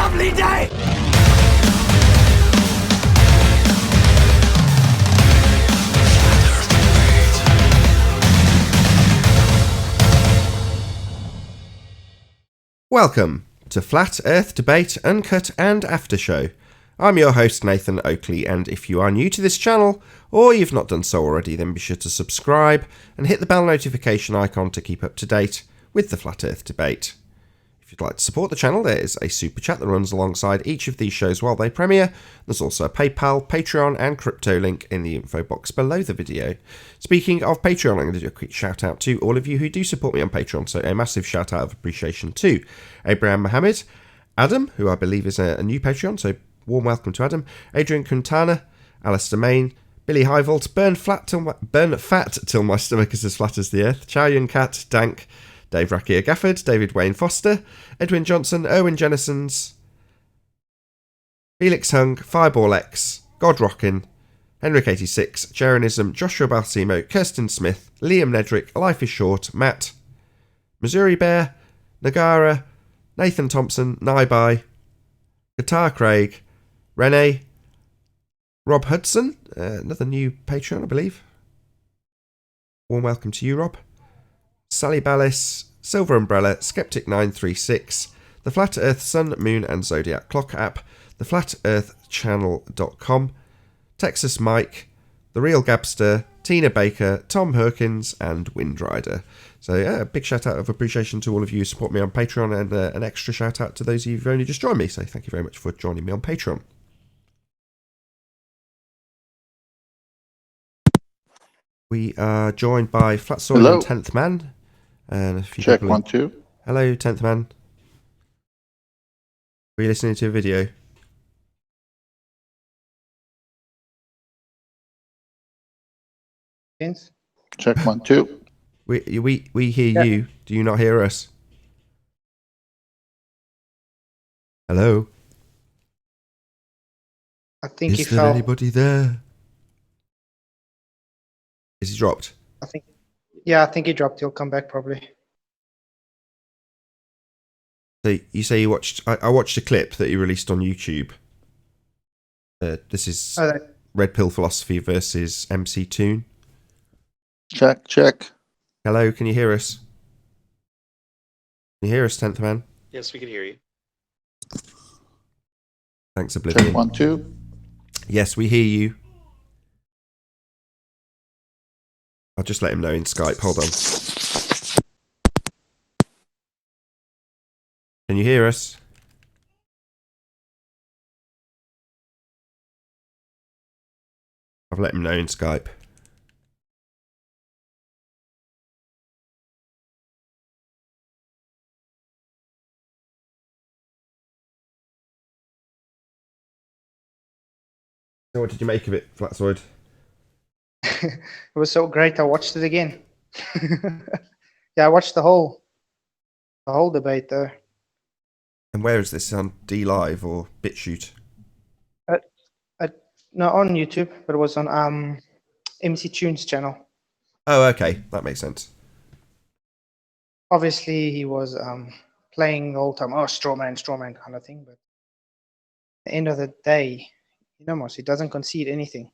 lovely day! Welcome to Flat Earth Debate Uncut and After Show. I'm your host Nathan Oakley, and if you are new to this channel, or you've not done so already, then be sure to subscribe and hit the bell notification icon to keep up to date with the Flat Earth Debate. If you'd like to support the channel, there is a super chat that runs alongside each of these shows while they premiere. There's also a PayPal, Patreon and crypto link in the info box below the video. Speaking of Patreon, I'm going to do a quick shout out to all of you who do support me on Patreon, so a massive shout out of appreciation to Abraham Mohammed, Adam, who I believe is a new Patreon, so warm welcome to Adam, Adrian Quintana, Alistair Main, Billy Highvolt, burn fat till my stomach is as flat as the earth, Chow Yun Cat, Dank, Dave Rakia Gafford, David Wayne Foster, Edwin Johnson, Owen Jennisons, Felix Hung, Fireball X, God Rockin, Henrik86, Jeranism, Joshua Balsimo, Kirsten Smith, Liam Nedrick, Life is Short, Matt, Missouri Bear, Nagara, Nathan Thompson, Naibai, Guitar Craig, Renee, Rob Hudson, another new Patreon, I believe. Warm welcome to you, Rob. Sally Ballis, Silver Umbrella, Skeptic936, the Flat Earth Sun, Moon and Zodiac Clock app, theflatearthchannel.com, Texas Mike, The Real Gabster, Tina Baker, Tom Herkins and Windrider. So a big shout out of appreciation to all of you who support me on Patreon, and an extra shout out to those of you who've only just joined me. So thank you very much for joining me on Patreon. We are joined by Flat Soil and 10th Man. And a few Check people 1, 2. Hello, 10th Man. Are you listening to a video? Check 1, 2. We hear you. Do you not hear us? Hello? I think he Is there fell. anybody there? Is he dropped? I think he dropped. He'll come back probably. So you say you watched... I watched a clip that you released on YouTube. This is Red Pill Philosophy versus MC Toon. Check. Hello, can you hear us? Can you hear us, 10th Man? Yes, we can hear you. Thanks, Oblivion. Check 1, 2. Yes, we hear you. I'll just let him know in Skype. Hold on. Can you hear us? I've let him know in Skype. So what did you make of it, Flatsoid? It was so great. I watched it again. Yeah, I watched the whole debate there. And where is this, on D Live or BitChute? No, on YouTube, but it was on MC Tunes channel. Oh, okay, that makes sense. Obviously, he was playing the whole time. Oh, straw man kind of thing. But at the end of the day, he doesn't concede anything.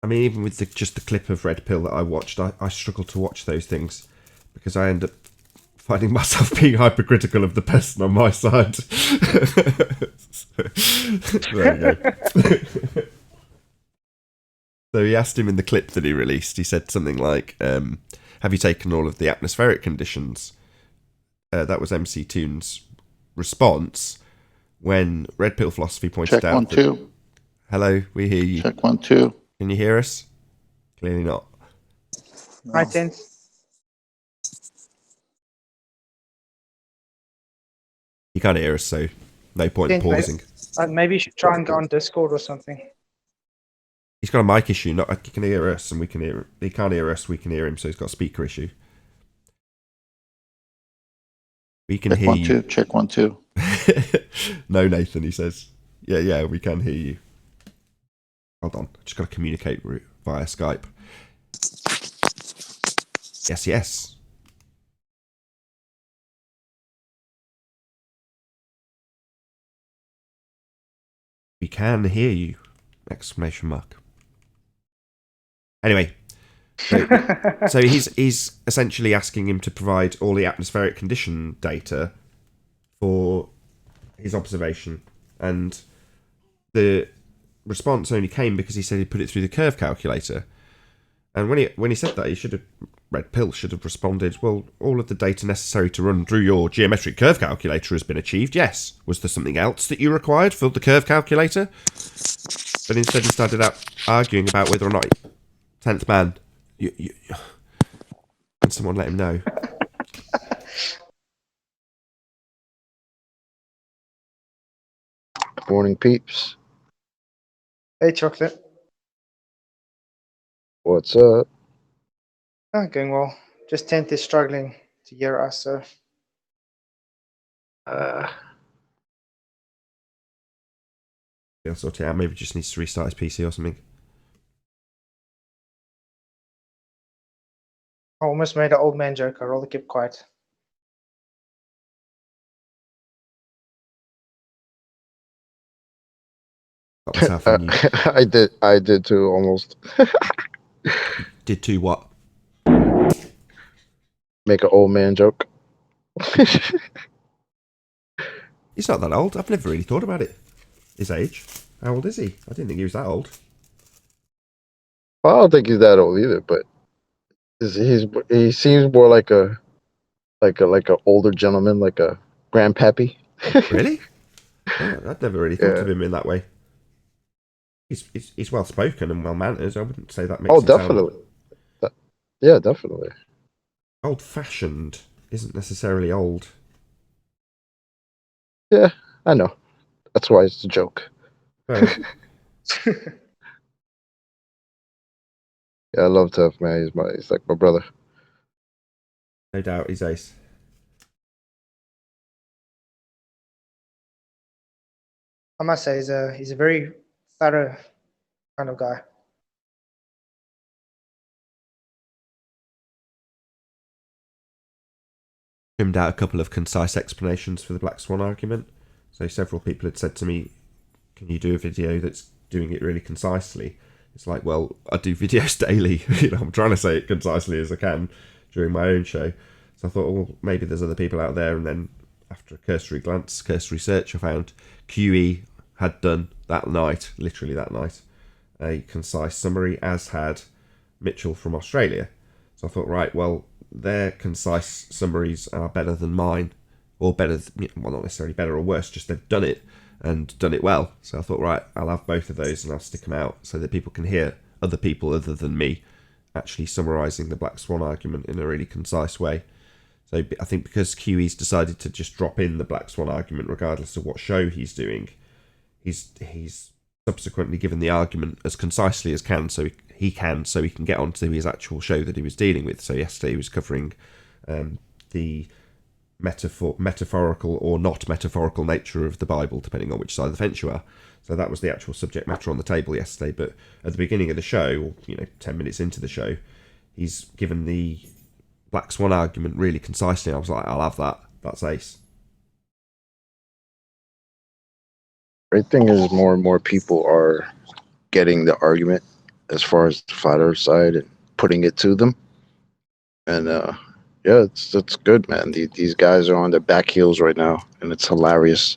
I mean, even with just the clip of Red Pill that I watched, I struggle to watch those things because I end up finding myself being hypercritical of the person on my side. There you go. So he asked him in the clip that he released, he said something like, have you taken all of the atmospheric conditions? That was MC Toon's response when Red Pill Philosophy pointed Check out 1, 2. Hello, we hear you. Check 1, 2. Can you hear us? Clearly not. No. Right, then. You can't hear us, so no point in pausing. Maybe you should try and go on Discord or something. He's got a mic issue. Not he can hear us, and we can hear him. He can't hear us. We can hear him. So he's got a speaker issue. We can hear you. Check 1, 2. No, Nathan. He says, "Yeah, we can hear you." Hold on. Just got to communicate via Skype. Yes. We can hear you! Exclamation mark. Anyway, so he's essentially asking him to provide all the atmospheric condition data for his observation, and the response only came because he said he'd put it through the curve calculator. And when he said that, he should have Red Pill should have responded, well, all of the data necessary to run through your geometric curve calculator has been achieved, yes. Was there something else that you required for the curve calculator? But instead he started out arguing about whether or not 10th man, can someone let him know? Morning, peeps. Hey, Chocolate. What's up? Oh, going well. Just 10th is struggling to hear us, so. He'll sort it out. Maybe just needs to restart his PC or something. I almost made an old man joke. I rather keep quiet. Got myself on you. I did too, almost. Did to what? Make an old man joke. He's not that old. I've never really thought about it. His age. How old is he? I didn't think he was that old. Well, I don't think he's that old either, but he seems more like a older gentleman, like a grandpappy. Really? Oh, I'd never really thought of him in that way. He's well spoken and well mannered. I wouldn't say that makes him definitely. Yeah, definitely. Old fashioned isn't necessarily old. Yeah, I know. That's why it's a joke. Well, Yeah, I love Tough, man. He's like my brother. no doubt he's ace. I must say, he's a very thorough kind of guy. Trimmed out a couple of concise explanations for the Black Swan argument. So several people had said to me, can you do a video that's doing it really concisely? It's like, well, I do videos daily. I'm trying to say it concisely as I can during my own show. So I thought, well, maybe there's other people out there. And then after a cursory search, I found QE had done that night, literally that night, a concise summary, as had Mitchell from Australia. So I thought, right, well, their concise summaries are better than mine, or better, well, not necessarily better or worse, just they've done it and done it well. So I thought, right, I'll have both of those and I'll stick them out so that people can hear other people other than me actually summarising the Black Swan argument in a really concise way. So I think because QE's decided to just drop in the Black Swan argument regardless of what show he's doing, he's subsequently given the argument as concisely as so he can get onto his actual show that he was dealing with. So yesterday he was covering the metaphorical or not metaphorical nature of the Bible, depending on which side of the fence you are. So that was the actual subject matter on the table yesterday. But at the beginning of the show, or 10 minutes into the show, he's given the Black Swan argument really concisely. I was like, I'll have that. That's ace. Great thing is more and more people are getting the argument as far as the flat Earth side and putting it to them. And yeah, it's good, man. These guys are on their back heels right now, and it's hilarious.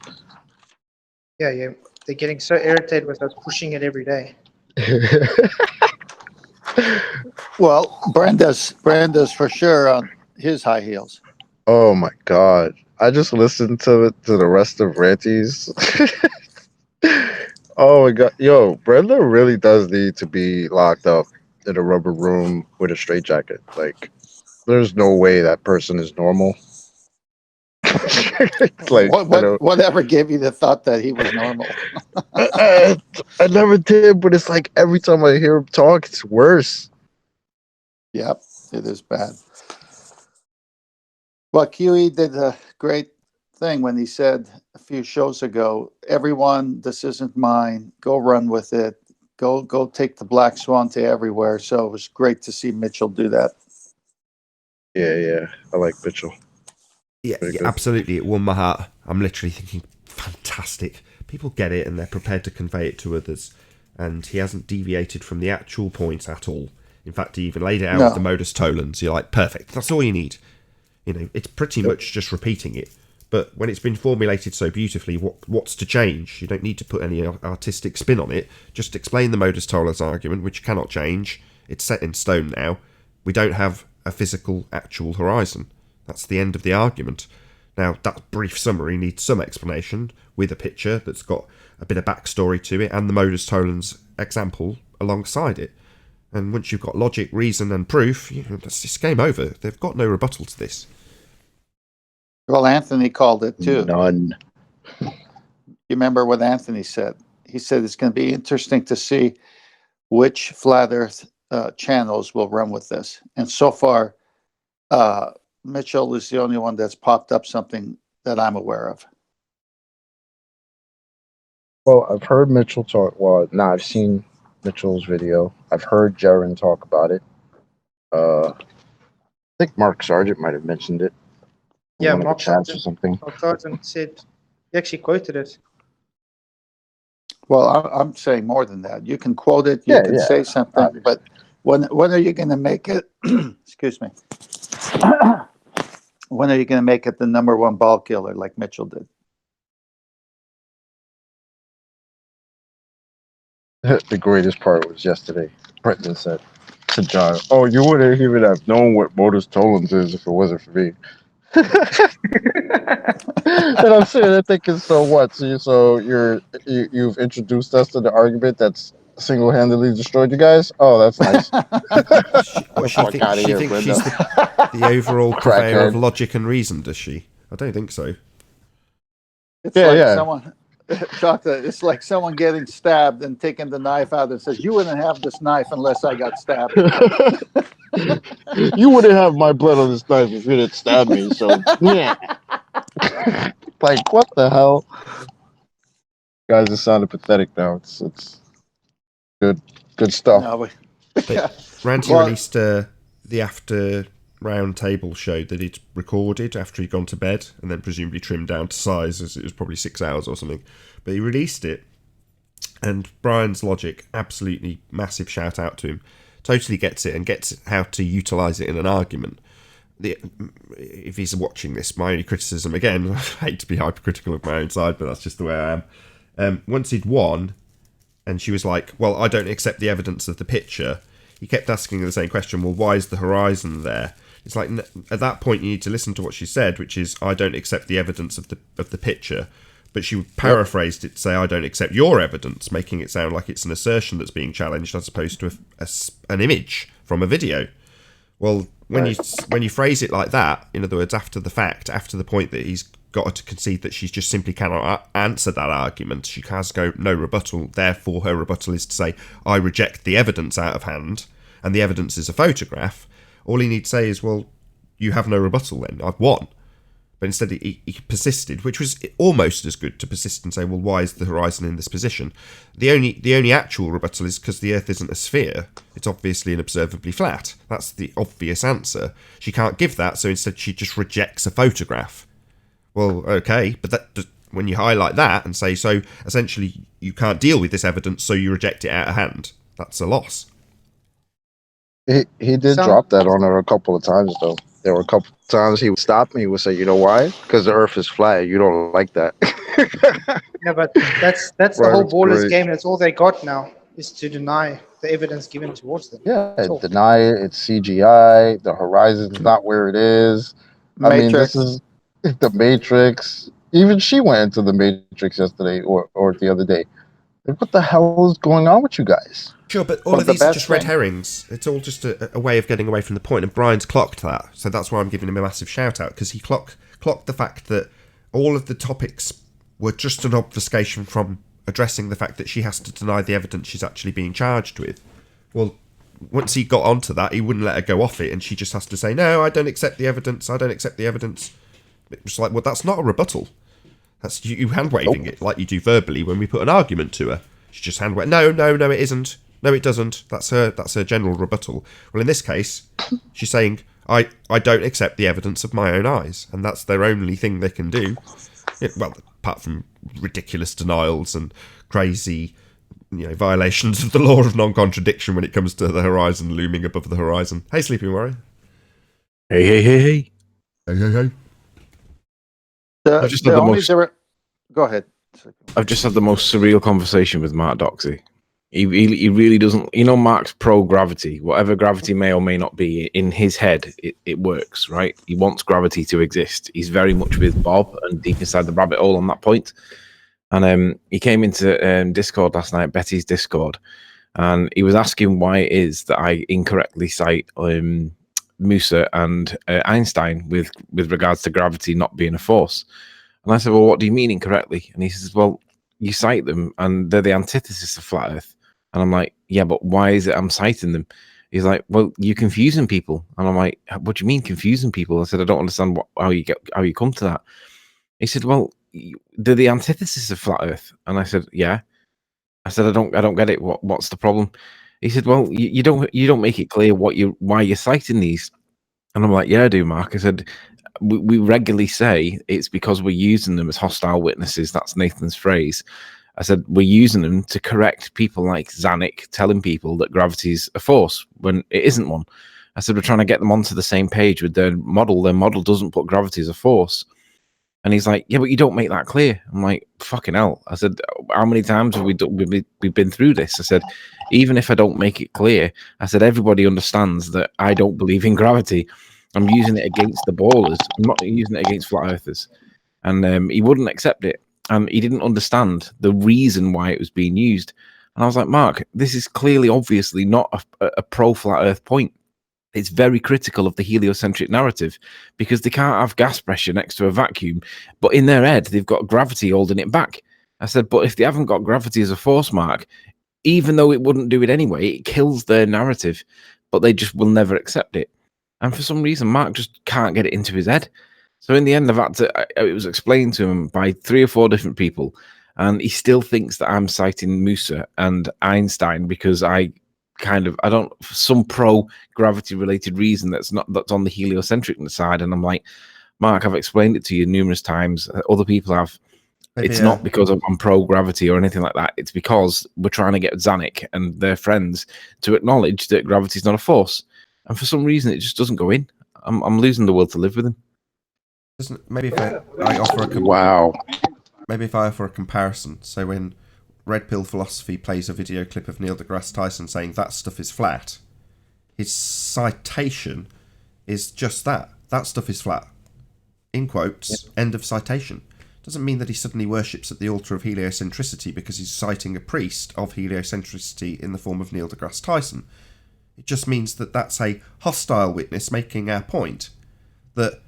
Yeah. They're getting so irritated with us pushing it every day. Well, Brenda's for sure on his high heels. Oh my god. I just listened to the rest of Ranty's. Oh my god. Yo, Brenda really does need to be locked up in a rubber room with a straitjacket. Like, there's no way that person is normal. Like, Whatever gave you the thought that he was normal? I never did, but it's like every time I hear him talk, it's worse. Yep, it is bad. Well, QE did a great thing when he said a few shows ago, everyone, this isn't mine. Go run with it. Go take the Black Swan to everywhere. So it was great to see Mitchell do that. Yeah. I like Mitchell. Yeah, absolutely. It warmed my heart. I'm literally thinking, fantastic. people get it and they're prepared to convey it to others. And he hasn't deviated from the actual point at all. In fact, he even laid it out with the modus tollens. You're like, perfect. That's all you need. It's pretty much just repeating it. But when it's been formulated so beautifully, what's to change? You don't need to put any artistic spin on it. Just explain the modus tollens argument, which cannot change. It's set in stone now. We don't have a physical, actual horizon. That's the end of the argument. Now, that brief summary needs some explanation with a picture that's got a bit of backstory to it and the modus tollens example alongside it. And once you've got logic, reason, and proof, that's just game over. They've got no rebuttal to this. Well, Anthony called it too. None. You remember what Anthony said? He said it's going to be interesting to see which flat Earth channels will run with this. And so far, Mitchell is the only one that's popped up something that I'm aware of. Well, I've heard Mitchell talk. Well, I've seen Mitchell's video. I've heard Jaren talk about it. I think Mark Sargent might have mentioned it. Yeah, Mark Sargent or something. Mark Sargent said, he actually quoted it. Well, I'm saying more than that. You can quote it, you can say something, but when are you going to make it? Excuse me. When are you going to make it the number one ball killer like Mitchell did? The greatest part was yesterday. Brenton said to John, "Oh, you wouldn't even have known what modus tollens is if it wasn't for me." And I'm sitting there thinking, so what? So you've introduced us to the argument that's single-handedly destroyed you guys? Oh, that's nice. She thinks she's the overall purveyor of logic and reason, does she? I don't think so. It's someone, Doctor, it's like someone getting stabbed and taking the knife out and says, "You wouldn't have this knife unless I got stabbed." You wouldn't have my blood on this knife if you didn't stab me. So yeah, like what the hell, guys? It sounded pathetic now. It's good stuff. No, Ranty released the after round table show that he'd recorded after he'd gone to bed and then presumably trimmed down to size, as it was probably 6 hours or something. But he released it, and Brian's logic, absolutely massive shout out to him. Totally gets it and gets how to utilise it in an argument. If he's watching this, my only criticism, again, I hate to be hypercritical of my own side, but that's just the way I am. Once he'd won, and she was like, "Well, I don't accept the evidence of the picture," he kept asking her the same question, "Well, why is the horizon there?" It's like, at that point, you need to listen to what she said, which is, "I don't accept the evidence of the picture." But she paraphrased it to say, "I don't accept your evidence," making it sound like it's an assertion that's being challenged as opposed to an image from a video. Well, when you phrase it like that, in other words, after the fact, after the point that he's got her to concede that she just simply cannot answer that argument, she has no rebuttal, therefore her rebuttal is to say, "I reject the evidence out of hand," and the evidence is a photograph, all he needs to say is, "Well, you have no rebuttal then, I've won." But instead he persisted, which was almost as good to persist and say, "Well, why is the horizon in this position?" The only actual rebuttal is because the Earth isn't a sphere. It's obviously and observably flat. That's the obvious answer. She can't give that, so instead she just rejects a photograph. Well, okay, but when you highlight that and say, so essentially you can't deal with this evidence, so you reject it out of hand, that's a loss. He did drop that on her a couple of times, though. There were a couple of times he would stop me. He would say, "You know why? Because the Earth is flat. You don't like that." No, but that's the whole ballers game. That's all they got now, is to deny the evidence given towards them. Yeah, deny it. It's CGI. The horizon's not where it is. Matrix. I mean, this is the Matrix. Even she went into the Matrix yesterday or the other day. Like, what the hell is going on with you guys? Sure, but all of these are just red herrings. It's all just a way of getting away from the point, and Brian's clocked that. So that's why I'm giving him a massive shout-out, because he clocked the fact that all of the topics were just an obfuscation from addressing the fact that she has to deny the evidence she's actually being charged with. Well, once he got onto that, he wouldn't let her go off it, and she just has to say, "No, I don't accept the evidence, I don't accept the evidence." It was like, well, that's not a rebuttal. That's you hand-waving it like you do verbally when we put an argument to her. She just hand-wave, no, it isn't. No, it doesn't. That's her general rebuttal. Well, in this case, she's saying, I don't accept the evidence of my own eyes, and that's their only thing they can do. Well, apart from ridiculous denials and crazy, violations of the law of non-contradiction when it comes to the horizon looming above the horizon. Hey, Sleeping Warrior. Hey, hey, hey, hey. Hey, hey, hey. I've just had the most. Go ahead. I've just had the most surreal conversation with Mark Doxey. He really doesn't. Mark's pro-gravity. Whatever gravity may or may not be, in his head, it works, right? He wants gravity to exist. He's very much with Bob and deep inside the rabbit hole on that point. And he came into Discord last night, Betty's Discord, and he was asking why it is that I incorrectly cite Musa and Einstein with regards to gravity not being a force. And I said, well, what do you mean incorrectly? And he says, well, you cite them and they're the antithesis of flat Earth. And I'm like, yeah, but why is it I'm citing them? He's like, well, you're confusing people. And I'm like, what do you mean confusing people? I said, I don't understand how you come to that. He said, well, they're the antithesis of flat Earth. And I said, yeah. I said, I don't get it. What's the problem? He said, well, you don't make it clear why you're citing these. And I'm like, yeah, I do, Mark. I said, we regularly say it's because we're using them as hostile witnesses. That's Nathan's phrase. I said, we're using them to correct people like Zanuck telling people that gravity's a force when it isn't one. I said, we're trying to get them onto the same page with their model. Their model doesn't put gravity as a force. And he's like, yeah, but you don't make that clear. I'm like, fucking hell. I said, how many times have we've been through this? I said, even if I don't make it clear, I said, everybody understands that I don't believe in gravity. I'm using it against the ballers. I'm not using it against flat earthers. And he wouldn't accept it. And he didn't understand the reason why it was being used. And I was like, Mark, this is clearly, obviously not a pro-flat earth point. It's very critical of the heliocentric narrative because they can't have gas pressure next to a vacuum, but in their head, they've got gravity holding it back. I said, but if they haven't got gravity as a force, Mark, even though it wouldn't do it anyway, it kills their narrative, but they just will never accept it. And for some reason, Mark just can't get it into his head. So in the end, it was explained to him by 3 or 4 different people, and he still thinks that I'm citing Musa and Einstein because I don't, for some pro-gravity related reason that's on the heliocentric side. And I'm like, Mark, I've explained it to you numerous times. Other people have. It's not because I'm pro-gravity or anything like that. It's because we're trying to get Zanuck and their friends to acknowledge that gravity is not a force. And for some reason, it just doesn't go in. I'm losing the will to live with him. Maybe if I offer Maybe if I offer a comparison. So when Red Pill Philosophy plays a video clip of Neil deGrasse Tyson saying that stuff is flat, his citation is just that. That stuff is flat. In quotes, End of citation. Doesn't mean that he suddenly worships at the altar of heliocentricity because he's citing a priest of heliocentricity in the form of Neil deGrasse Tyson. It just means that that's a hostile witness making our point that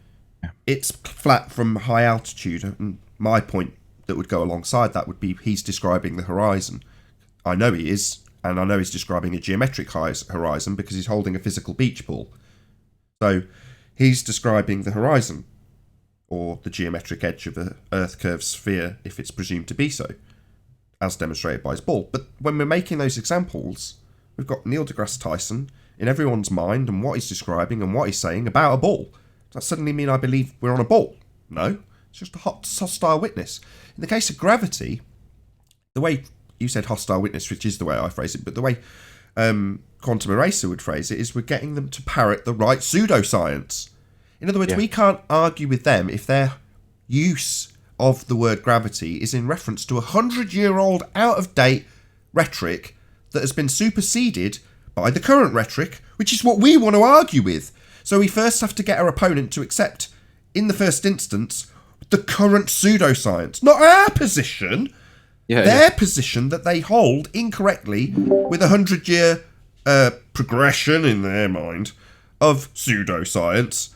it's flat from high altitude. And my point that would go alongside that would be he's describing the horizon. I know he is, and I know he's describing a geometric horizon because he's holding a physical beach ball. So he's describing the horizon, or the geometric edge of the Earth curved sphere, if it's presumed to be so, as demonstrated by his ball. But when we're making those examples, we've got Neil deGrasse Tyson in everyone's mind and what he's describing and what he's saying about a ball. Does that suddenly mean I believe we're on a ball? No, it's just a hostile witness. In the case of gravity, the way you said hostile witness, which is the way I phrase it, but the way Quantum Eraser would phrase it is we're getting them to parrot the right pseudoscience. In other words, we can't argue with them if their use of the word gravity is in reference to 100-year-old out-of-date rhetoric that has been superseded by the current rhetoric, which is what we want to argue with. So we first have to get our opponent to accept, in the first instance, the current pseudoscience, not our position, their position that they hold incorrectly with a 100-year progression in their mind of pseudoscience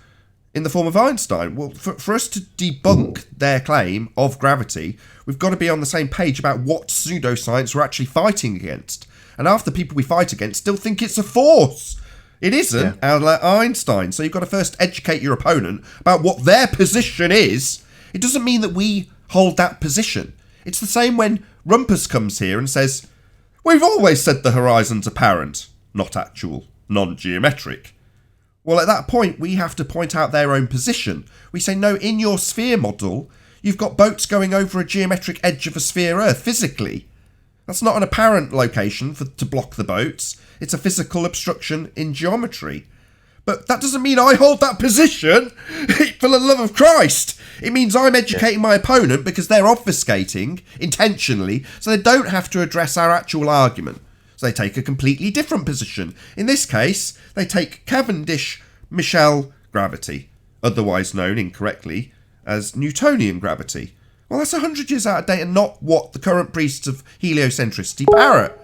in the form of Einstein. Well, for us to debunk their claim of gravity, we've got to be on the same page about what pseudoscience we're actually fighting against. And half the people we fight against still think it's a force. It isn't, like Einstein. So you've got to first educate your opponent about what their position is. It doesn't mean that we hold that position. It's the same when Rumpus comes here and says, we've always said the horizon's apparent, not actual, non-geometric. Well, at that point, we have to point out their own position. We say, no, in your sphere model, You've got boats going over a geometric edge of a sphere Earth, physically. That's not an apparent location to block the boats. It's a physical obstruction in geometry. But that doesn't mean I hold that position. For the love of Christ. It means I'm educating my opponent because they're obfuscating intentionally so they don't have to address our actual argument. So they take a completely different position. In this case, they take Cavendish-Michel gravity, otherwise known incorrectly as Newtonian gravity. Well, that's 100 years out of date and not what the current priests of heliocentricity parrot.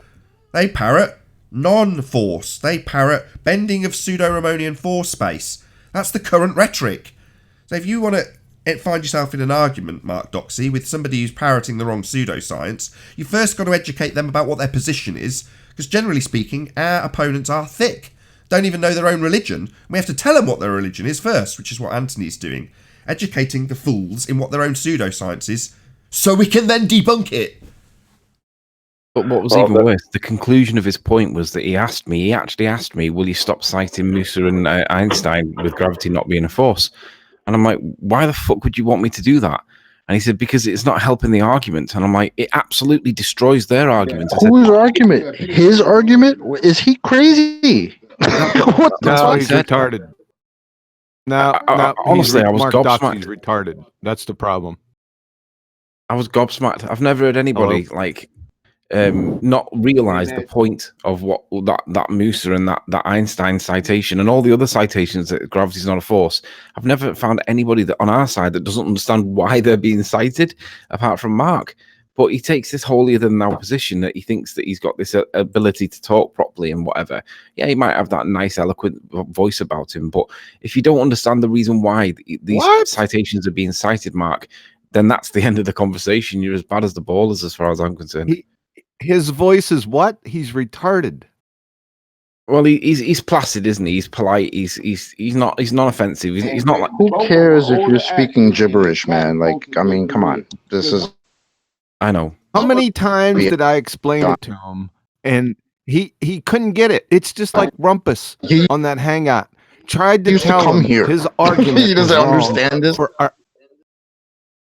They parrot non-force. They parrot bending of pseudo-Ramonian force space. That's the current rhetoric. So if you want to find yourself in an argument, Mark Doxey, with somebody who's parroting the wrong pseudoscience, you first got to educate them about what their position is, because generally speaking, our opponents are thick, don't even know their own religion. We have to tell them what their religion is first, which is what Anthony's doing, educating the fools in what their own pseudoscience is, so we can then debunk it. But what was even worse, the conclusion of his point was that he actually asked me, will you stop citing Musa and Einstein with gravity not being a force? And I'm like, why the fuck would you want me to do that? And he said, because it's not helping the argument. And I'm like, it absolutely destroys their argument. Whose argument? His argument? Is he crazy? No, he's retarded. No, honestly, I was Mark gobsmacked. Doxey's retarded. That's the problem. I was gobsmacked. I've never heard anybody not realize the point of what that Musa and that Einstein citation and all the other citations that gravity is not a force. I've never found anybody that on our side that doesn't understand why they're being cited, apart from Mark. But he takes this holier than thou position that he thinks that he's got this ability to talk properly and whatever. Yeah, he might have that nice, eloquent voice about him, but if you don't understand the reason why these citations are being cited, Mark, then that's the end of the conversation. You're as bad as the ballers, as far as I'm concerned. His voice is what? He's retarded. Well, he's placid, isn't he? He's polite. He's non-offensive. He's not like. Who cares if you're speaking gibberish, man? Like, I mean, come on. This is. I know. How many times did I explain it to him, and he couldn't get it? It's just like Rumpus on that hangout. Tried to tell him his argument. He doesn't understand this.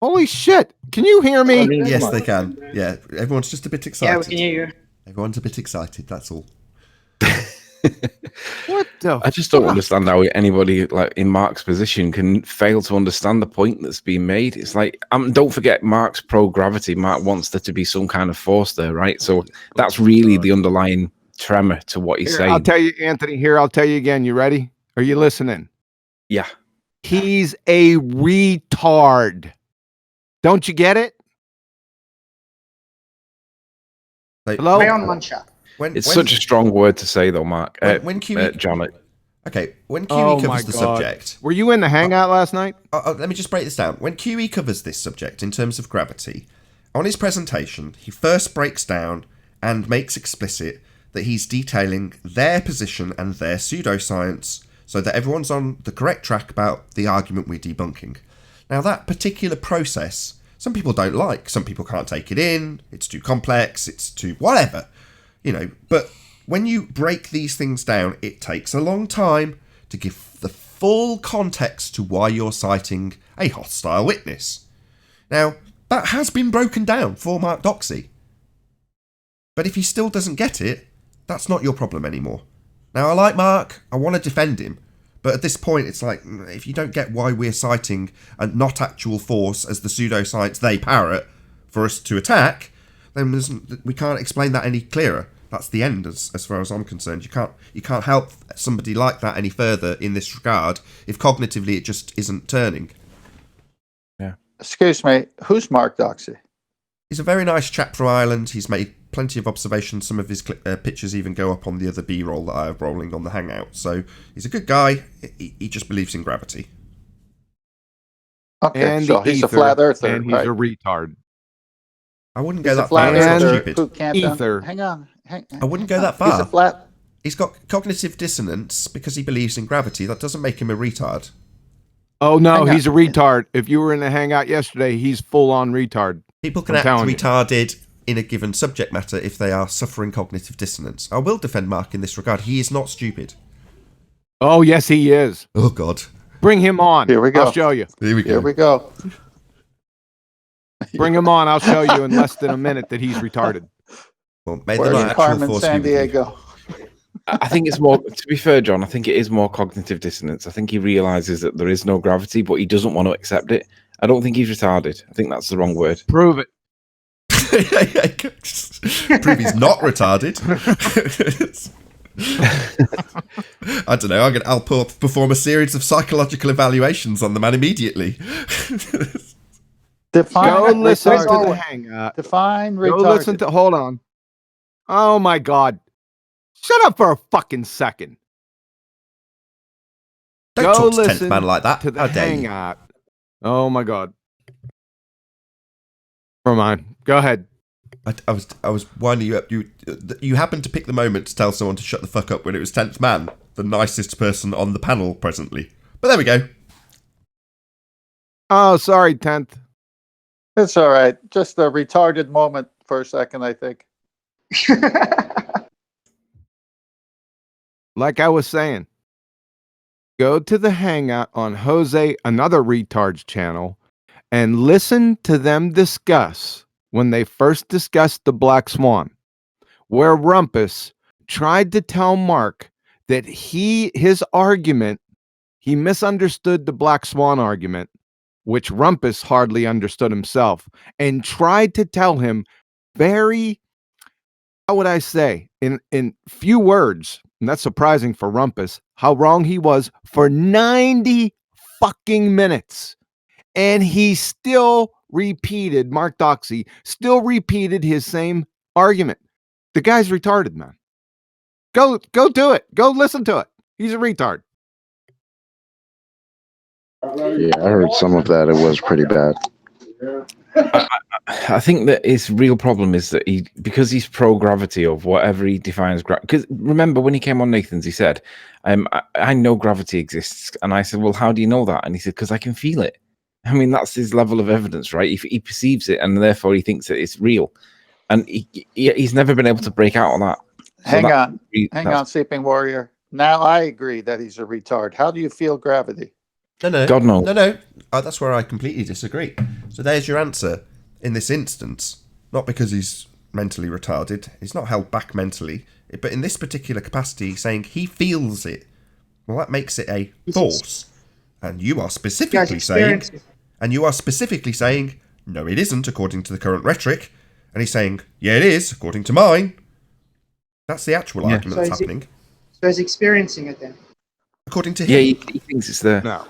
Holy shit! Can you hear me? Yes, they can. Yeah, everyone's just a bit excited. Yeah, we can hear you. Everyone's a bit excited. That's all. What the? I just don't understand how anybody like in Mark's position can fail to understand the point that's being made. It's like, don't forget, Mark's pro-gravity. Mark wants there to be some kind of force there, right? So that's really the underlying tremor to what he's saying. I'll tell you, Anthony. Here, I'll tell you again. You ready? Are you listening? Yeah. He's a retard. Don't you get it? Hello? Play on one shot. It's such a strong word to say, though, Mark. When QE, John. Okay, when QE covers the subject... Were you in the hangout last night? Let me just break this down. When QE covers this subject in terms of gravity, on his presentation, he first breaks down and makes explicit that he's detailing their position and their pseudoscience so that everyone's on the correct track about the argument we're debunking. Now, that particular process, some people don't like. Some people can't take it in. It's too complex. It's too whatever. But when you break these things down, it takes a long time to give the full context to why you're citing a hostile witness. Now, that has been broken down for Mark Doxey. But if he still doesn't get it, that's not your problem anymore. Now, I like Mark. I want to defend him. But at this point, it's like, if you don't get why we're citing a not actual force as the pseudoscience they parrot for us to attack, then we can't explain that any clearer. That's the end, as far as I'm concerned. You can't help somebody like that any further in this regard if cognitively it just isn't turning. Yeah. Excuse me, who's Mark Doxey? He's a very nice chap from Ireland. He's made plenty of observations. Some of his pictures even go up on the other B-roll that I have rolling on the Hangout. So he's a good guy. He just believes in gravity. Okay, and so he's a flat earther. And he's a retard. I wouldn't go that far. That's stupid. Who can't Ether. Hang on. I wouldn't go that far. He's a flat. He's got cognitive dissonance because he believes in gravity. That doesn't make him a retard. Oh, no, he's a retard. If you were in the hangout yesterday, he's full-on retard. People can act retarded in a given subject matter if they are suffering cognitive dissonance. I will defend Mark in this regard. He is not stupid. Oh, yes, he is. Oh, God. Bring him on. Here we go. I'll show you. Here we go. Here we go. Bring him on. I'll show you in less than a minute that he's retarded. Well, maybe Where's not Carmen San Diego? I think it's more, to be fair, John, I think it is more cognitive dissonance. I think he realizes that there is no gravity, but he doesn't want to accept it. I don't think he's retarded. I think that's the wrong word. Prove it. Prove he's not retarded. I don't know. I'll perform a series of psychological evaluations on the man immediately. Define Go listen to retarded. the hangout. Define Go retarded. listen to. Hold on. Oh my God! Shut up for a fucking second. Don't Go talk to listen 10th man like that. to the How dare you? hangout. Oh my God. Never mind. Go ahead. I was winding you up. You happened to pick the moment to tell someone to shut the fuck up when it was 10th man, the nicest person on the panel presently. But there we go. Oh, sorry, 10th. It's all right. Just a retarded moment for a second, I think. Like I was saying, go to the hangout on Jose, another retard's channel, and listen to them discuss when they first discussed the Black Swan, where Rumpus tried to tell Mark that his argument, he misunderstood the Black Swan argument, which Rumpus hardly understood himself, and tried to tell him very, how would I say, in few words, and that's surprising for Rumpus, how wrong he was for 90 fucking minutes. And he still repeated, Mark Doxey still repeated his same argument. The guy's retarded, man. Go do it. Go listen to it. He's a retard. Yeah, I heard some of that. It was pretty bad. I think that his real problem is that because he's pro-gravity of whatever he defines. Because remember when he came on Nathan's, he said, I know gravity exists. And I said, well, how do you know that? And he said, because I can feel it. I mean, that's his level of evidence, right? He perceives it, and therefore he thinks that it's real. And he's never been able to break out on that. Hang on, Sleeping Warrior. Now I agree that he's a retard. How do you feel gravity? No. God knows. No. That's where I completely disagree. So there's your answer in this instance. Not because he's mentally retarded. He's not held back mentally. But in this particular capacity, saying he feels it. Well, that makes it a force. And you are specifically saying, no, it isn't, according to the current rhetoric. And he's saying, yeah, it is, according to mine. That's the actual argument that's happening. So he's experiencing it then? According to him. Yeah, he thinks it's there. No.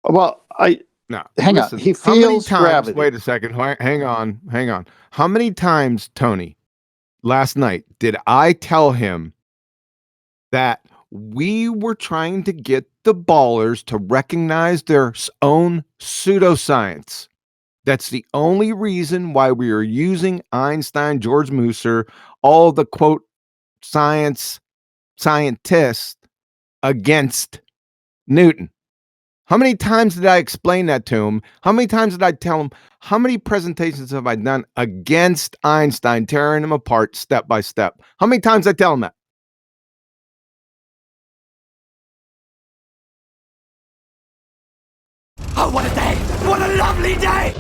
Well, hang on. He feels gravity. Wait a second. Hang on. How many times, Tony, last night did I tell him that we were trying to get the ballers to recognize their own pseudoscience? That's the only reason why we are using Einstein, George Musser, all the quote scientists against Newton. How many times did I explain that to him? How many times did I tell him? How many presentations have I done against Einstein, tearing him apart step by step? How many times did I tell him that? Oh, what a day! What a lovely day!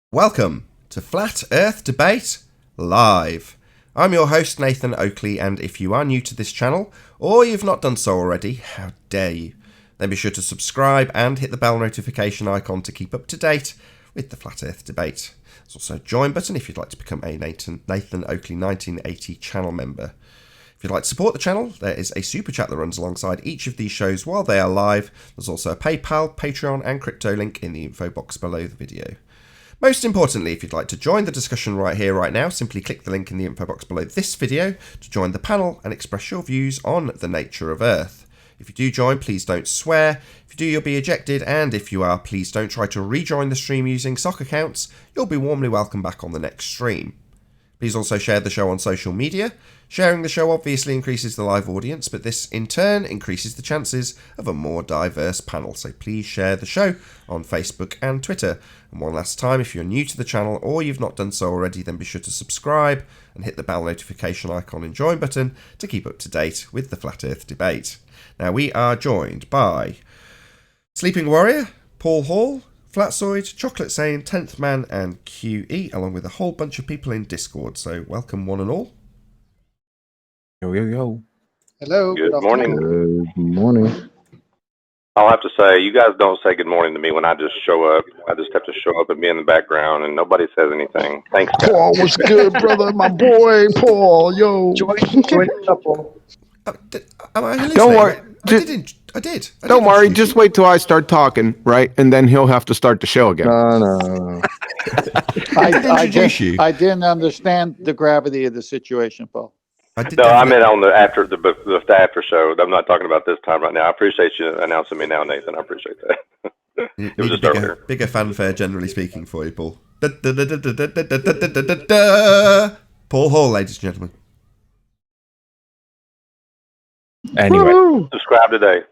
Welcome to Flat Earth Debate Live. I'm your host, Nathan Oakley, and if you are new to this channel, or you've not done so already, how dare you, then be sure to subscribe and hit the bell notification icon to keep up to date with the Flat Earth Debate. There's also a join button if you'd like to become a Nathan Oakley 1980 channel member. If you'd like to support the channel, there is a super chat that runs alongside each of these shows while they are live. There's also a PayPal, Patreon, and crypto link in the info box below the video. Most importantly, if you'd like to join the discussion right here, right now, simply click the link in the info box below this video to join the panel and express your views on the nature of Earth. If you do join, please don't swear. If you do, you'll be ejected, and if you are, please don't try to rejoin the stream using sock accounts. You'll be warmly welcome back on the next stream. Please also share the show on social media. Sharing the show obviously increases the live audience, but this in turn increases the chances of a more diverse panel. So please share the show on Facebook and Twitter. And one last time, if you're new to the channel or you've not done so already, then be sure to subscribe and hit the bell notification icon and join button to keep up to date with the Flat Earth debate. Now we are joined by Sleeping Warrior, Paul Hall, Flatzoid, Chocolate Sane, 10th Man and QE, along with a whole bunch of people in Discord. So welcome one and all. Yo, yo, yo. Hello. Good afternoon. morning. Good morning. I'll have to say, you guys don't say good morning to me when I just show up. I just have to show up and be in the background, and nobody says anything. Thanks, guys. Paul, what's good, brother? My boy, Paul, yo. Join the couple. Am I hallucinating? Don't worry. I did. Don't worry. Just wait till I start talking, right? And then he'll have to start the show again. No. introduce you. I didn't understand the gravity of the situation, Paul. No, I meant on the after show. I'm not talking about this time right now. I appreciate you announcing me now, Nathan. I appreciate that. It was just earlier. Bigger fanfare, generally speaking, for you, Paul. Paul Hall, ladies and gentlemen. Anyway, Subscribe today.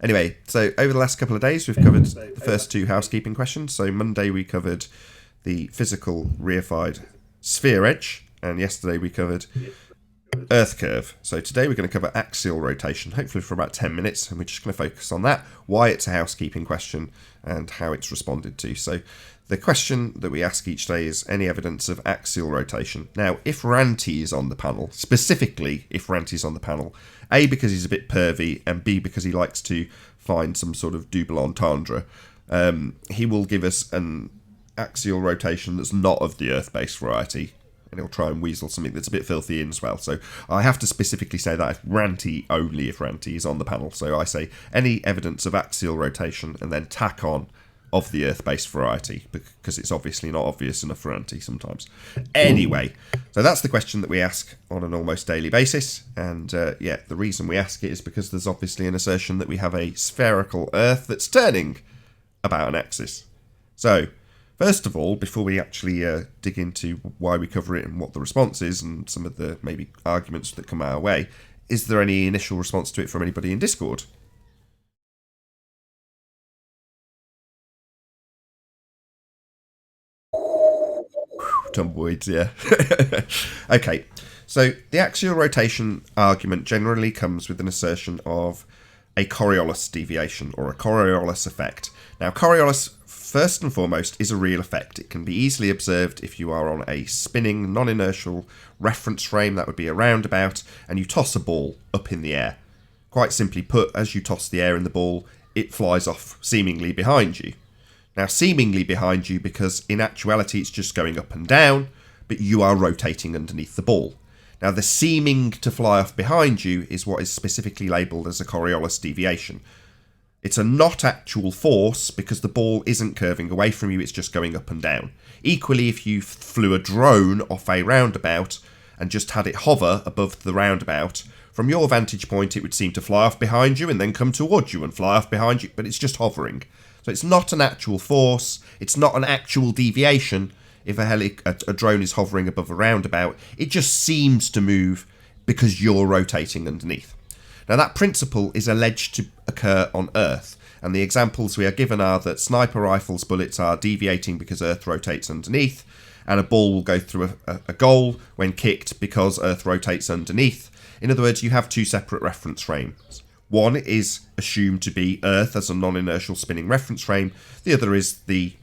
Anyway, so over the last couple of days, we've covered the first two housekeeping questions. So Monday we covered the physical reified sphere edge, and yesterday we covered Earth curve. So today we're going to cover axial rotation, hopefully for about 10 minutes, and we're just going to focus on that, why it's a housekeeping question, and how it's responded to. So the question that we ask each day is any evidence of axial rotation. Now, if Ranty is on the panel, specifically if Ranty's on the panel, A, because he's a bit pervy, and B, because he likes to find some sort of double entendre, he will give us an axial rotation that's not of the Earth-based variety, and he'll try and weasel something that's a bit filthy in as well. So I have to specifically say that if Ranty is on the panel. So I say any evidence of axial rotation and then tack on of the Earth-based variety, because it's obviously not obvious enough for Ranty sometimes. Anyway, so that's the question that we ask on an almost daily basis. And the reason we ask it is because there's obviously an assertion that we have a spherical Earth that's turning about an axis. So first of all, before we actually dig into why we cover it and what the response is and some of the maybe arguments that come our way, is there any initial response to it from anybody in Discord? Tumbleweeds, yeah. Okay, so the axial rotation argument generally comes with an assertion of a Coriolis deviation or a Coriolis effect. Now, Coriolis, first and foremost, is a real effect. It can be easily observed if you are on a spinning, non-inertial reference frame, that would be a roundabout, and you toss a ball up in the air. Quite simply put, as you toss the air in the ball, it flies off seemingly behind you. Now, seemingly behind you because in actuality it's just going up and down, but you are rotating underneath the ball. Now, the seeming to fly off behind you is what is specifically labelled as a Coriolis deviation. It's a not actual force because the ball isn't curving away from you, it's just going up and down. Equally, if you flew a drone off a roundabout and just had it hover above the roundabout, from your vantage point it would seem to fly off behind you and then come towards you and fly off behind you, but it's just hovering. So it's not an actual force, it's not an actual deviation. If a drone is hovering above a roundabout, it just seems to move because you're rotating underneath. Now, that principle is alleged to occur on Earth, and the examples we are given are that sniper rifles bullets are deviating because Earth rotates underneath, and a ball will go through a goal when kicked because Earth rotates underneath. In other words, you have two separate reference frames. One is assumed to be Earth as a non-inertial spinning reference frame. The other is the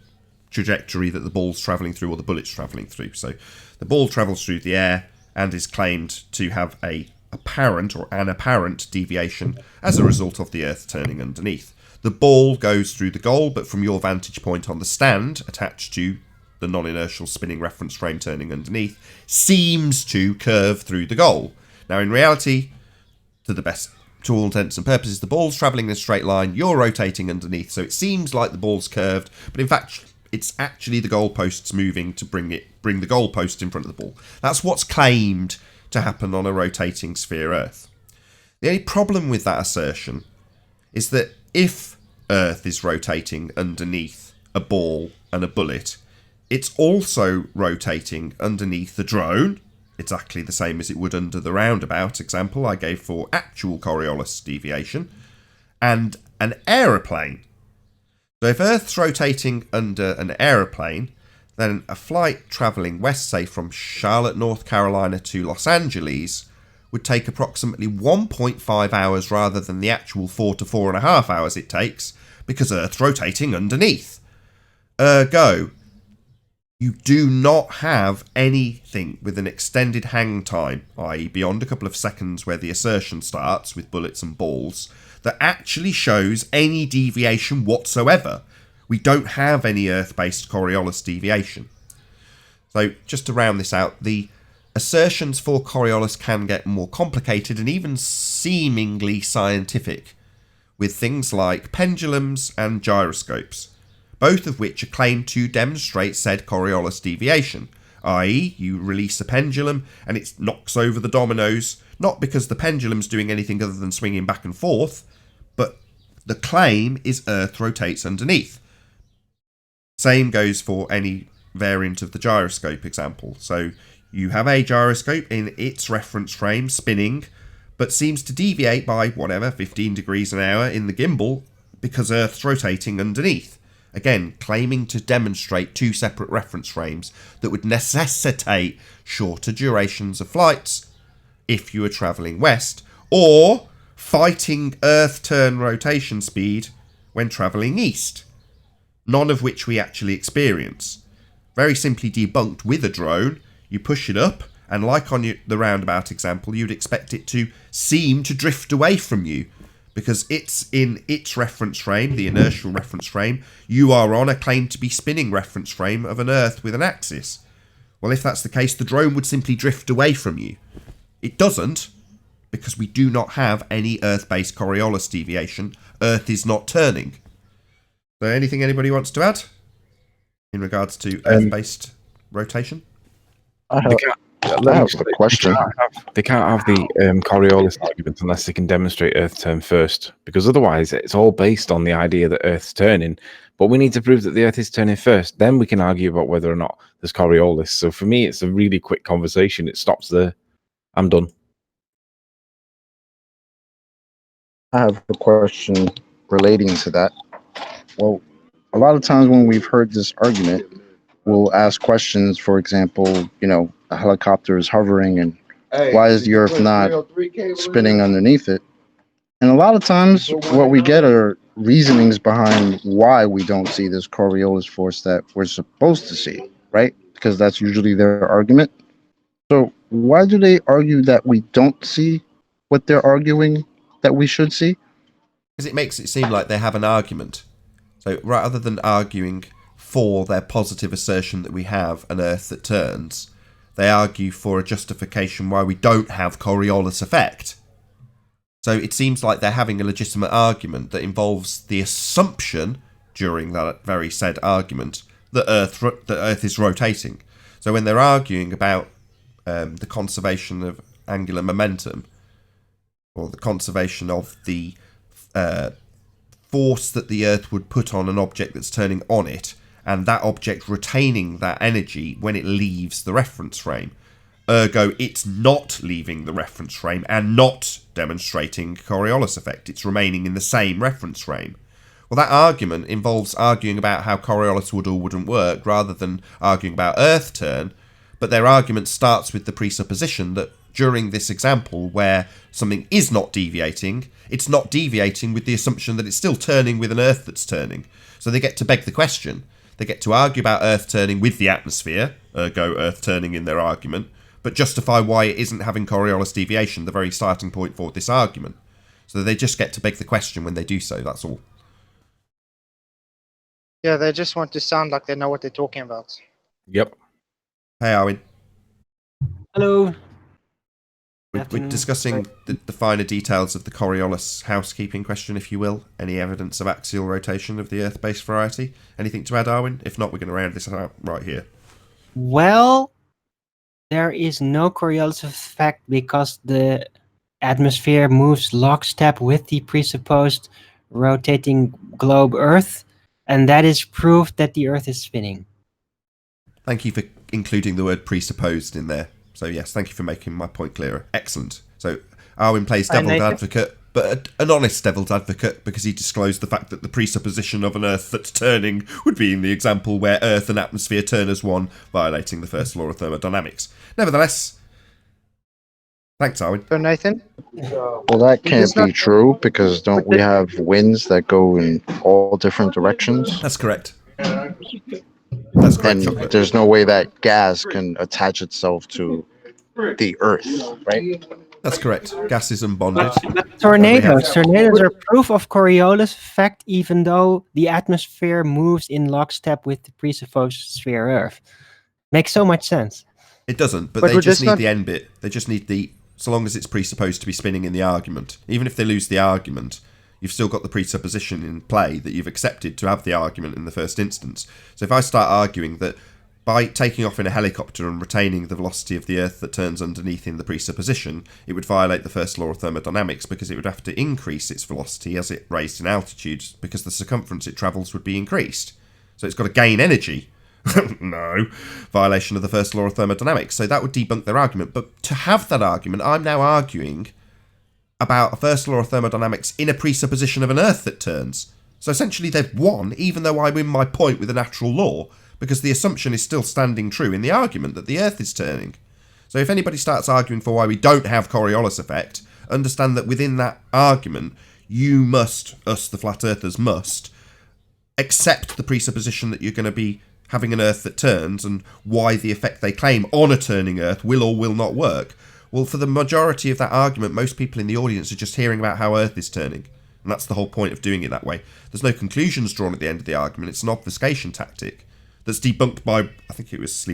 trajectory that the ball's travelling through or the bullet's travelling through. So the ball travels through the air and is claimed to have an apparent deviation as a result of the Earth turning underneath. The ball goes through the goal, but from your vantage point on the stand, attached to the non-inertial spinning reference frame turning underneath, seems to curve through the goal. Now, in reality, to all intents and purposes, the ball's travelling in a straight line, you're rotating underneath, so it seems like the ball's curved, but in fact, it's actually the goalposts moving to bring the goalpost in front of the ball. That's what's claimed to happen on a rotating sphere Earth. The only problem with that assertion is that if Earth is rotating underneath a ball and a bullet, it's also rotating underneath the drone, exactly the same as it would under the roundabout example I gave for actual Coriolis deviation, and an aeroplane. So if Earth's rotating under an aeroplane, then a flight travelling west, say from Charlotte, North Carolina to Los Angeles, would take approximately 1.5 hours rather than the actual 4 to 4.5 hours it takes, because Earth's rotating underneath. Ergo, you do not have anything with an extended hang time, i.e. beyond a couple of seconds where the assertion starts with bullets and balls, that actually shows any deviation whatsoever. We don't have any Earth-based Coriolis deviation. So just to round this out, the assertions for Coriolis can get more complicated and even seemingly scientific, with things like pendulums and gyroscopes, both of which are claimed to demonstrate said Coriolis deviation, i.e. you release a pendulum and it knocks over the dominoes, not because the pendulum's doing anything other than swinging back and forth, but the claim is Earth rotates underneath. Same goes for any variant of the gyroscope example. So you have a gyroscope in its reference frame spinning, but seems to deviate by whatever, 15 degrees an hour in the gimbal because Earth's rotating underneath. Again, claiming to demonstrate two separate reference frames that would necessitate shorter durations of flights if you were travelling west, or fighting Earth turn rotation speed when travelling east. None of which we actually experience. Very simply debunked with a drone, you push it up, and like on the roundabout example, you'd expect it to seem to drift away from you, because it's in its reference frame, the inertial reference frame, you are on a claimed to be spinning reference frame of an Earth with an axis. Well, if that's the case, the drone would simply drift away from you. It doesn't, because we do not have any Earth-based Coriolis deviation. Earth is not turning. So anything anybody wants to add in regards to Earth-based rotation? I have a question. They can't have the Coriolis argument unless they can demonstrate Earth turn first, because otherwise it's all based on the idea that Earth's turning. But we need to prove that the Earth is turning first. Then we can argue about whether or not there's Coriolis. So for me, it's a really quick conversation. It stops there. I'm done. I have a question relating to that. Well, a lot of times when we've heard this argument, we'll ask questions, for example, a helicopter is hovering and why is the Earth not spinning underneath it? And a lot of times what we get are reasonings behind why we don't see this Coriolis force that we're supposed to see, right? Because that's usually their argument. So why do they argue that we don't see what they're arguing that we should see? Because it makes it seem like they have an argument. So rather than arguing for their positive assertion that we have an Earth that turns, they argue for a justification why we don't have Coriolis effect. So it seems like they're having a legitimate argument that involves the assumption, during that very said argument, that Earth is rotating. So when they're arguing about the conservation of angular momentum, or the conservation of the force that the Earth would put on an object that's turning on it, and that object retaining that energy when it leaves the reference frame. Ergo, it's not leaving the reference frame and not demonstrating Coriolis effect. It's remaining in the same reference frame. Well, that argument involves arguing about how Coriolis would or wouldn't work rather than arguing about Earth turn, but their argument starts with the presupposition that during this example where something is not deviating, it's not deviating with the assumption that it's still turning with an Earth that's turning. So they get to beg the question. They get to argue about Earth turning with the atmosphere, ergo Earth turning in their argument, but justify why it isn't having Coriolis deviation, the very starting point for this argument. So they just get to beg the question when they do so, that's all. Yeah, they just want to sound like they know what they're talking about. Yep. Hey, Arwin. Hello. We're discussing the finer details of the Coriolis housekeeping question, if you will. Any evidence of axial rotation of the Earth-based variety? Anything to add, Arwin? If not, we're going to round this out right here. Well, there is no Coriolis effect because the atmosphere moves lockstep with the presupposed rotating globe Earth, and that is proof that the Earth is spinning. Thank you for including the word presupposed in there. So yes, thank you for making my point clearer. Excellent. So Arwin plays devil's advocate, but an honest devil's advocate, because he disclosed the fact that the presupposition of an Earth that's turning would be in the example where Earth and atmosphere turn as one, violating the first law of thermodynamics. Nevertheless, thanks, Arwin. So Nathan? Well, that can't be true, because don't we have winds that go in all different directions? That's correct. That's correct, And Chocolate. there's no way that gas can attach itself to the Earth, right? That's correct. Gas is unbonded. Tornadoes. Tornadoes are proof of Coriolis effect, even though the atmosphere moves in lockstep with the presupposed sphere Earth. Makes so much sense. It doesn't, but they just need the end bit. They just need the, so long as it's presupposed to be spinning in the argument. Even if they lose the argument, you've still got the presupposition in play that you've accepted to have the argument in the first instance. So if I start arguing that by taking off in a helicopter and retaining the velocity of the Earth that turns underneath in the presupposition, it would violate the first law of thermodynamics, because it would have to increase its velocity as it raised in altitude, because the circumference it travels would be increased. So it's got to gain energy. No. Violation of the first law of thermodynamics. So that would debunk their argument. But to have that argument, I'm now arguing about a first law of thermodynamics in a presupposition of an Earth that turns. So essentially they've won, even though I win my point with a natural law, because the assumption is still standing true in the argument that the Earth is turning. So if anybody starts arguing for why we don't have Coriolis effect, understand that within that argument, you must, us the flat earthers must, accept the presupposition that you're going to be having an Earth that turns, and why the effect they claim on a turning Earth will or will not work. Well, for the majority of that argument, most people in the audience are just hearing about how Earth is turning. And that's the whole point of doing it that way. There's no conclusions drawn at the end of the argument. It's an obfuscation tactic that's debunked by, I think it was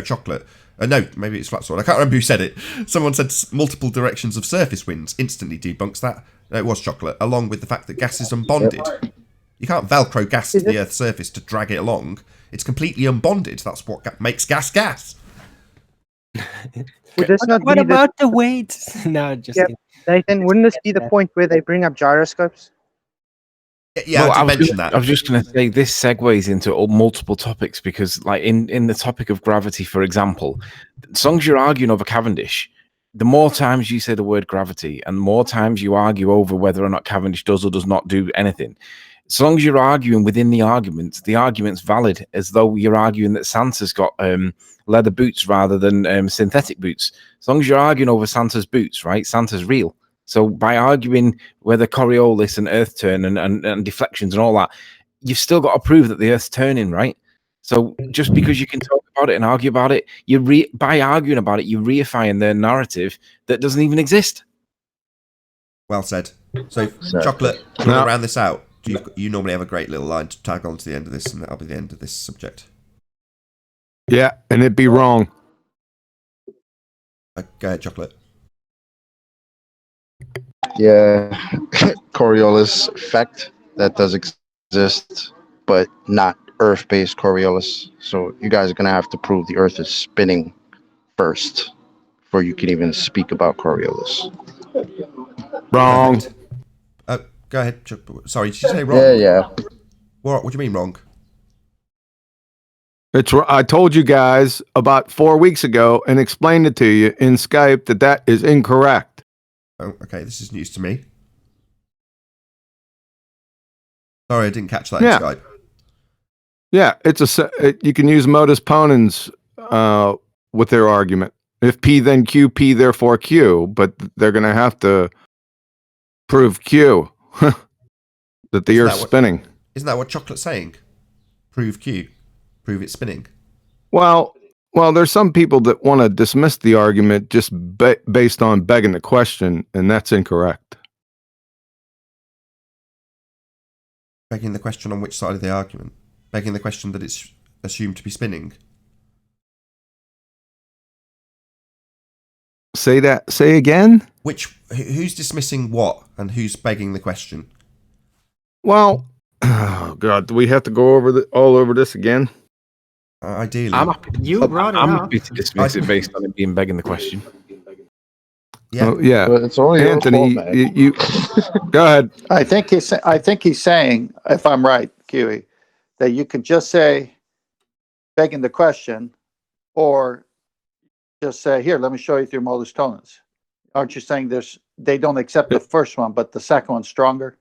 Chocolate. No, maybe it's Flat Sword. I can't remember who said it. Someone said multiple directions of surface winds. Instantly debunks that. No, it was Chocolate, along with the fact that gas is unbonded. You can't Velcro gas to the Earth's surface to drag it along. It's completely unbonded. That's what makes gas gas. What about the weight? No, just Nathan, wouldn't this be the point where they bring up gyroscopes? Yeah, I did mention that. I was just going to say this segues into multiple topics, because, like, in the topic of gravity, for example, as long as you're arguing over Cavendish, the more times you say the word gravity, and more times you argue over whether or not Cavendish does or does not do anything, as long as you're arguing within the argument's valid, as though you're arguing that Santa's got leather boots rather than synthetic boots. As long as you're arguing over Santa's boots, right? Santa's real. So by arguing whether Coriolis and Earth turn and deflections and all that, you've still got to prove that the Earth's turning, right? So just because you can talk about it and argue about it, by arguing about it, you're reifying their narrative that doesn't even exist. Well said. So, Chocolate, do you want to round this out? You normally have a great little line to tag on to the end of this, and that'll be the end of this subject. Yeah, and it'd be wrong. Go ahead, Chocolate. Yeah, Coriolis effect, that does exist, but not Earth-based Coriolis. So you guys are going to have to prove the Earth is spinning first before you can even speak about Coriolis. Wrong. Go ahead. Sorry, did you say wrong? Yeah. What do you mean wrong? I told you guys about 4 weeks ago and explained it to you in Skype that is incorrect. Oh, okay. This is news to me. Sorry, I didn't catch that in Skype. Yeah, you can use modus ponens with their argument. If P then Q, P therefore Q, but they're going to have to prove Q that the Earth's spinning. Isn't that what Chocolate's saying? Prove Q. Prove it's spinning. Well, there's some people that want to dismiss the argument just based on begging the question, and that's incorrect. Begging the question on which side of the argument? Begging the question that it's assumed to be spinning? Say again? Who's dismissing what, and who's begging the question? Well, oh God, do we have to go over all over this again? Ideally. I'm happy to dismiss it based on it being begging the question. Yeah, yeah. But it's only Anthony. You go ahead. I think he's saying, if I'm right, Kiwi, that you can just say begging the question, or just say, here, let me show you through modus ponens. Aren't you saying they don't accept the first one, but the second one's stronger?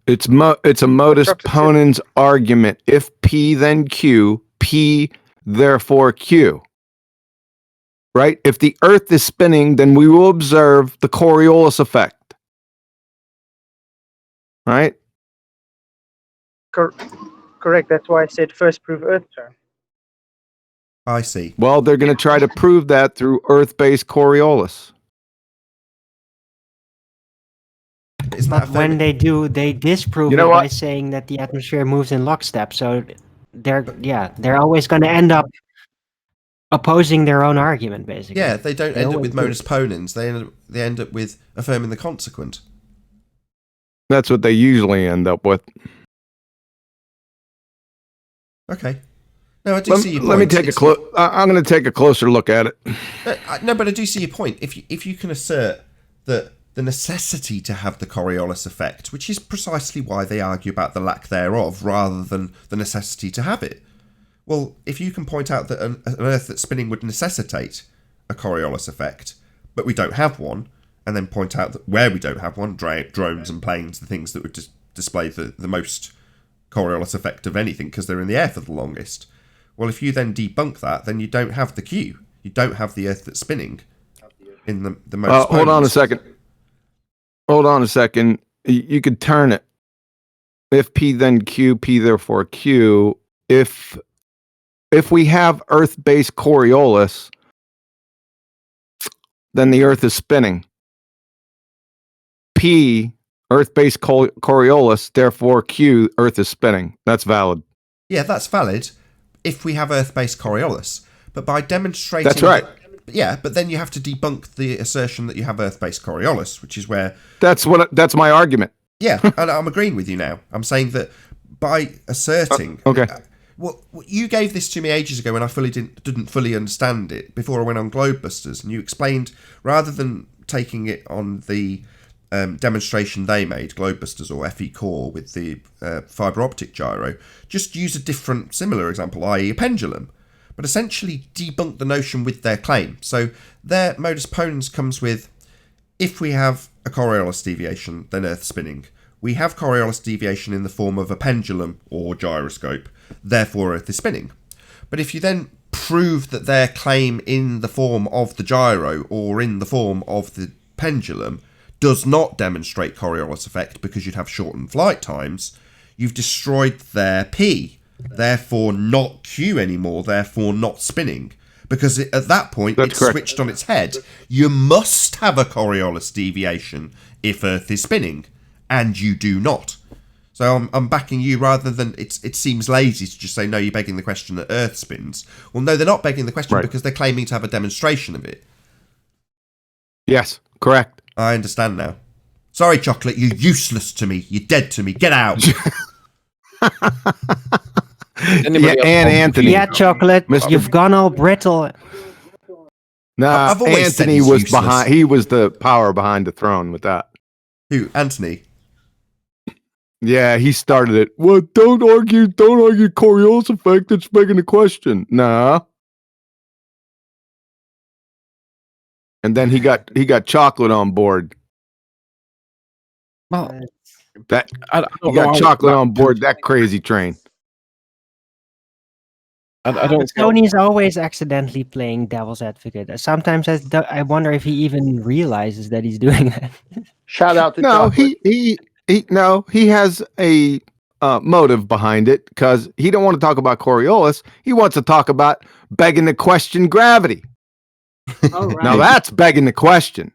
It's a modus ponens argument. If P then Q, P therefore Q. Right? If the Earth is spinning, then we will observe the Coriolis effect. Right? Correct. That's why I said first prove Earth turn. I see. Well, they're going to try to prove that through Earth-based Coriolis. But when they do, they disprove it by saying that the atmosphere moves in lockstep. So they're always going to end up opposing their own argument, basically. Yeah, they don't end up with modus ponens. They end up with affirming the consequent. That's what they usually end up with. Okay. No, I do see your point. Let me take I'm going to take a closer look at it. No, but I do see your point. If you can assert that the necessity to have the Coriolis effect, which is precisely why they argue about the lack thereof, rather than the necessity to have it. Well, if you can point out that an Earth that's spinning would necessitate a Coriolis effect, but we don't have one, and then point out that where we don't have one, drones and planes, the things that would display the most Coriolis effect of anything, because they're in the air for the longest. Well, if you then debunk that, then you don't have the Q. You don't have the Earth that's spinning in the most. Hold on a second. Hold on a second. You could turn it. If P then Q, P therefore Q. If we have Earth-based Coriolis, then the Earth is spinning. P, Earth-based Coriolis, therefore Q, Earth is spinning. That's valid. Yeah, that's valid if we have Earth-based Coriolis. But by demonstrating... That's right. Yeah, but then you have to debunk the assertion that you have Earth-based Coriolis, which is where... That's my argument. Yeah, and I'm agreeing with you now. I'm saying that by asserting... Okay. Well, you gave this to me ages ago when I didn't fully understand it, before I went on Globebusters, and you explained, rather than taking it on the demonstration they made, Globebusters or FE Core with the fibre optic gyro, just use a different, similar example, i.e. a pendulum, but essentially debunk the notion with their claim. So their modus ponens comes with, if we have a Coriolis deviation, then Earth spinning. We have Coriolis deviation in the form of a pendulum or gyroscope, therefore Earth is spinning. But if you then prove that their claim in the form of the gyro or in the form of the pendulum does not demonstrate Coriolis effect because you'd have shortened flight times, you've destroyed their P, therefore not Q anymore, therefore not spinning. Because at that point, it's switched on its head. You must have a Coriolis deviation if Earth is spinning, and you do not. So I'm backing you rather than it seems lazy to just say, no, you're begging the question that Earth spins. Well, no, they're not begging the question because they're claiming to have a demonstration of it. Yes, correct. I understand now. Sorry, Chocolate, you're useless to me. You're dead to me. Get out. And Anthony. Yeah, Chocolate, you've gone all brittle. Nah, Anthony was behind. He was the power behind the throne with that. Who? Anthony? Yeah, he started it. Well, don't argue Coriolis effect. It's begging the question. Nah. And then he got Chocolate on board. Well, he got Chocolate on board that crazy train. I don't. Tony's always accidentally playing devil's advocate. Sometimes I wonder if he even realizes that he's doing that. Shout out to Chocolate. He has a motive behind it because he don't want to talk about Coriolis. He wants to talk about begging the question gravity. Oh, right. Now that's begging the question.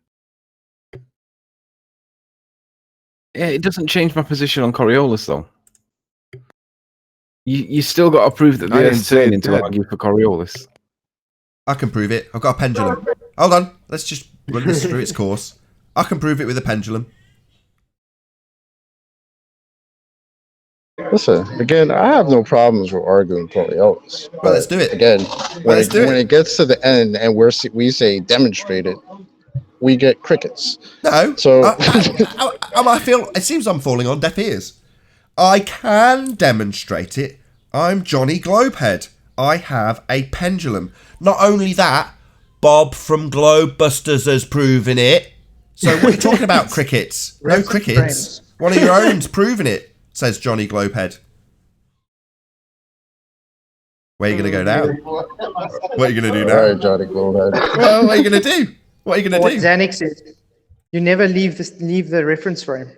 Yeah, it doesn't change my position on Coriolis though. You still got to prove that the Earth's spinning to argue for Coriolis. I can prove it. I've got a pendulum. Hold on. Let's just run this through its course. I can prove it with a pendulum. Listen, again, I have no problems with arguing Coriolis. Well, let's do it. Again, when it gets to the end and we say demonstrate it, we get crickets. No. So I feel it seems I'm falling on deaf ears. I can demonstrate it. I'm Johnny Globehead. I have a pendulum. Not only that, Bob from Globebusters has proven it. So what are you talking about, crickets? No crickets. One of your own's proven it, says Johnny Globehead. Where are you going to go now? What are you going to do now? All right, Johnny Globehead. Well, what are you going to do? What are you going to do? What Xanax said. You never leave the reference frame.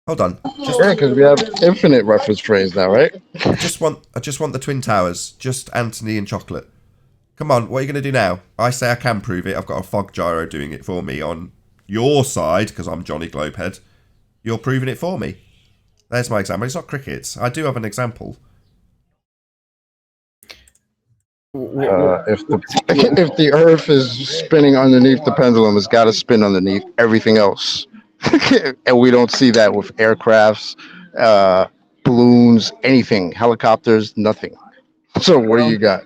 Hold on. Yeah, because we have infinite reference frames now, right? I just want the Twin Towers. Just Anthony and Chocolate. Come on, what are you going to do now? I say I can prove it. I've got a fog gyro doing it for me on your side, because I'm Johnny Globehead. You're proving it for me. There's my example. It's not crickets. I do have an example. If the Earth is spinning underneath the pendulum, it's got to spin underneath everything else. And we don't see that with aircrafts, balloons, anything, helicopters, nothing. So what do you got?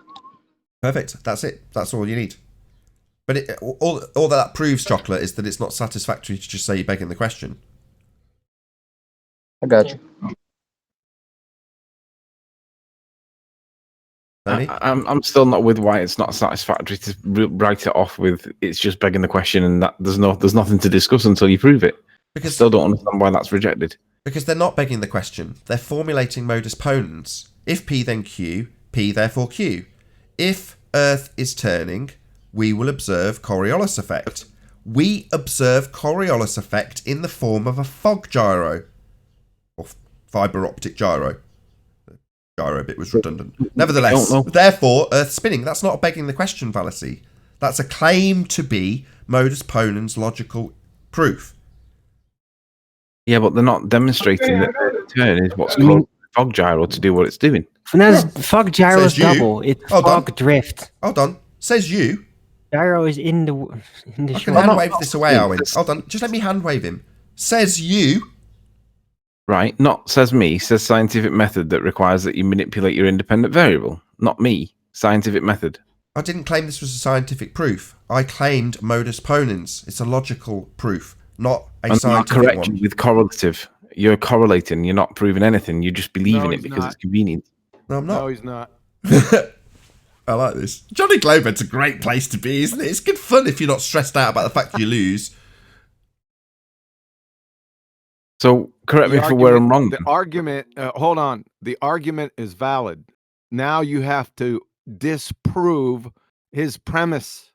Perfect. That's it. That's all you need. But all that proves, Chocolate, is that it's not satisfactory to just say you're begging the question. I got you. I'm still not with why it's not satisfactory to write it off with it's just begging the question and that there's nothing to discuss until you prove it. Because I still don't understand why that's rejected. Because they're not begging the question. They're formulating modus ponens. If P then Q, P therefore Q. If Earth is turning, we will observe Coriolis effect. We observe Coriolis effect in the form of a fog gyro. Or fibre optic gyro. The gyro bit was redundant. Nevertheless, therefore, Earth spinning. That's not begging the question fallacy. That's a claim to be modus ponens logical proof. Yeah, but they're not demonstrating that the turn is what's called fog gyro to do what it's doing. Fog gyro is double. It's fog drift. Hold on. Says you. Gyro is in the I can hand wave this away, Owen. Hold on. Just let me hand wave him. Says you. Right. Not says me. Says scientific method that requires that you manipulate your independent variable. Not me. Scientific method. I didn't claim this was a scientific proof. I claimed modus ponens. It's a logical proof, not a scientific one. Correct with correlative. You're correlating. You're not proving anything. You just believe in it because it's convenient. No, I'm not. No, he's not. I like this. Johnny Globehead's a great place to be, isn't it? It's good fun if you're not stressed out about the fact you lose. So, correct me for where I'm wrong. The argument, hold on. The argument is valid. Now you have to disprove his premise.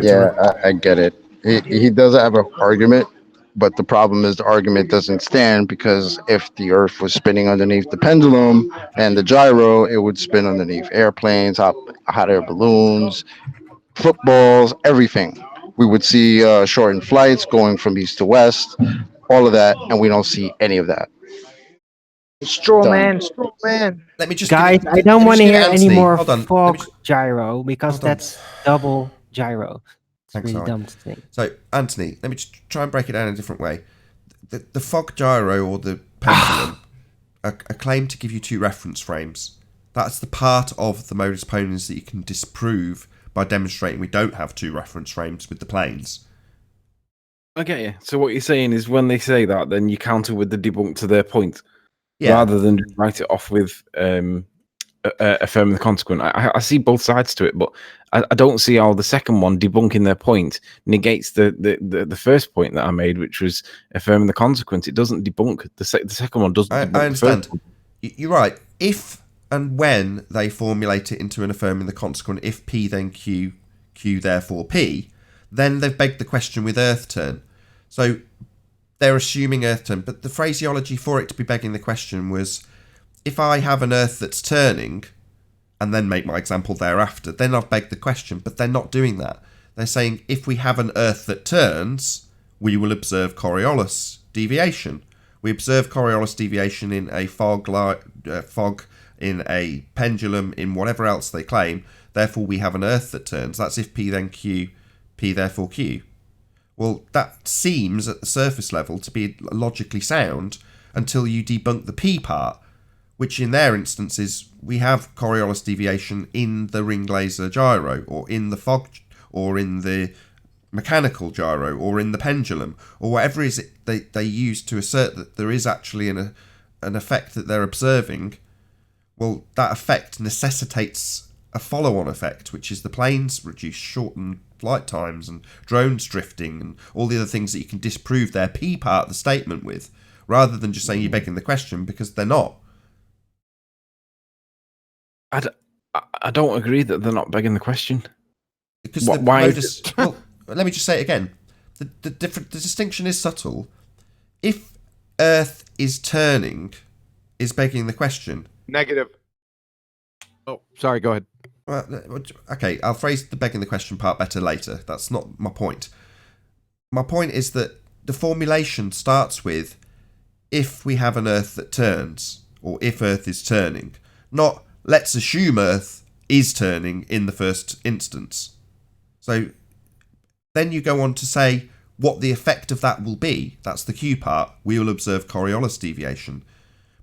Yeah, I get it. He does have an argument, but the problem is the argument doesn't stand because if the Earth was spinning underneath the pendulum and the gyro, it would spin underneath airplanes, hot air balloons, footballs, everything. We would see shortened flights going from east to west, all of that, and we don't see any of that. Straw man. Let me just guys. I don't want to hear any more fog gyro because that's double gyro. Thanks, really dumb to think. So, Anthony, let me just try and break it down in a different way. The fog gyro or the pendulum are claimed to give you two reference frames. That's the part of the modus ponens that you can disprove by demonstrating we don't have two reference frames with the planes. Okay, yeah. So what you're saying is when they say that, then you counter with the debunk to their point, rather than just write it off with affirming the consequent. I see both sides to it, but I don't see how the second one, debunking their point, negates the first point that I made, which was affirming the consequence. It doesn't debunk the second one. Doesn't. I understand. You're right. If and when they formulate it into an affirming the consequent, if P then Q, Q therefore P, then they've begged the question with Earth turn. So they're assuming Earth turn, but the phraseology for it to be begging the question was, if I have an Earth that's turning, and then make my example thereafter, then I've begged the question, but they're not doing that. They're saying, if we have an Earth that turns, we will observe Coriolis deviation. We observe Coriolis deviation in a fog, in a pendulum, in whatever else they claim. Therefore, we have an Earth that turns. That's if P then Q, P therefore Q. Well, that seems at the surface level to be logically sound until you debunk the P part, which in their instance is we have Coriolis deviation in the ring laser gyro, or in the fog, or in the mechanical gyro, or in the pendulum, or whatever is it they use to assert that there is actually a an effect that they're observing, well, that effect necessitates a follow-on effect, which is the planes reduce shortened flight times and drones drifting and all the other things that you can disprove their P part of the statement with, rather than just saying you're begging the question, because they're not. I don't agree that they're not begging the question. Because well, let me just say it again. The distinction is subtle. If Earth is turning, is begging the question. Negative. Oh, sorry. Go ahead. Well, okay, I'll phrase the begging the question part better later. That's not my point. My point is that the formulation starts with if we have an Earth that turns, or if Earth is turning, not let's assume Earth is turning in the first instance. So then you go on to say what the effect of that will be. That's the Q part. We will observe Coriolis deviation.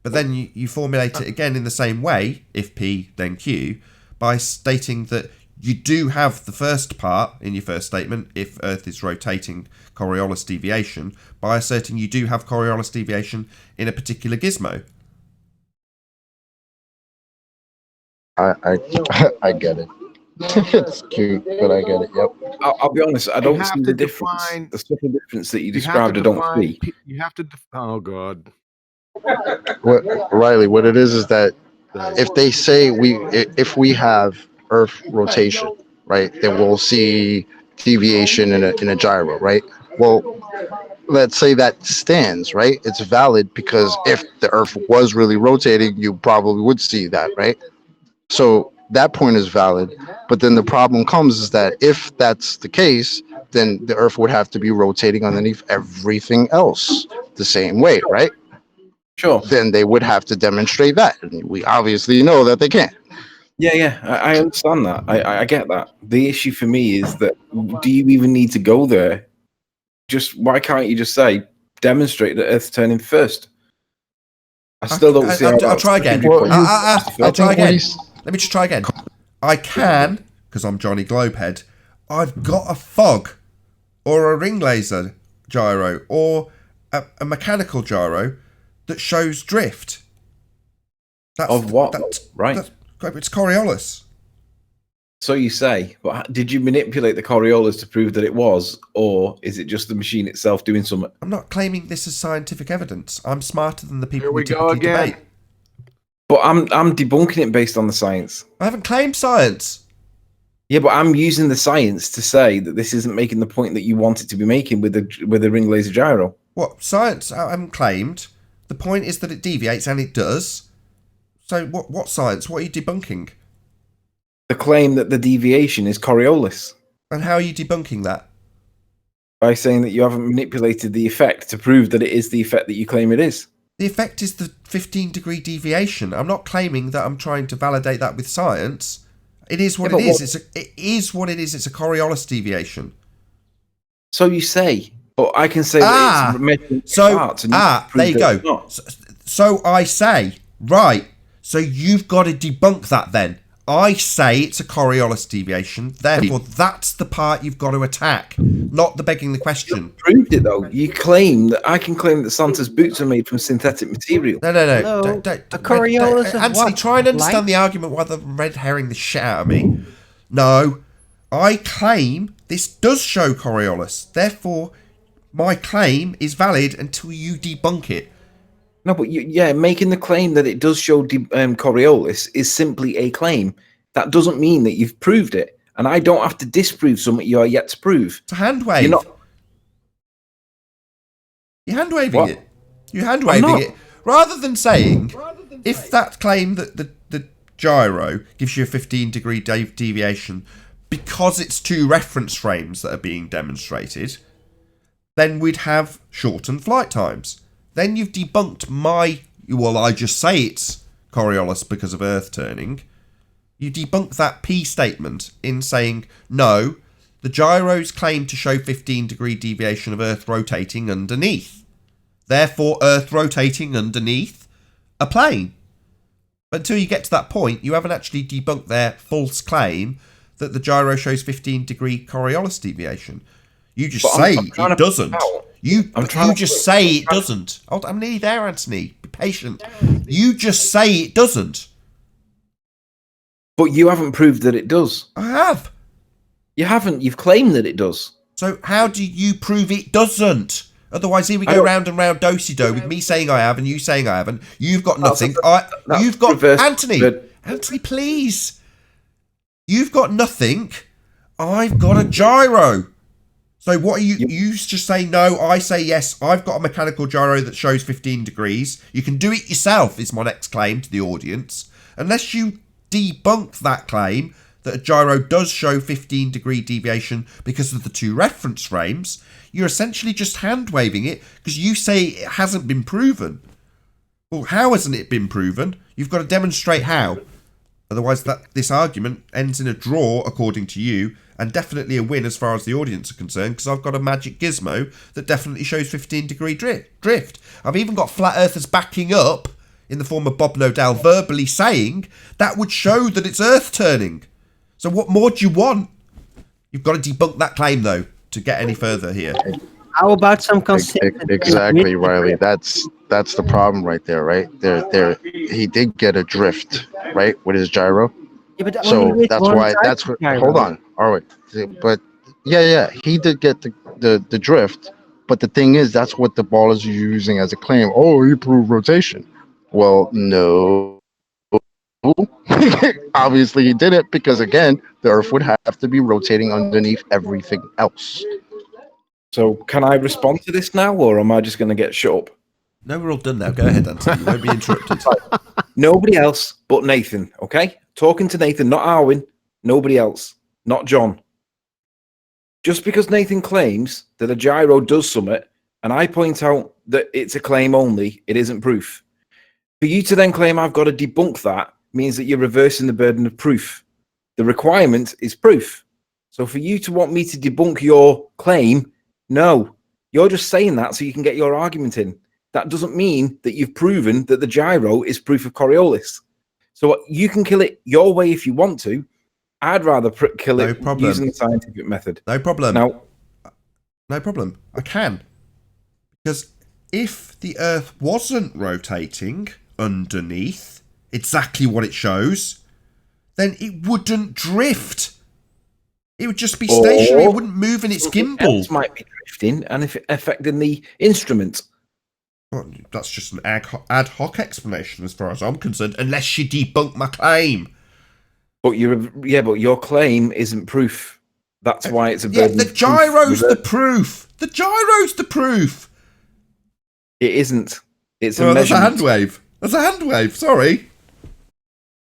But then you formulate it again in the same way, if P, then Q, by stating that you do have the first part in your first statement, if Earth is rotating Coriolis deviation, by asserting you do have Coriolis deviation in a particular gizmo. I get it. It's cute, but I get it. Yep. I'll be honest. I don't see the difference. The subtle difference that you described, I don't see. You have to. Oh God. Riley, what it is that if they say if we have Earth rotation, right, then we'll see deviation in a gyro, right? Well, let's say that stands, right? It's valid because if the Earth was really rotating, you probably would see that, right? So that point is valid. But then the problem comes is that if that's the case, then the Earth would have to be rotating underneath everything else the same way, right? Sure. Then they would have to demonstrate that. And we obviously know that they can't. Yeah, I understand that. I get that. The issue for me is that do you even need to go there? Why can't you just say demonstrate that Earth's turning first? I still don't see. I'll try again. I'll try again. Let me just try again. I can, because I'm Johnny Globehead. I've got a fog, or a ring laser gyro, or a mechanical gyro that shows drift. Of what? Right. It's Coriolis. So you say, but did you manipulate the Coriolis to prove that it was, or is it just the machine itself doing something? I'm not claiming this as scientific evidence. I'm smarter than the people Here we who typically go again. debate. But I'm debunking it based on the science. I haven't claimed science. Yeah, but I'm using the science to say that this isn't making the point that you want it to be making with the ring laser gyro. What science? I haven't claimed. The point is that it deviates, and it does. So what science? What are you debunking? The claim that the deviation is Coriolis. And how are you debunking that? By saying that you haven't manipulated the effect to prove that it is the effect that you claim it is. The effect is the 15-degree deviation. I'm not claiming that I'm trying to validate that with science. It is what it is. It is what it is. It's a Coriolis deviation. So you say, but I can say that it's measuring parts. There you go. So I say, right. So you've got to debunk that then. I say it's a Coriolis deviation, therefore that's the part you've got to attack, not the begging the question. You proved it though. You claim that I can claim that Santa's boots are made from synthetic material. No. Don't, a Coriolis of Anthony, what? try and understand Light? the argument while they're red herring the shit out of me. No, I claim this does show Coriolis, therefore my claim is valid until you debunk it. No, but making the claim that it does show Coriolis is simply a claim. That doesn't mean that you've proved it. And I don't have to disprove something you are yet to prove. It's a hand wave. You're hand waving it. You're hand waving it. Rather than saying, if that claim that the gyro gives you a 15-degree deviation because it's two reference frames that are being demonstrated, then we'd have shortened flight times. Then you've debunked I just say it's Coriolis because of Earth turning. You debunk that P statement in saying, no, the gyros claim to show 15-degree deviation of Earth rotating underneath. Therefore, Earth rotating underneath a plane. But until you get to that point, you haven't actually debunked their false claim that the gyro shows 15-degree Coriolis deviation. You just say it doesn't. You just say it doesn't. I'm nearly there, Anthony. Be patient. You just say it doesn't. But you haven't proved that it does. I have. You haven't. You've claimed that it does. So how do you prove it doesn't? Otherwise, here we go round and round do-si-do with me saying I have and you saying I haven't. You've got nothing. You've got Anthony. Anthony, please. You've got nothing. I've got a gyro. So what are you? You just say no. I say yes. I've got a mechanical gyro that shows 15 degrees. You can do it yourself. Is my next claim to the audience. Unless you debunk that claim that a gyro does show 15-degree deviation because of the two reference frames, you're essentially just hand-waving it because you say it hasn't been proven. Well, how hasn't it been proven? You've got to demonstrate how. Otherwise, this argument ends in a draw, according to you, and definitely a win as far as the audience are concerned, because I've got a magic gizmo that definitely shows 15-degree drift. I've even got flat earthers backing up, in the form of Bob Nodell verbally saying that would show that it's Earth turning. So what more do you want? You've got to debunk that claim, though, to get any further here. How about some consistent... Exactly, Riley. That's the problem right there, right? He did get a drift, right, with his gyro. Yeah, but so that's why. That's what. Hold on. All right, but yeah, he did get the drift. But the thing is, that's what the ballers are using as a claim. Oh, he proved rotation. Well, no. Obviously, he did it because, again, the Earth would have to be rotating underneath everything else. So, can I respond to this now, or am I just going to get shut up? No, we're all done now. Go ahead, Anthony. You won't be interrupted. Nobody else but Nathan, okay? Talking to Nathan, not Arwin. Nobody else. Not John. Just because Nathan claims that a gyro does summit, and I point out that it's a claim only, it isn't proof. For you to then claim I've got to debunk that means that you're reversing the burden of proof. The requirement is proof. So for you to want me to debunk your claim, no. You're just saying that so you can get your argument in. That doesn't mean that you've proven that the gyro is proof of Coriolis. So you can kill it your way if you want to. I'd rather kill it using the scientific method. No problem. Now, no problem. I can. Because if the Earth wasn't rotating underneath exactly what it shows, then it wouldn't drift. It would just be stationary. It wouldn't move in its gimbal. Else might be drifting and affecting the instrument. Well, that's just an ad hoc explanation as far as I'm concerned, unless you debunk my claim. But your claim isn't proof. That's why it's a burden. Yeah, the gyro's the proof. The gyro's the proof. It isn't. It's a measurement. That's a hand wave. That's a hand wave. Sorry.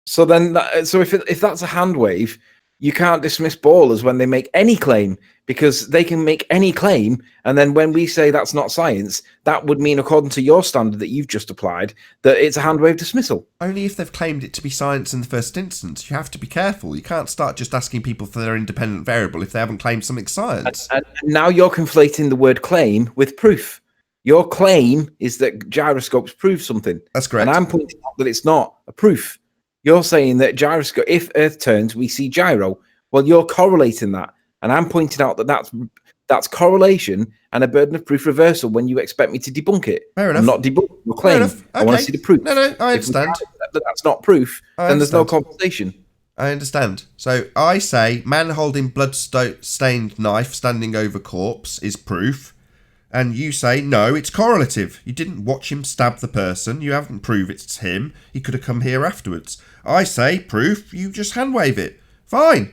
So then, if that's a hand wave, you can't dismiss ballers when they make any claim, because they can make any claim, and then when we say that's not science, that would mean, according to your standard that you've just applied, that it's a hand wave dismissal. Only if they've claimed it to be science in the first instance. You have to be careful. You can't start just asking people for their independent variable if they haven't claimed something science. And now you're conflating the word claim with proof. Your claim is that gyroscopes prove something. That's correct. And I'm pointing out that it's not a proof. You're saying that gyroscope, if Earth turns, we see gyro. Well, you're correlating that. And I'm pointing out that that's correlation and a burden of proof reversal when you expect me to debunk it. Fair enough. I'm not debunk your claim. Okay. I want to see the proof. No, I understand. If that's not proof, then there's no compensation. I understand. So I say man holding blood-stained knife standing over corpse is proof. And you say, no, it's correlative. You didn't watch him stab the person. You haven't proved it's him. He could have come here afterwards. I say, proof, you just hand wave it. Fine.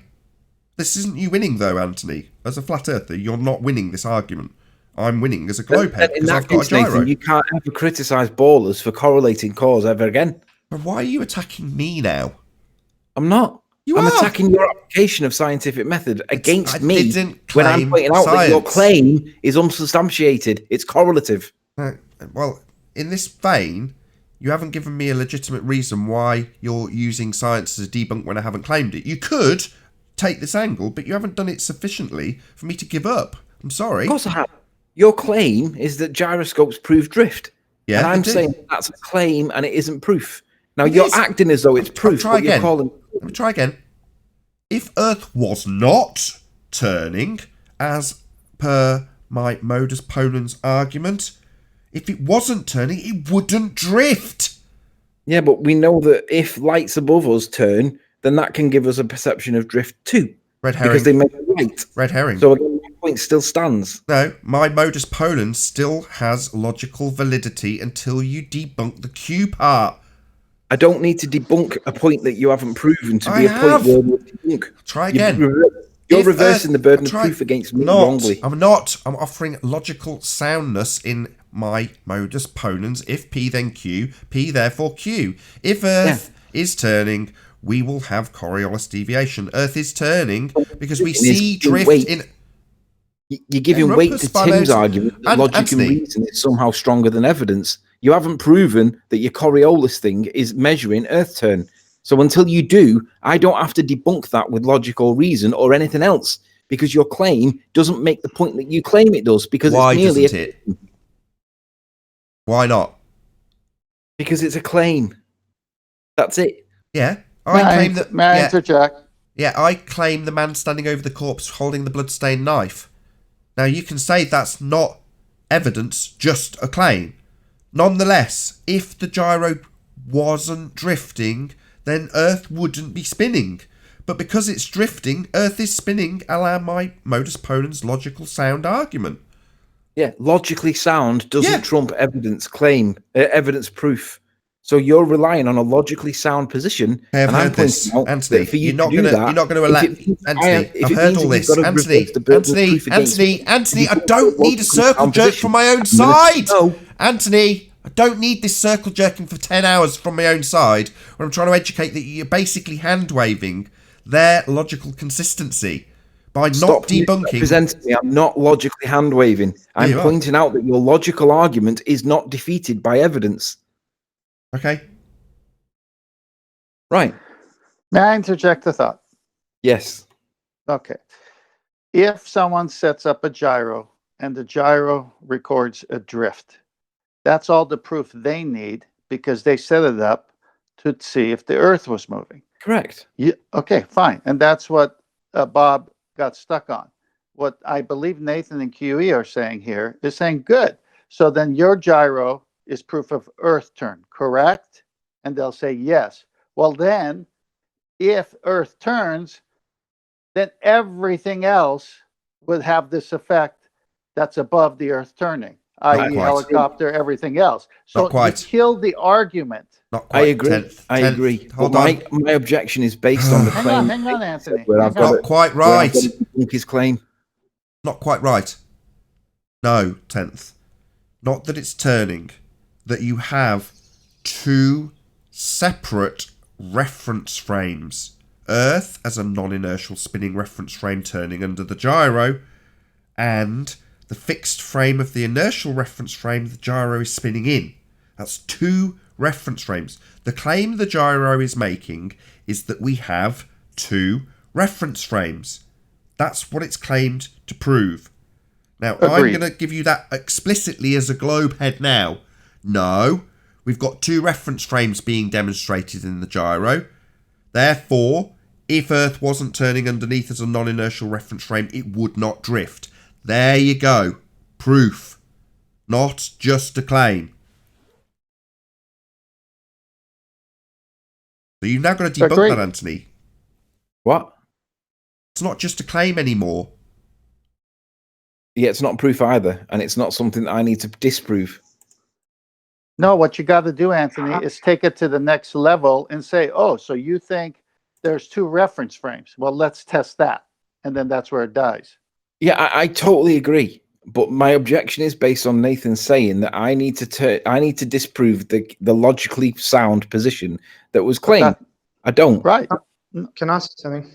This isn't you winning, though, Anthony. As a flat earther, you're not winning this argument. I'm winning as a globe head because I've got a gyro. Nathan, you can't ever criticise ballers for correlating cause ever again. But why are you attacking me now? I'm not. I'm attacking your application of scientific method against me when I'm pointing out that your claim is unsubstantiated. It's correlative. Well, in this vein, you haven't given me a legitimate reason why you're using science as a debunk when I haven't claimed it. You could take this angle, but you haven't done it sufficiently for me to give up. I'm sorry. Of course I have. Your claim is that gyroscopes prove drift. Yeah, and I'm saying that's a claim and it isn't proof. Now, you're acting as though it's proof. Let me try again. If Earth was not turning, as per my modus ponens argument. If it wasn't turning, it wouldn't drift. Yeah, but we know that if lights above us turn, then that can give us a perception of drift too. Red herring. Because they make light. Red herring. So again, my point still stands. No, my modus ponens still has logical validity until you debunk the Q part. I don't need to debunk a point that you haven't proven to be a point where we debunk. Try again. You're reversing the burden of proof against me wrongly. I'm not. I'm offering logical soundness in my modus ponens. If P, then Q. P, therefore Q. If Earth is turning, we will have Coriolis deviation. Earth is turning because we see drift in... You're giving weight to Tim's argument that logic and reason is somehow stronger than evidence. You haven't proven that your Coriolis thing is measuring Earth turn. So until you do, I don't have to debunk that with logic or reason or anything else, because your claim doesn't make the point that you claim it does. Because why it's merely doesn't it? Why not? Because it's a claim. That's it. Yeah, I claim that. May I interject? Yeah, I claim the man standing over the corpse holding the bloodstained knife. Now you can say that's not evidence, just a claim. Nonetheless, if the gyro wasn't drifting, then Earth wouldn't be spinning. But because it's drifting, Earth is spinning, a la my modus ponens logical sound argument. Yeah, logically sound doesn't trump evidence claim, evidence proof. So you're relying on a logically sound position. I have heard this, Anthony. You're not going to allow... Anthony, I've heard all this. Anthony, I don't need a circle jerk from my own side. Anthony, I don't need this circle jerking for 10 hours from my own side when I'm trying to educate that you're basically hand-waving their logical consistency by not debunking... Me. I'm not logically hand-waving. I'm pointing out that your logical argument is not defeated by evidence. Okay. Right. May I interject a thought? Yes. Okay. If someone sets up a gyro and the gyro records a drift, that's all the proof they need because they set it up to see if the Earth was moving. Correct. Yeah. Okay, fine. And that's what Bob got stuck on. What I believe Nathan and QE are saying here is saying, good. So then your gyro is proof of Earth turn, correct? And they'll say yes. Well, then, if Earth turns, then everything else would have this effect that's above the Earth turning, i.e. helicopter, everything else. So you kill the argument. Not quite. I agree. Hold on. My objection is based on the claim. Hang on, Anthony. Not quite right. His claim. Not quite right. No, 10th. Not that it's turning. That you have two separate reference frames. Earth as a non-inertial spinning reference frame turning under the gyro, and the fixed frame of the inertial reference frame the gyro is spinning in. That's two reference frames. The claim the gyro is making is that we have two reference frames. That's what it's claimed to prove. Now, I'm going to give you that explicitly as a globe head now. No, we've got two reference frames being demonstrated in the gyro. Therefore, if Earth wasn't turning underneath as a non-inertial reference frame, it would not drift. There you go. Proof. Not just a claim. So you've now got to debunk that, Anthony. What? It's not just a claim anymore. Yeah, it's not proof either, and it's not something that I need to disprove. No, what you got to do, Anthony, is take it to the next level and say, oh, so you think there's two reference frames. Well, let's test that. And then that's where it dies. Yeah, I totally agree. But my objection is based on Nathan saying that I need to disprove the logically sound position that was claimed. I don't. Right. Can I say something?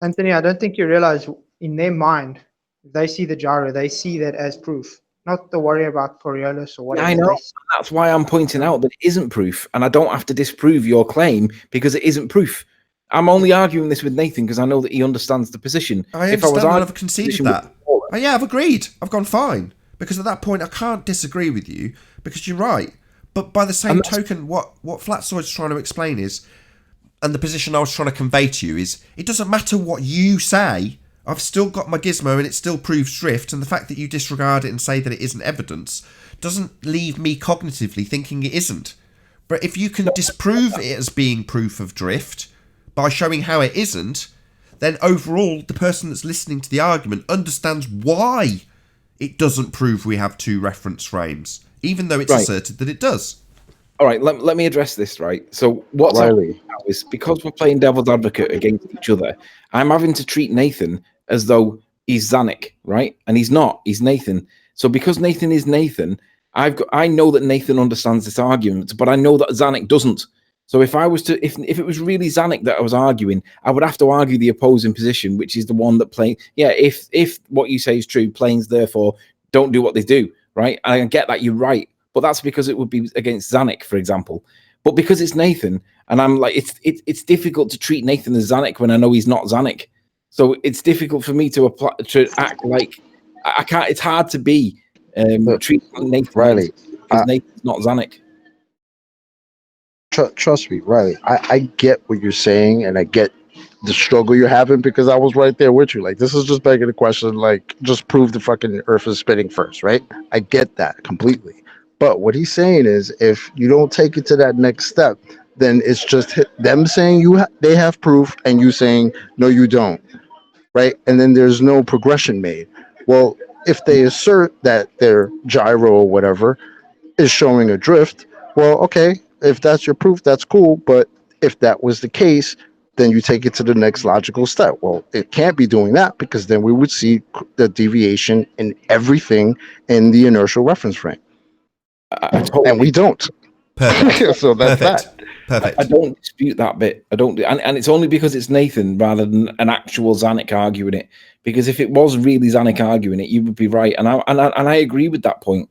Anthony, I don't think you realize in their mind, if they see the gyro, they see that as proof. Not to worry about Coriolis or whatever. I know. That's why I'm pointing out that it isn't proof, and I don't have to disprove your claim because it isn't proof. I'm only arguing this with Nathan because I know that he understands the position. I understand. I've conceded that. Yeah, I've agreed. I've gone fine because at that point I can't disagree with you because you're right. But by the same token, what Flatsoid's trying to explain is, and the position I was trying to convey to you is, it doesn't matter what you say. I've still got my gizmo and it still proves drift, and the fact that you disregard it and say that it isn't evidence doesn't leave me cognitively thinking it isn't. But if you can disprove it as being proof of drift by showing how it isn't, then overall the person that's listening to the argument understands why it doesn't prove we have two reference frames, even though it's asserted that it does. All right, let me address this, right? So what's happening now is, because we're playing devil's advocate against each other, I'm having to treat Nathan as though he's Zanuck, right? And he's not. He's Nathan. So because Nathan is Nathan, I know that Nathan understands this argument, but I know that Zanuck doesn't. So if I was to, if it was really Zanuck that I was arguing, I would have to argue the opposing position, which is the one that if what you say is true, planes therefore don't do what they do, right? And I get that, you're right. But that's because it would be against Zanuck, for example. But because it's Nathan, and I'm like, it's difficult to treat Nathan as Zanuck when I know he's not Zanuck. So it's difficult for me to act like I can't. It's hard to be treating Nathan Riley, because Nathan's not Zanuck. Trust me, Riley. I get what you're saying, and I get the struggle you're having, because I was right there with you. Like, this is just begging the question, like, just prove the fucking Earth is spinning first, right? I get that completely. But what he's saying is, if you don't take it to that next step, then it's just them saying they have proof, and you saying no, you don't, right? And then there's no progression made. Well, if they assert that their gyro or whatever is showing a drift, well, okay, if that's your proof, that's cool. But if that was the case, then you take it to the next logical step. Well, it can't be doing that, because then we would see the deviation in everything in the inertial reference frame. And we don't. Perfect. So that's Perfect. that. Perfect. I don't dispute that bit. I don't, and it's only because it's Nathan rather than an actual Zanuck arguing it. Because if it was really Zanuck arguing it, you would be right, and I agree with that point.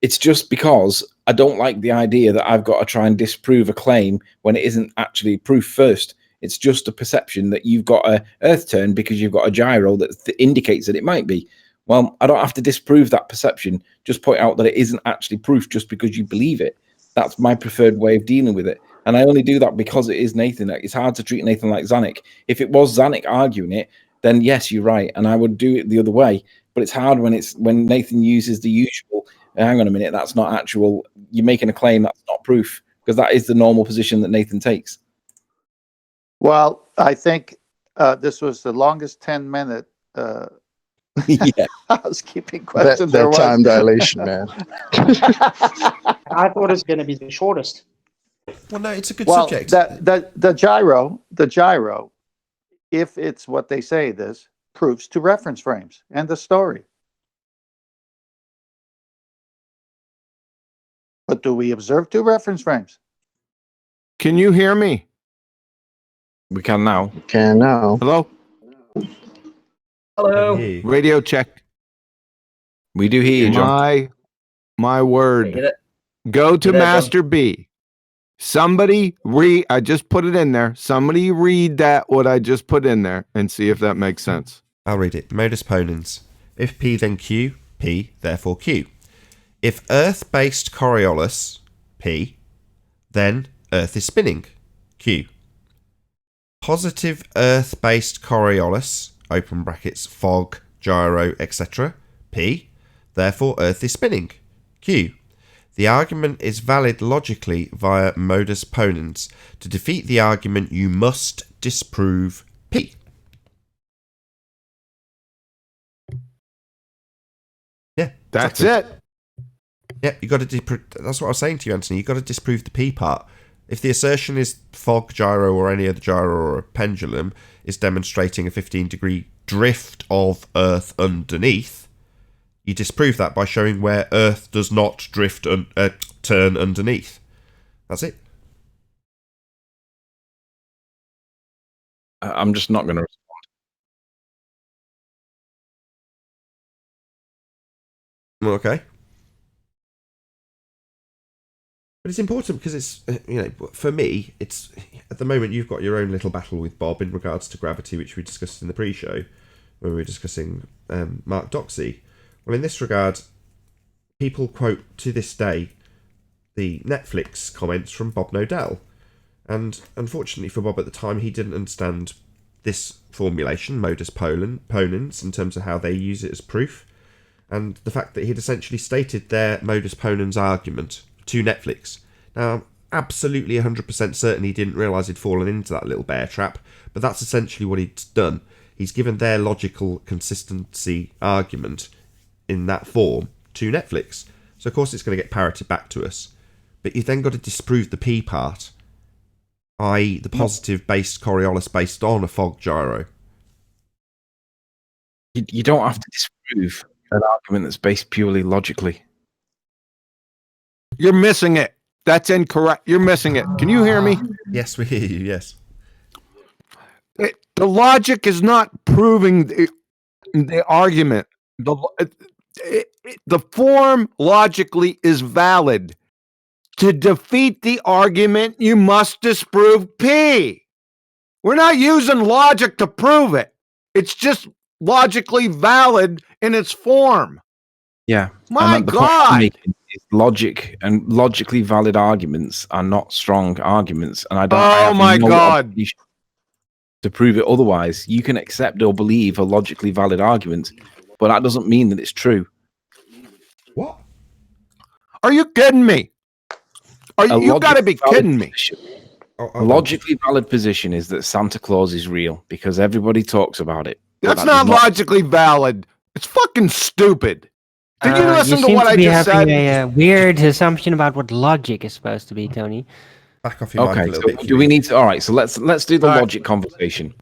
It's just because I don't like the idea that I've got to try and disprove a claim when it isn't actually proof first. It's just a perception that you've got a Earth turn because you've got a gyro that indicates that it might be. Well, I don't have to disprove that perception. Just point out that it isn't actually proof just because you believe it. That's my preferred way of dealing with it. And I only do that because it is Nathan. It's hard to treat Nathan like Zanuck. If it was Zanuck arguing it, then yes, you're right. And I would do it the other way. But it's hard when Nathan uses the usual, hang on a minute, that's not actual. You're making a claim, that's not proof. Because that is the normal position that Nathan takes. Well, I think this was the longest 10-minute yeah. housekeeping question that time dilation, man. I thought it was going to be the shortest. Well, no, it's a good subject. The gyro, if it's what they say it is, proves two reference frames. End of story. But do we observe two reference frames? Can you hear me? We can now. Can now. Hello? Hello. Radio check. We do hear you, John. My word. Go to Master B. Somebody I just put it in there. Somebody read what I just put in there and see if that makes sense. I'll read it. Modus ponens. If P then Q, P therefore Q. If Earth-based Coriolis, P, then Earth is spinning, Q. Positive Earth-based Coriolis, open brackets, fog, gyro, etc., P, therefore Earth is spinning, Q. The argument is valid logically via modus ponens. To defeat the argument, you must disprove P. Yeah, that's it. Yeah, you got to disprove. That's what I was saying to you, Anthony. You got to disprove the P part. If the assertion is fog, gyro, or any other gyro or a pendulum is demonstrating a 15-degree drift of Earth underneath, you disprove that by showing where Earth does not drift turn underneath. That's it. I'm just not going to respond. Okay. But it's important because it's, for me, it's, at the moment you've got your own little battle with Bob in regards to gravity, which we discussed in the pre-show when we were discussing Mark Doxey. Well, in this regard, people quote to this day the Netflix comments from Bob Nodell. And unfortunately for Bob at the time, he didn't understand this formulation, modus ponens, in terms of how they use it as proof, and the fact that he'd essentially stated their modus ponens argument to Netflix. Now, I'm absolutely 100% certain he didn't realise he'd fallen into that little bear trap, but that's essentially what he'd done. He's given their logical consistency argument in that form to Netflix. So, of course, it's going to get parroted back to us. But you've then got to disprove the P part, i.e. the positive-based Coriolis based on a fog gyro. You don't have to disprove an argument that's based purely logically. You're missing it. That's incorrect. You're missing it. Can you hear me? Yes, we hear you, yes. The logic is not proving the argument. The form logically is valid. To defeat the argument, you must disprove P. We're not using logic to prove it. It's just logically valid in its form. Yeah. My and the God. point I'm making is logic and logically valid arguments are not strong arguments. And I have no obligation to prove it otherwise. You can accept or believe a logically valid argument, but that doesn't mean that it's true. What? Are you kidding me? You got to be kidding me. A logically valid position is that Santa Claus is real because everybody talks about it. That's not logically valid. It's fucking stupid. Did you listen to what I just said? You seem to be having a weird assumption about what logic is supposed to be, Tony. Back off your mic a little bit. Do we need to? All right, so let's do the logic conversation.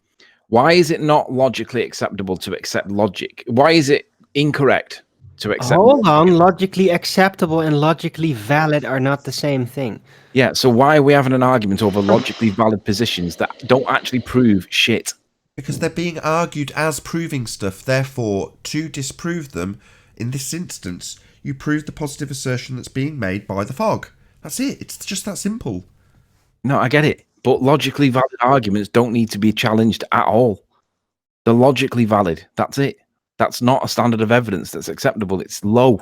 Why is it not logically acceptable to accept logic? Why is it incorrect to accept? Hold on, logically acceptable and logically valid are not the same thing. Yeah, so why are we having an argument over logically valid positions that don't actually prove shit? Because they're being argued as proving stuff. Therefore, to disprove them, in this instance, you prove the positive assertion that's being made by the fog. That's it. It's just that simple. No, I get it. But logically valid arguments don't need to be challenged at all. They're logically valid. That's it. That's not a standard of evidence that's acceptable. It's low.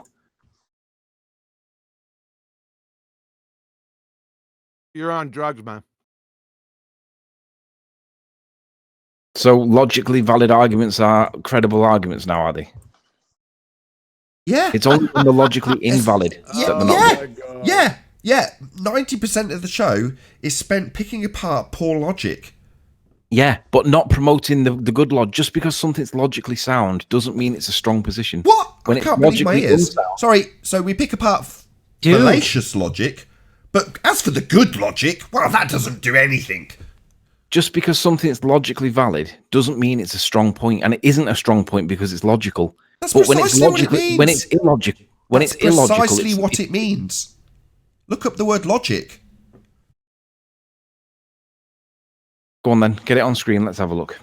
You're on drugs, man. So logically valid arguments are credible arguments now, are they? Yeah. It's only when they're logically invalid that they're not. Yeah. 90% of the show is spent picking apart poor logic. Yeah, but not promoting the good logic. Just because something's logically sound doesn't mean it's a strong position. What? When I can't believe my ears. Sorry, so we pick apart fallacious logic, but as for the good logic, well, that doesn't do anything. Just because something's logically valid doesn't mean it's a strong point, and it isn't a strong point because it's logical. That's but precisely what it means. When it's illogical, That's precisely what it means. Look up the word logic. Go on then, get it on screen. Let's have a look.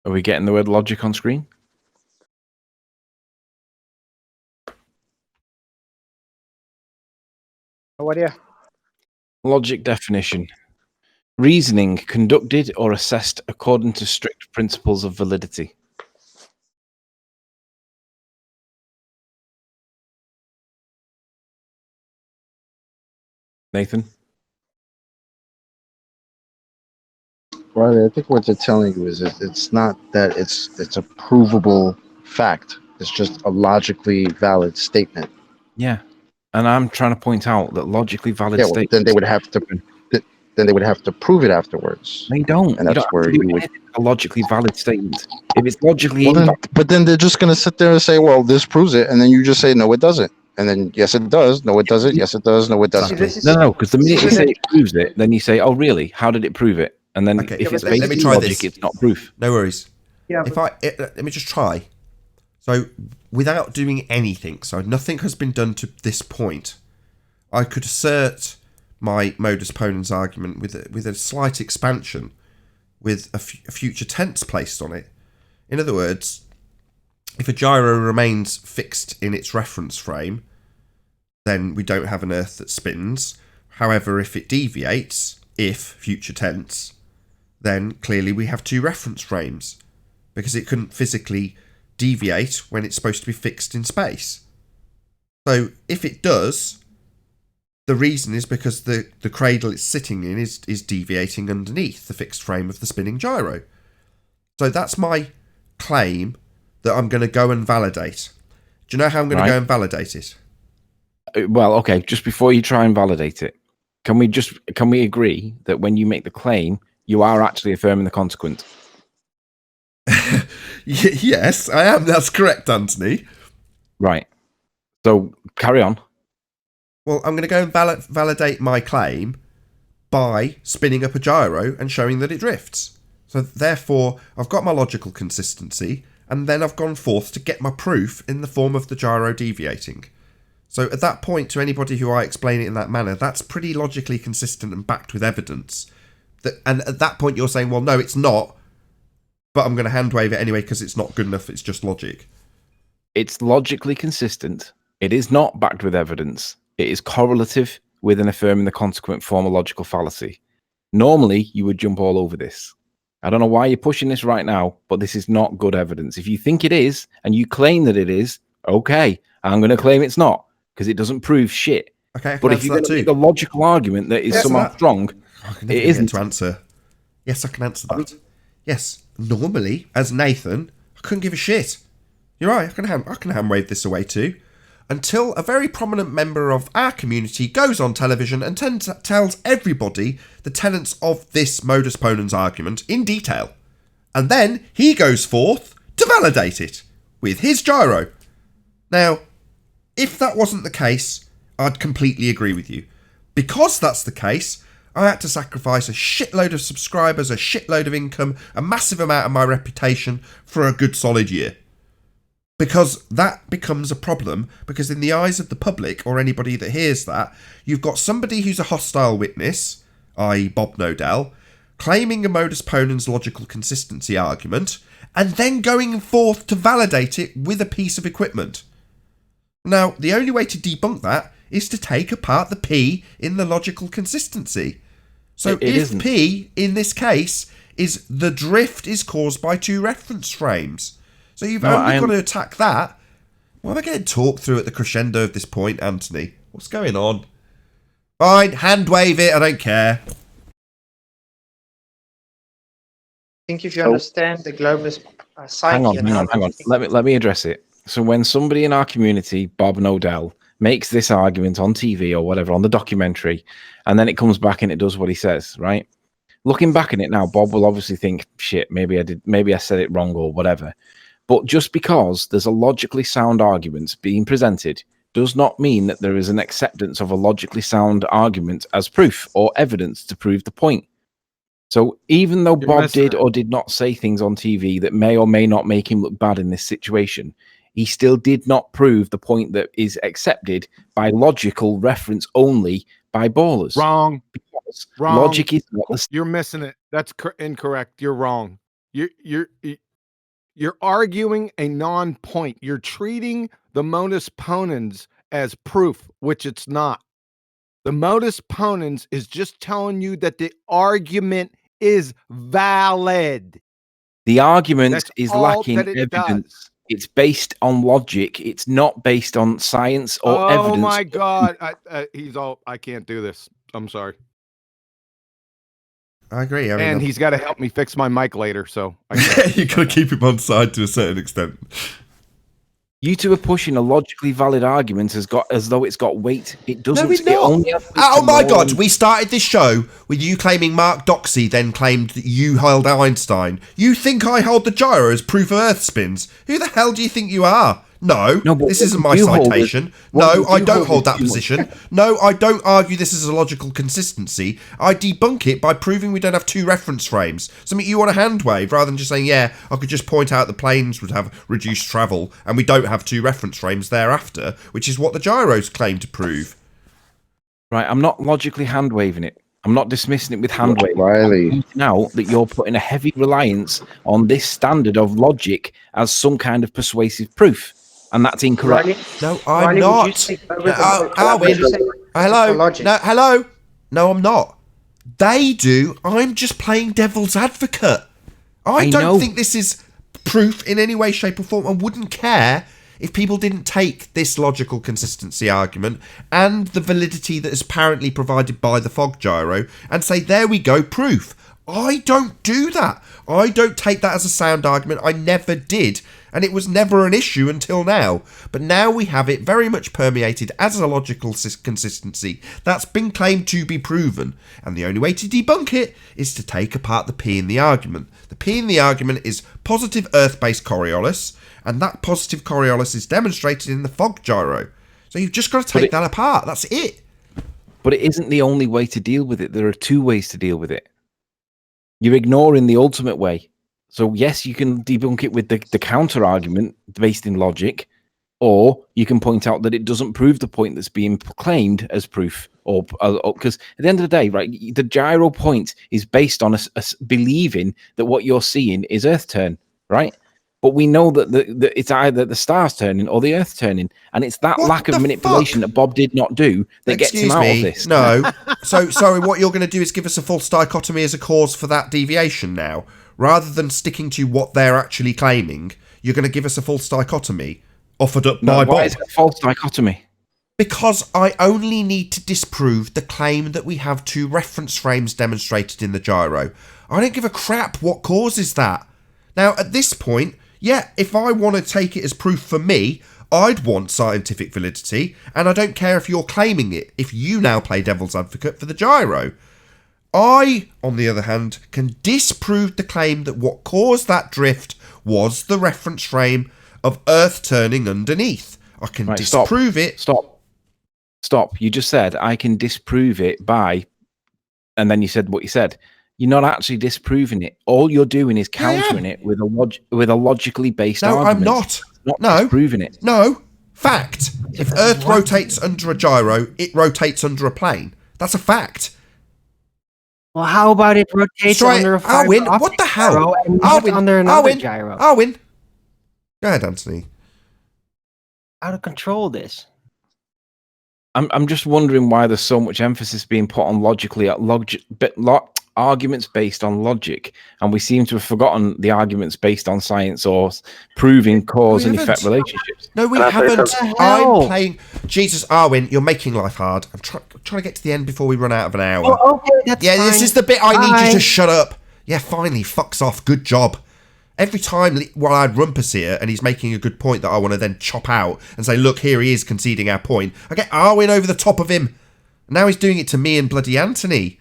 Are we getting the word logic on screen? What are you? Logic definition. Reasoning conducted or assessed according to strict principles of validity. Nathan? Riley, I think what they're telling you is it's not that it's a provable fact. It's just a logically valid statement. Yeah. And I'm trying to point out that logically valid statements... Then they would have to prove it afterwards. They don't. And that's where you would... A logically valid statement. If it's logically but then they're just going to sit there and say, well, this proves it, and then you just say, no, it doesn't. And then, yes, it does. No, it doesn't. Yes, it does. No, it doesn't. No, because the minute you say it proves it, then you say, oh, really? How did it prove it? And then if it's based on logic, it's not proof. No worries. Yeah, let me just try. So, without doing anything, so nothing has been done to this point, I could assert my modus ponens argument with a slight expansion, with a future tense placed on it. In other words, if a gyro remains fixed in its reference frame, then we don't have an Earth that spins. However, if it deviates, future tense, then clearly we have two reference frames, because it couldn't physically deviate when it's supposed to be fixed in space. So if it does, the reason is because the cradle it's sitting in is deviating underneath the fixed frame of the spinning gyro. So that's my claim that I'm going to go and validate. Do you know how I'm going to go and validate it? Well, okay, just before you try and validate it, can we agree that when you make the claim, you are actually affirming the consequent? Yes, I am. That's correct, Anthony. Right. So carry on. Well, I'm going to go and validate my claim by spinning up a gyro and showing that it drifts. So therefore, I've got my logical consistency, and then I've gone forth to get my proof in the form of the gyro deviating. So at that point, to anybody who I explain it in that manner, that's pretty logically consistent and backed with evidence. And at that point, you're saying, well, no, it's not, but I'm going to hand wave it anyway because it's not good enough, it's just logic. It's logically consistent. It is not backed with evidence. It is correlative with an affirming the consequent form of logical fallacy. Normally, you would jump all over this. I don't know why you're pushing this right now, but this is not good evidence. If you think it is, and you claim that it is, okay, I'm going to claim it's not, because it doesn't prove shit. Okay, but if you're going to make a logical argument that is somehow strong, it isn't. To answer. Yes, I can answer that. Yes, normally, as Nathan, I couldn't give a shit. You're right, I can hand wave this away too. Until a very prominent member of our community goes on television and tells everybody the tenets of this modus ponens argument in detail. And then he goes forth to validate it with his gyro. Now, if that wasn't the case, I'd completely agree with you. Because that's the case, I had to sacrifice a shitload of subscribers, a shitload of income, a massive amount of my reputation for a good solid year. Because that becomes a problem, because in the eyes of the public, or anybody that hears that, you've got somebody who's a hostile witness, i.e. Bob Nodell, claiming a modus ponens logical consistency argument, and then going forth to validate it with a piece of equipment. Now, the only way to debunk that is to take apart the P in the logical consistency. So if P, in this case, is the drift is caused by two reference frames. So you've only got to attack that. Why am I getting talked through at the crescendo of this point, Anthony? What's going on? Fine, hand wave it, I don't care. I think if you understand the globalist psyche... Hang on. Let me address it. So when somebody in our community, Bob Nodell, makes this argument on TV or whatever, on the documentary, and then it comes back and it does what he says, right? Looking back at it now, Bob will obviously think, shit, maybe I said it wrong or whatever. But just because there's a logically sound argument being presented does not mean that there is an acceptance of a logically sound argument as proof or evidence to prove the point. So even though Bob did or did not say things on TV that may or may not make him look bad in this situation, he still did not prove the point that is accepted by logical reference only by ballers. Wrong. Because wrong. Logic is not the... You're missing it. That's incorrect. You're wrong. You're arguing a non-point. You're treating the modus ponens as proof, which it's not. The modus ponens is just telling you that the argument is valid. The argument is lacking evidence. It's based on logic. It's not based on science or evidence. Oh my God. I can't do this. I'm sorry. I agree. And he's got to help me fix my mic later, so you got to keep him on side to a certain extent. You two are pushing a logically valid argument as though it's got weight. It doesn't. No, it's not. Oh my God! We started this show with you claiming Mark Doxey, then claimed that you held Einstein. You think I hold the gyro as proof of Earth spins? Who the hell do you think you are? No, this isn't my citation. No, I don't hold that position. No, I don't argue this is a logical consistency. I debunk it by proving we don't have two reference frames. Something you want to hand wave rather than just saying, yeah, I could just point out the planes would have reduced travel and we don't have two reference frames thereafter, which is what the gyros claim to prove. Right, I'm not logically hand waving it. I'm not dismissing it with hand waving. Riley. Now that you're putting a heavy reliance on this standard of logic as some kind of persuasive proof. and that's incorrect. No, I'm not. Hello. No, hello. No, I'm not. They do. I'm just playing devil's advocate. I don't think this is proof in any way, shape, or form. I wouldn't care if people didn't take this logical consistency argument and the validity that is apparently provided by the fog gyro and say, there we go, proof. I don't do that. I don't take that as a sound argument. I never did. And it was never an issue until now. But now we have it very much permeated as a logical consistency that's been claimed to be proven. And the only way to debunk it is to take apart the P in the argument. The P in the argument is positive Earth-based Coriolis, and that positive Coriolis is demonstrated in the fog gyro. So you've just got to take that apart. That's it. But it isn't the only way to deal with it. There are two ways to deal with it. You're ignoring the ultimate way. So yes, you can debunk it with the counter argument based in logic, or you can point out that it doesn't prove the point that's being claimed as proof. Or because at the end of the day, right, the gyro point is based on us believing that what you're seeing is Earth turn, right? But we know that it's either the stars turning or the Earth turning, and it's that lack of manipulation that Bob did not do that gets him out of this. No. So, sorry, what you're going to do is give us a false dichotomy as a cause for that deviation now. Rather than sticking to what they're actually claiming, you're going to give us a false dichotomy offered up by Bob. Why is it a false dichotomy? Because I only need to disprove the claim that we have two reference frames demonstrated in the gyro. I don't give a crap what causes that. Now, at this point, yeah, if I want to take it as proof for me, I'd want scientific validity, and I don't care if you're claiming it, if you now play devil's advocate for the gyro. I, on the other hand, can disprove the claim that what caused that drift was the reference frame of Earth turning underneath. I can disprove it. Stop. You just said, I can disprove it by... And then you said what you said. You're not actually disproving it. All you're doing is countering it with a logically based argument. No, I'm not. Disproving it. No. Fact. If Earth rotates under a gyro, it rotates under a plane. That's a fact. Well, how about it rotates under a fiber Arwin, what the hell? Under another gyro. Arwin. Go ahead, Anthony. How to control this? I'm just wondering why there's so much emphasis being put on arguments based on logic, and we seem to have forgotten the arguments based on science or proving cause and effect relationships. No, we haven't. I'm playing... Jesus, Arwin, you're making life hard. I'm trying to get to the end before we run out of an hour. Oh, okay, that's fine. This is the bit I need you to shut up. Yeah, finally, fucks off. Good job. Every time while I'd rumpus here and he's making a good point that I want to then chop out and say, look, here he is conceding our point, I get Arwin over the top of him. Now he's doing it to me and bloody Anthony.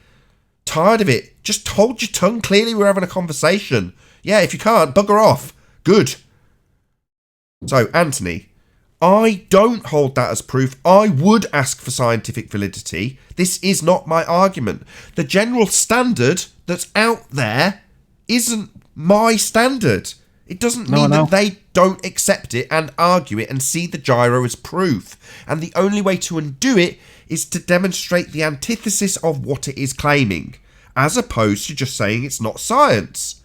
Tired of it. Just hold your tongue. Clearly we're having a conversation. Yeah, if you can't, bugger off. Good. So, Anthony, I don't hold that as proof. I would ask for scientific validity. This is not my argument. The general standard that's out there isn't my standard. It doesn't mean that they don't accept it and argue it and see the gyro as proof. And the only way to undo it is to demonstrate the antithesis of what it is claiming, as opposed to just saying it's not science.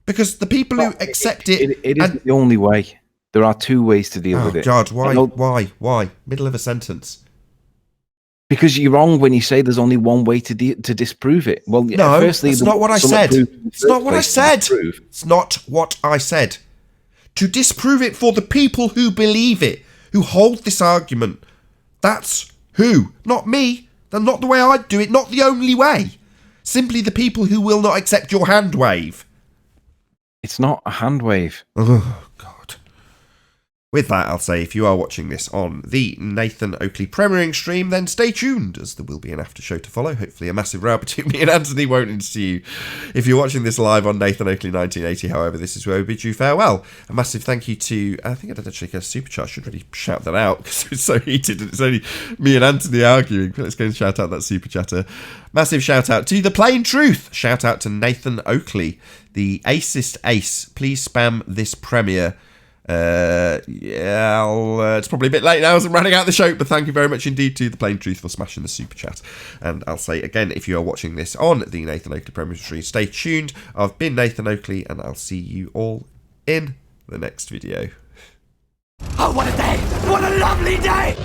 Because the people who accept it... It isn't the only way. There are two ways to deal with it. Oh, God, why? Middle of a sentence. Because you're wrong when you say there's only one way to disprove it. Well, no, firstly, it's not what I said. It's not what I said. It's not what I said. To disprove it for the people who believe it, who hold this argument. That's who. Not me. That's not the way I'd do it. Not the only way. Simply the people who will not accept your hand wave. It's not a hand wave. Oh, God. With that, I'll say if you are watching this on the Nathan Oakley premiering stream, then stay tuned, as there will be an after show to follow. Hopefully a massive row between me and Anthony won't ensue. If you're watching this live on Nathan Oakley 1980, however, this is where we bid you farewell. A massive thank you to... I think I did actually get a super chat. I should really shout that out, because it's so heated and it's only me and Anthony arguing. But let's go and shout out that super chatter. Massive shout out to The Plain Truth. Shout out to Nathan Oakley, the acest ace. Please spam this premiere. It's probably a bit late now as I'm running out the show, but thank you very much indeed to The Plain Truth for smashing the super chat. And I'll say again, if you are watching this on the Nathan Oakley Premier Stream, stay tuned. I've been Nathan Oakley, and I'll see you all in the next video. Oh, what a day! What a lovely day!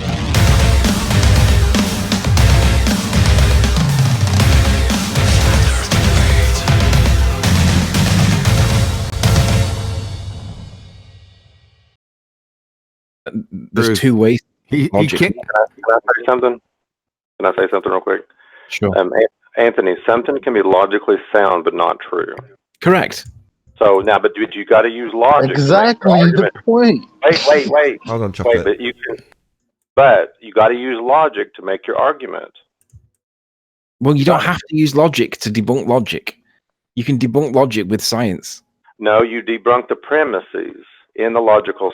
There's two ways. He Logic. can't. Can I say something? Can I say something real quick? Sure. Anthony, something can be logically sound but not true. Correct. So now, but you got to use logic. Exactly the point. Wait. Hold on, chocolate. But you got to use logic to make your argument. Well, you don't have to use logic to debunk logic. You can debunk logic with science. No, you debunk the premises in the logical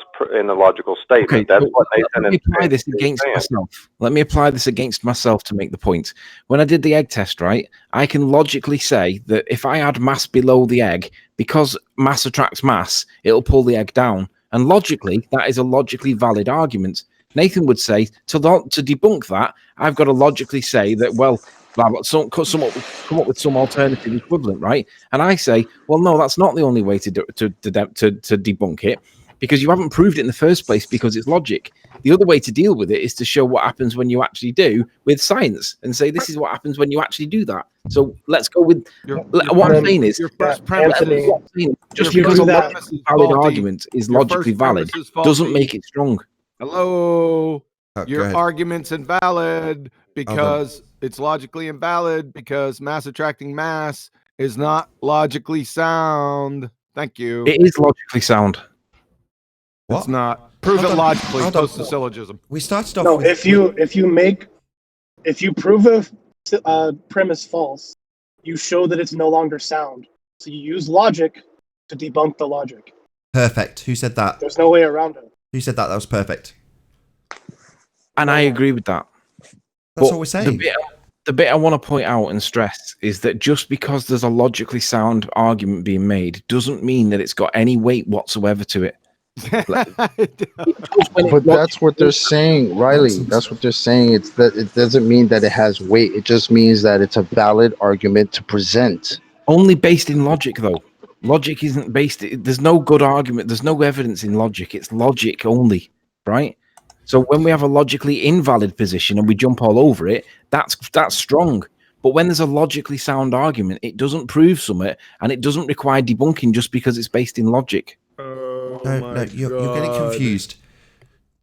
statement. Okay, That's so what Nathan let me apply this against myself. Let me apply this against myself to make the point. When I did the egg test, right, I can logically say that if I add mass below the egg, because mass attracts mass, it'll pull the egg down. And logically, that is a logically valid argument. Nathan would say, to debunk that, I've got to logically say that, well, come up with some alternative equivalent, right? And I say, well, no, that's not the only way to debunk it, because you haven't proved it in the first place because it's logic. The other way to deal with it is to show what happens when you actually do with science and say this is what happens when you actually do that. So let's go with what I'm saying is Your first premise, just because a logically valid argument is logically valid doesn't make it strong. Hello. Oh, Your argument's invalid because it's logically invalid because mass attracting mass is not logically sound. Thank you. It is logically sound. What? It's not. Prove it logically. Post the syllogism. We started off. No, with... if you prove a premise false, you show that it's no longer sound. So you use logic to debunk the logic. Perfect. Who said that? There's no way around it. Who said that? That was perfect. And I agree with that. That's what we're saying. The bit I want to point out and stress is that just because there's a logically sound argument being made doesn't mean that it's got any weight whatsoever to it. But that's what they're saying, Riley. That's what they're saying. It's that it doesn't mean that it has weight. It just means that it's a valid argument to present. Only based in logic, though. Logic isn't based. There's no good argument. There's no evidence in logic. It's logic only, right? So when we have a logically invalid position and we jump all over it, that's strong. But when there's a logically sound argument, it doesn't prove something, and it doesn't require debunking just because it's based in logic. No, you're getting confused.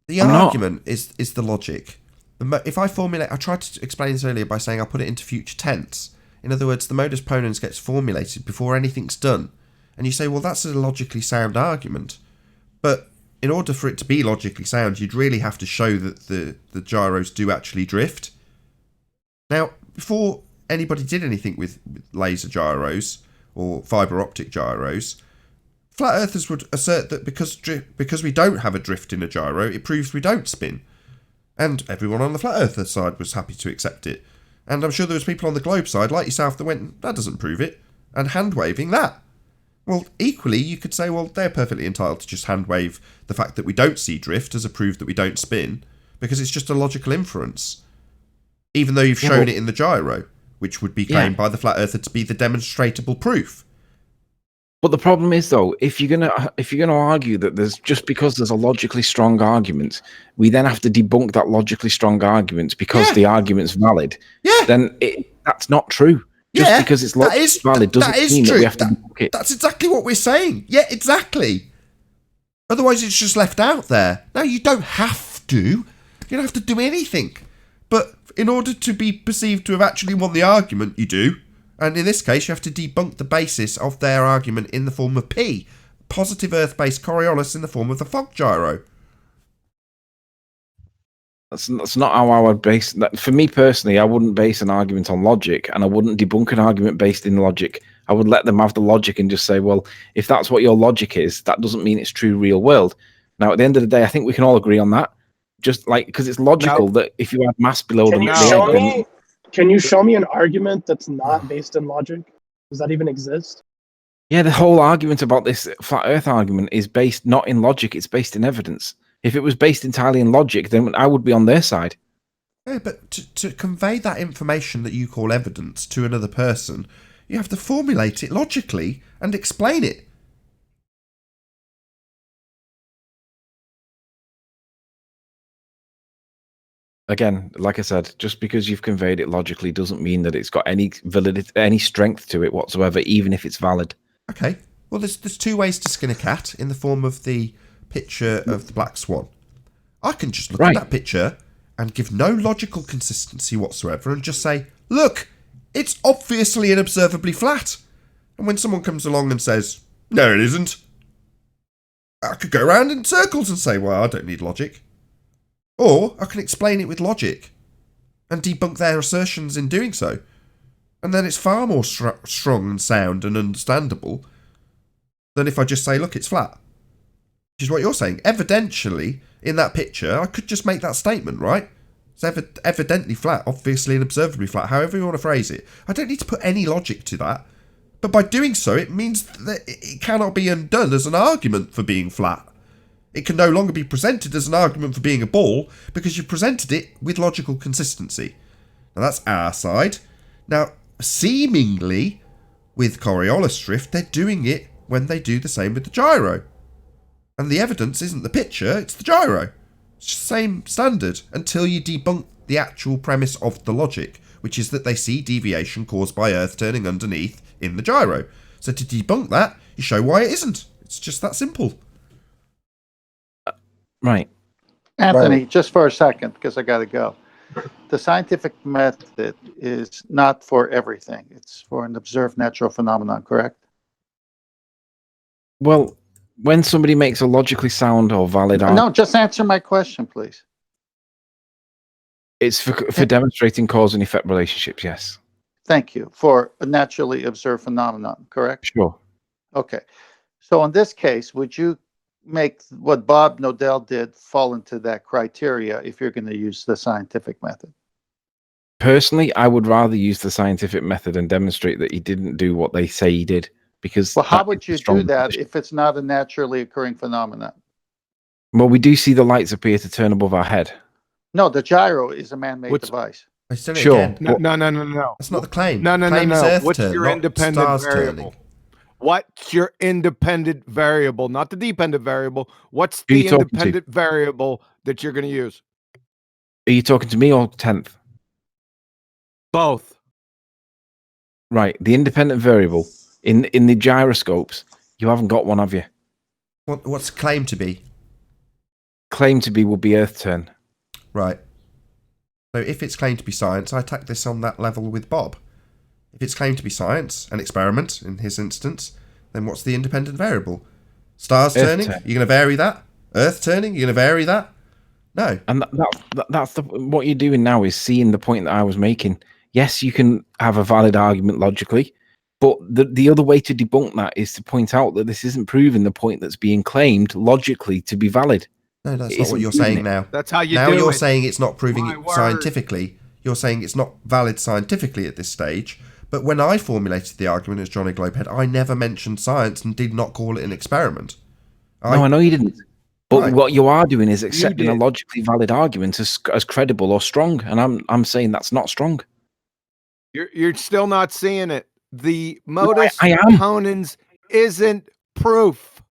The argument is the logic. If I formulate, I tried to explain this earlier by saying I'll put it into future tense. In other words, the modus ponens gets formulated before anything's done. And you say, well, that's a logically sound argument. But in order for it to be logically sound, you'd really have to show that the gyros do actually drift. Now, before anybody did anything with laser gyros or fibre optic gyros, flat earthers would assert that because we don't have a drift in a gyro, it proves we don't spin. And everyone on the flat earther side was happy to accept it. And I'm sure there was people on the globe side, like yourself, that went, that doesn't prove it, and hand-waving that. Well, equally, you could say, well, they're perfectly entitled to just hand-wave the fact that we don't see drift as a proof that we don't spin, because it's just a logical inference. Even though you've shown it in the gyro, which would be claimed by the flat earther to be the demonstrable proof. But the problem is, though, if you're gonna argue that there's just because there's a logically strong argument, we then have to debunk that logically strong argument because the argument's valid. Yeah. Then that's not true. Just because it's logically valid doesn't mean that we have to debunk it. That's exactly what we're saying. Yeah, exactly. Otherwise, it's just left out there. No, you don't have to. You don't have to do anything. But in order to be perceived to have actually won the argument, you do. And in this case, you have to debunk the basis of their argument in the form of P, positive Earth-based Coriolis in the form of the fog gyro. That's not how I would base that. For me personally, I wouldn't base an argument on logic, and I wouldn't debunk an argument based in logic. I would let them have the logic and just say, well, if that's what your logic is, that doesn't mean it's true real world. Now, at the end of the day, I think we can all agree on that. Just like, because it's logical that if you have mass below the egg, can you show me an argument that's not based in logic? Does that even exist? Yeah, the whole argument about this flat Earth argument is based not in logic, it's based in evidence. If it was based entirely in logic, then I would be on their side. Yeah, but to convey that information that you call evidence to another person, you have to formulate it logically and explain it. again, like I said, just because you've conveyed it logically doesn't mean that it's got any validity, any strength to it whatsoever, even if it's valid. Okay. Well, there's two ways to skin a cat in the form of the picture of the black swan. I can just look at that picture and give no logical consistency whatsoever and just say, look, it's obviously and observably flat. And when someone comes along and says, no, it isn't, I could go around in circles and say, well, I don't need logic. Or I can explain it with logic and debunk their assertions in doing so. And then it's far more strong and sound and understandable than if I just say, look, it's flat. Which is what you're saying. Evidentially, in that picture, I could just make that statement, right? It's evidently flat, obviously and observably flat, however you want to phrase it. I don't need to put any logic to that. But by doing so, it means that it cannot be undone as an argument for being flat. It can no longer be presented as an argument for being a ball because you've presented it with logical consistency. Now, that's our side. Now, seemingly, with Coriolis drift, they're doing it when they do the same with the gyro. And the evidence isn't the picture, it's the gyro. It's the same standard until you debunk the actual premise of the logic, which is that they see deviation caused by Earth turning underneath in the gyro. So to debunk that, you show why it isn't. It's just that simple. Right. Anthony, just for a second, because I got to go. The scientific method is not for everything. It's for an observed natural phenomenon, correct? Well, when somebody makes a logically sound or valid argument... No, just answer my question, please. It's for demonstrating cause and effect relationships, yes. Thank you. For a naturally observed phenomenon, correct? Sure. Okay. So in this case, would you make what Bob Nodell did fall into that criteria if you're going to use the scientific method? Personally, I would rather use the scientific method and demonstrate that he didn't do what they say he did. Because well, how would you do that if it's not a naturally occurring phenomenon? Well, we do see the lights appear to turn above our head. No, the gyro is a man-made device. Sure. No. That's not the claim. No. What's your independent variable? Turning. What's your independent variable? Not the dependent variable. What's the independent variable that you're going to use? Are you talking to me or 10th? Both. Right. The independent variable in the gyroscopes, you haven't got one, have you? What's claimed to be? Claimed to be would be Earth turn. Right. So if it's claimed to be science, I attack this on that level with Bob. If it's claimed to be science, an experiment in his instance, then what's the independent variable? Stars turning? You're going to vary that? Earth turning? You're going to vary that? No. And that's what you're doing now is seeing the point that I was making. Yes, you can have a valid argument logically, but the other way to debunk that is to point out that this isn't proving the point that's being claimed logically to be valid. No, that's not what you're saying now. That's how you now do it. Now you're saying it's not proving it scientifically. You're saying it's not valid scientifically at this stage. But when I formulated the argument as Johnny Globehead, I never mentioned science and did not call it an experiment. No, I know you didn't. But what you are doing is accepting a logically valid argument as credible or strong, and I'm saying that's not strong. You're still not seeing it. The modus ponens isn't proof.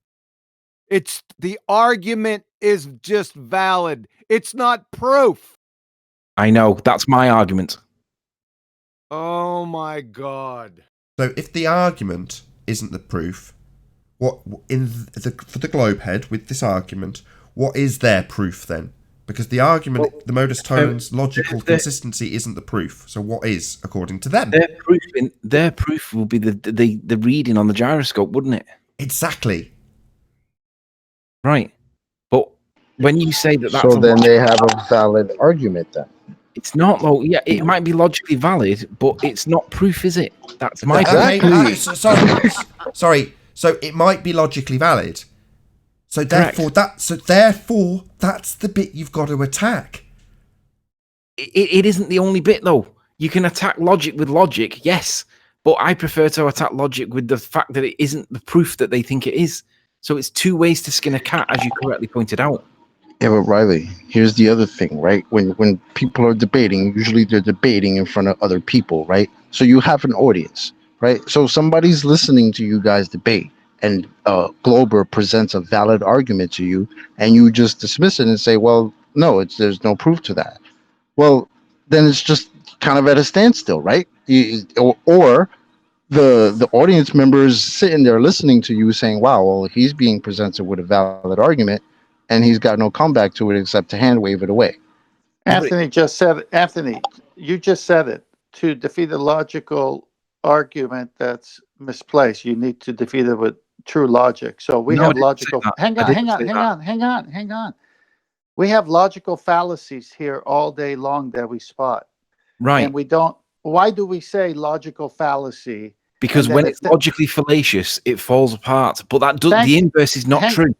It's the argument is just valid. It's not proof. I know. That's my argument. Oh my God. So if the argument isn't the proof, for the Globehead with this argument, what is their proof then? Because the argument, the modus ponens logical consistency isn't the proof. So what is, according to them? Their proof will be the reading on the gyroscope, wouldn't it? Exactly. Right. But when you say that's so then they have a valid argument then. It's not. Well, yeah, it might be logically valid, but it's not proof, is it? That's my point. Sorry. So it might be logically valid. So therefore, that's the bit you've got to attack. It isn't the only bit, though. You can attack logic with logic, yes, but I prefer to attack logic with the fact that it isn't the proof that they think it is. So it's two ways to skin a cat, as you correctly pointed out. Yeah, but Riley, here's the other thing, right? When people are debating, usually they're debating in front of other people, right? So you have an audience, right? So somebody's listening to you guys debate, and Glober presents a valid argument to you, and you just dismiss it and say, well, no, there's no proof to that. well, then it's just kind of at a standstill, right? Or the audience members sitting there listening to you saying, wow, well, he's being presented with a valid argument and he's got no comeback to it except to hand wave it away. Anthony, you just said it. To defeat a logical argument that's misplaced, you need to defeat it with true logic. So we have logical. Hang on. We have logical fallacies here all day long that we spot. Right. And we don't. Why do we say logical fallacy? Because when it's logically fallacious, it falls apart. But that does, the inverse is not true.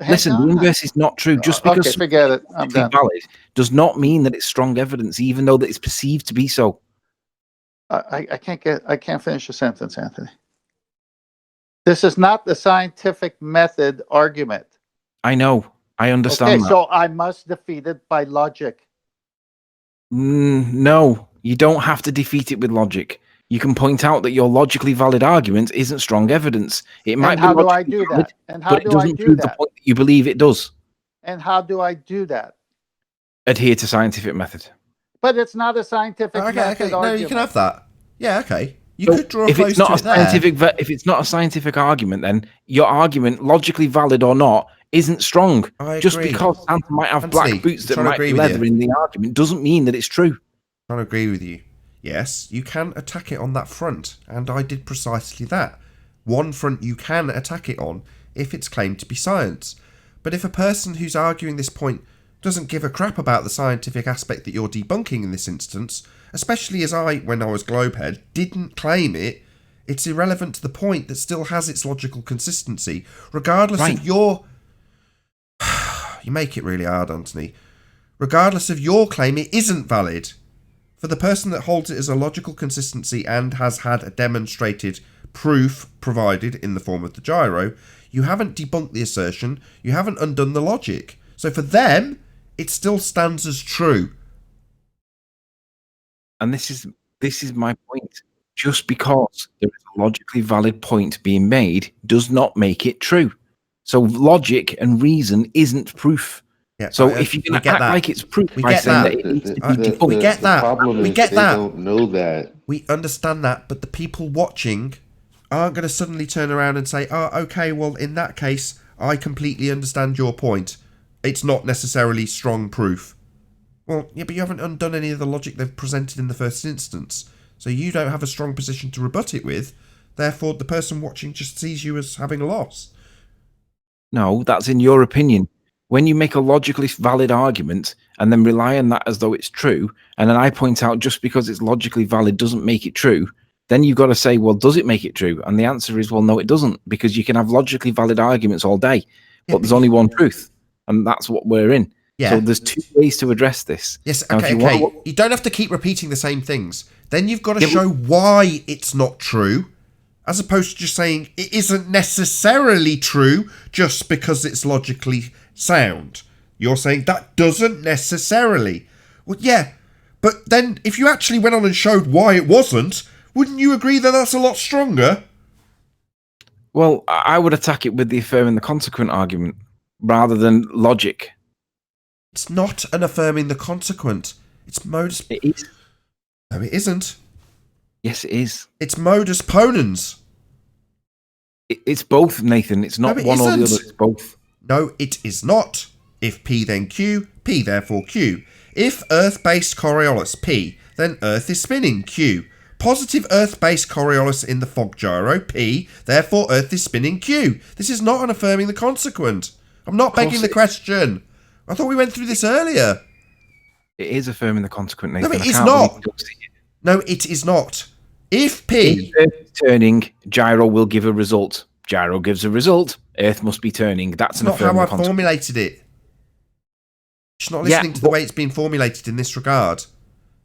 Listen, the inverse is not true. Just because forget it. I'm done. Valid does not mean that it's strong evidence, even though that it's perceived to be so. I can't finish a sentence, Anthony. This is not the scientific method argument. I know. I understand. Okay, so I must defeat it by logic. No, you don't have to defeat it with logic. You can point out that your logically valid argument isn't strong evidence. It might and be how do I logically do valid, that? And how but it do I doesn't do prove the that? point that you believe it does. And how do I do that? Adhere to scientific method. But it's not a scientific method argument. No, you can have that. Yeah, okay. You could draw if close it's not to a it there. scientific, if it's not a scientific argument, then your argument, logically valid or not, isn't strong. I Just agree. because Santa might have Anthony, black boots that trying to might agree be with leather you. in the argument doesn't mean that it's true. I agree with you. Yes, you can attack it on that front, and I did precisely that. One front you can attack it on if it's claimed to be science. But if a person who's arguing this point doesn't give a crap about the scientific aspect that you're debunking in this instance, especially as I, when I was Globehead, didn't claim it, it's irrelevant to the point that still has its logical consistency, regardless of your... You make it really hard, Anthony. Regardless of your claim, it isn't valid. For the person that holds it as a logical consistency and has had a demonstrated proof provided in the form of the gyro, you haven't debunked the assertion, you haven't undone the logic. So for them, it still stands as true. And this is my point. Just because there is a logically valid point being made does not make it true. So logic and reason isn't proof. Yeah, so if you're going to act like it's proof by saying that it needs to be debunked, we get that. Problem we is get they that. don't know that. We understand that, but the people watching aren't going to suddenly turn around and say, "Oh, okay, well, in that case, I completely understand your point. It's not necessarily strong proof." Well, yeah, but you haven't undone any of the logic they've presented in the first instance, so you don't have a strong position to rebut it with. Therefore, the person watching just sees you as having a loss. No, that's in your opinion. When you make a logically valid argument and then rely on that as though it's true, and then I point out just because it's logically valid doesn't make it true, then you've got to say, well, does it make it true? And the answer is, well, no, it doesn't, because you can have logically valid arguments all day, but there's only one truth, and that's what we're in. Yeah. So there's two ways to address this. Yes, Now, okay. You don't have to keep repeating the same things. Then you've got to show why it's not true, as opposed to just saying it isn't necessarily true just because it's logically sound. You're saying that doesn't necessarily. Well, yeah, but then if you actually went on and showed why it wasn't, wouldn't you agree that that's a lot stronger? Well, I would attack it with the affirming the consequent argument rather than logic. It's not an affirming the consequent. It's modus... It is. No, it isn't. Yes, it is. It's modus ponens. It's both, Nathan. It's not one or the other. It's both. No, it is not. If P then Q, P therefore Q. If Earth-based Coriolis P, then Earth is spinning Q. Positive Earth-based Coriolis in the fog gyro P, therefore Earth is spinning Q. This is not an affirming the consequent. I'm not begging the question. I thought we went through this earlier. It is affirming the consequent, Nathan. No, it is not. No, it is not. If P... If Earth is turning, gyro will give a result. Gyro gives a result. Earth must be turning. That's an affirming not how I formulated it. She's not listening to the way it's been formulated in this regard.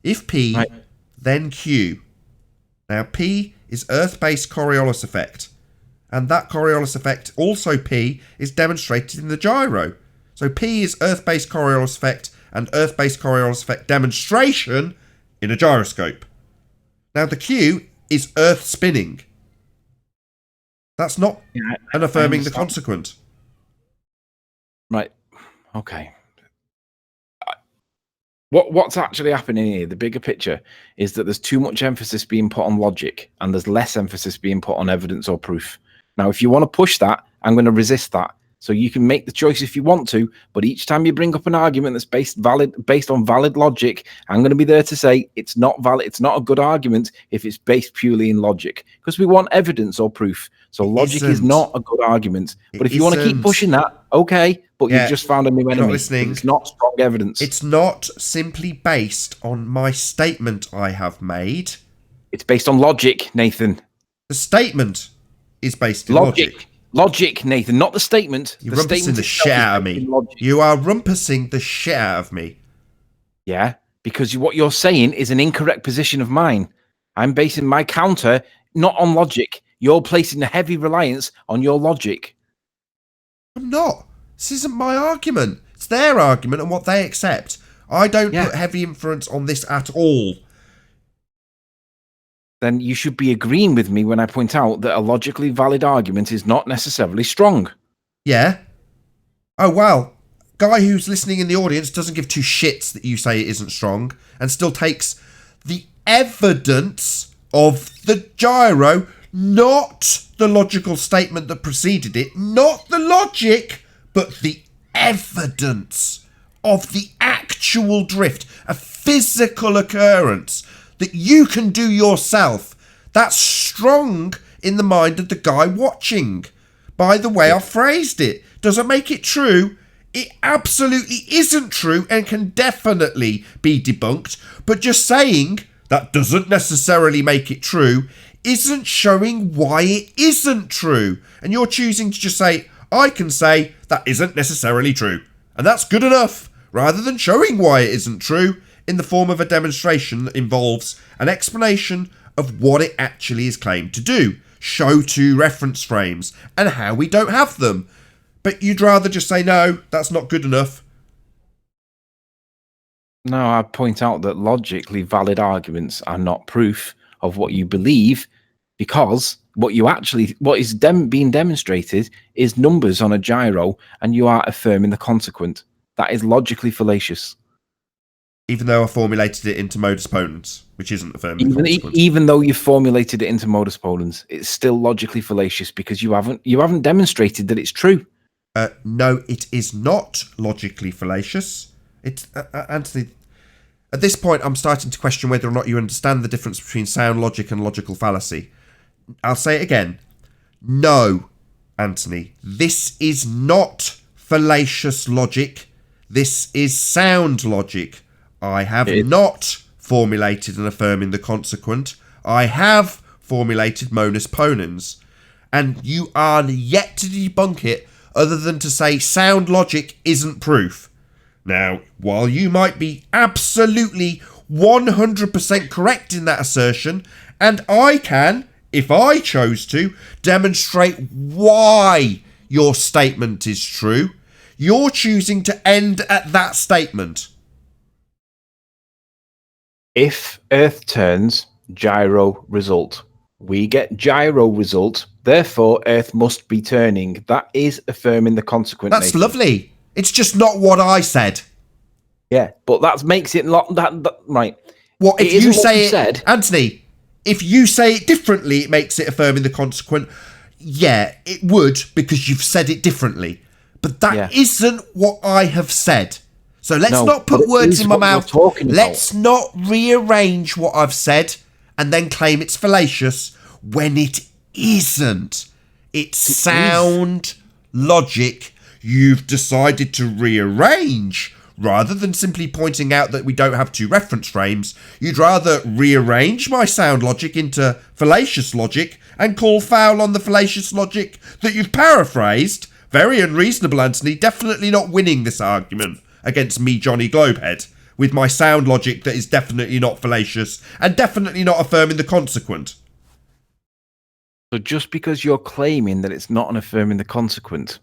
If P, then Q. Now, P is Earth-based Coriolis effect. And that Coriolis effect, also P, is demonstrated in the gyro. So P is Earth-based Coriolis effect and Earth-based Coriolis effect demonstration in a gyroscope. Now, the Q is Earth spinning. That's not an affirming the consequent. Right. Okay. What's actually happening here, the bigger picture, is that there's too much emphasis being put on logic and there's less emphasis being put on evidence or proof. Now, if you want to push that, I'm going to resist that. So you can make the choice if you want to, but each time you bring up an argument that's based on valid logic, I'm going to be there to say it's not valid. It's not a good argument if it's based purely in logic, because we want evidence or proof. So logic is not a good argument. But if you want to keep pushing that, okay, but you've just found a new enemy. It's not strong evidence. It's not simply based on my statement I have made. It's based on logic, Nathan. The statement is based in logic. Logic, Nathan, not the statement. You're rumpusing the shit out of me. You are rumpusing the shit out of me. Yeah, because what you're saying is an incorrect position of mine. I'm basing my counter not on logic. You're placing a heavy reliance on your logic. I'm not. This isn't my argument. It's their argument and what they accept. I don't put heavy inference on this at all. Then you should be agreeing with me when I point out that a logically valid argument is not necessarily strong. Yeah. Oh, wow. Guy who's listening in the audience doesn't give two shits that you say it isn't strong and still takes the evidence of the gyro, not the logical statement that preceded it, not the logic, but the evidence of the actual drift, a physical occurrence that you can do yourself. That's strong in the mind of the guy watching. By the way I phrased it. Does it make it true? It absolutely isn't true and can definitely be debunked. But just saying that doesn't necessarily make it true isn't showing why it isn't true. And you're choosing to just say, I can say that isn't necessarily true. And that's good enough, rather than showing why it isn't true in the form of a demonstration that involves an explanation of what it actually is claimed to do, show two reference frames, and how we don't have them. But you'd rather just say, no, that's not good enough. No, I point out that logically valid arguments are not proof of what you believe, because what is being demonstrated is numbers on a gyro, and you are affirming the consequent. That is logically fallacious. Even though I formulated it into modus ponens, which isn't affirming the consequent. Even though you formulated it into modus ponens, it's still logically fallacious because you haven't demonstrated that it's true. No, it is not logically fallacious. It's Anthony. At this point, I'm starting to question whether or not you understand the difference between sound logic and logical fallacy. I'll say it again. No, Anthony, this is not fallacious logic. This is sound logic. I have not formulated an affirming the consequent. I have formulated modus ponens. And you are yet to debunk it other than to say sound logic isn't proof. Now, while you might be absolutely 100% correct in that assertion, and I can, if I chose to, demonstrate why your statement is true, you're choosing to end at that statement. If Earth turns, gyro result. We get gyro result, therefore Earth must be turning. That is affirming the consequent. That's Nathan. Lovely. It's just not what I said. Yeah, but that makes it right. Well, if you say it, Anthony, if you say it differently, it makes it affirming the consequent. Yeah, it would, because you've said it differently. But that isn't what I have said. So let's not put words in my mouth. Let's not rearrange what I've said and then claim it's fallacious when it isn't. It's sound logic. You've decided to rearrange. Rather than simply pointing out that we don't have two reference frames, you'd rather rearrange my sound logic into fallacious logic and call foul on the fallacious logic that you've paraphrased. Very unreasonable, Anthony. Definitely not winning this argument against me, Johnny Globehead, with my sound logic that is definitely not fallacious and definitely not affirming the consequent. So just because you're claiming that it's not an affirming the consequent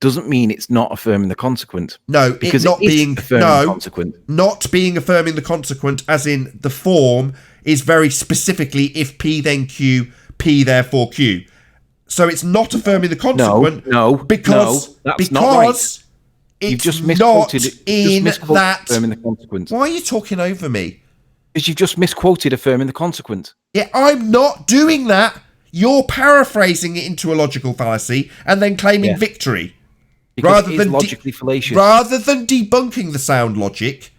doesn't mean it's not affirming the consequent. No, because not being affirming the consequent. Not being affirming the consequent, as in the form is very specifically if P then Q, P therefore Q. So it's not affirming the consequent. No, because that's not right. You've It's just not misquoted in that. affirming the consequence. Why are you talking over me? Because you've just misquoted affirming the consequence. Yeah, I'm not doing that. You're paraphrasing it into a logical fallacy and then claiming victory. Because it is logically fallacious. Rather than debunking the sound logic,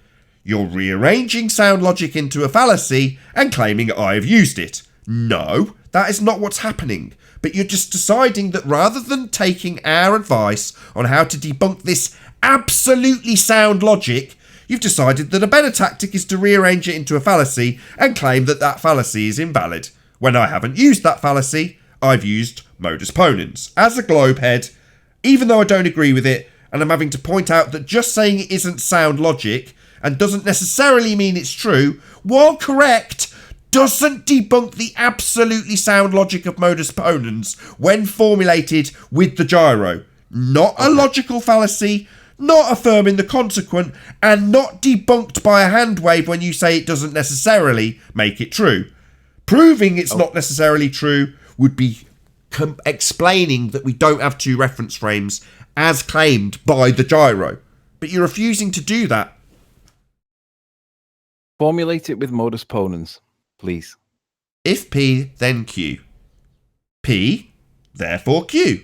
you're rearranging sound logic into a fallacy and claiming I've used it. No, that is not what's happening. But you're just deciding that rather than taking our advice on how to debunk this absolutely sound logic, you've decided that a better tactic is to rearrange it into a fallacy and claim that that fallacy is invalid. When I haven't used that fallacy, I've used modus ponens. As a globehead, even though I don't agree with it, and I'm having to point out that just saying it isn't sound logic and doesn't necessarily mean it's true, while correct, doesn't debunk the absolutely sound logic of modus ponens when formulated with the gyro. Not a logical fallacy, not affirming the consequent, and not debunked by a hand wave when you say it doesn't necessarily make it true. Proving it's not necessarily true would be explaining that we don't have two reference frames as claimed by the gyro. But you're refusing to do that. Formulate it with modus ponens, please. If P, then Q. P, therefore Q.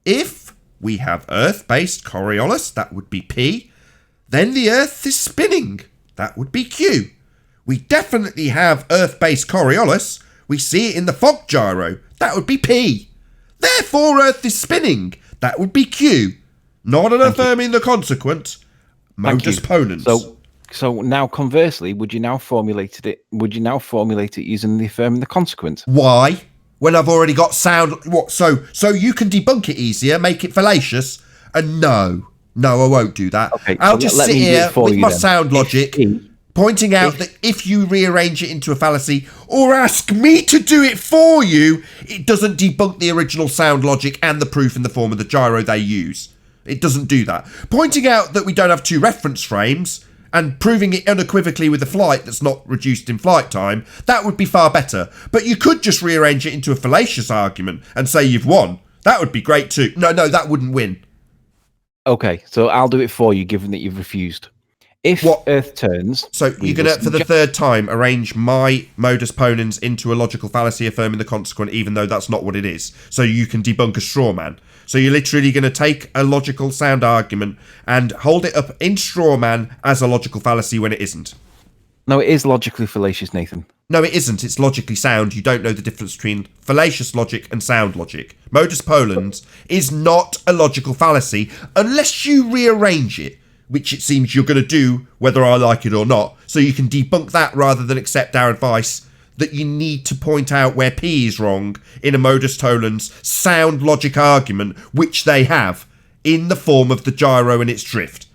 If we have Earth-based Coriolis, that would be P. Then the Earth is spinning. That would be Q. We definitely have Earth-based Coriolis. We see it in the fog gyro. That would be P. Therefore, Earth is spinning. That would be Q. Not an affirming the consequent. Modus ponens. So now, conversely, would you now formulate it using the affirming the consequent? Why? When I've already got sound. What? So you can debunk it easier, make it fallacious, and no, I won't do that. Okay, I'll just sit here with my sound logic, pointing out that if you rearrange it into a fallacy or ask me to do it for you, it doesn't debunk the original sound logic and the proof in the form of the gyro they use. It doesn't do that. Pointing out that we don't have two reference frames and proving it unequivocally with a flight that's not reduced in flight time, that would be far better. But you could just rearrange it into a fallacious argument and say you've won. That would be great too. No, that wouldn't win. Okay, so I'll do it for you, given that you've refused. If Earth turns... So you're going to, for the third time, arrange my modus ponens into a logical fallacy affirming the consequent, even though that's not what it is. So you can debunk a straw man. So you're literally going to take a logical sound argument and hold it up in straw man as a logical fallacy when it isn't. No, it is logically fallacious, Nathan. No, it isn't. It's logically sound. You don't know the difference between fallacious logic and sound logic. Modus ponens is not a logical fallacy unless you rearrange it, which it seems you're going to do whether I like it or not. So you can debunk that rather than accept our advice that you need to point out where P is wrong in a modus ponens sound logic argument, which they have in the form of the gyro and its drift.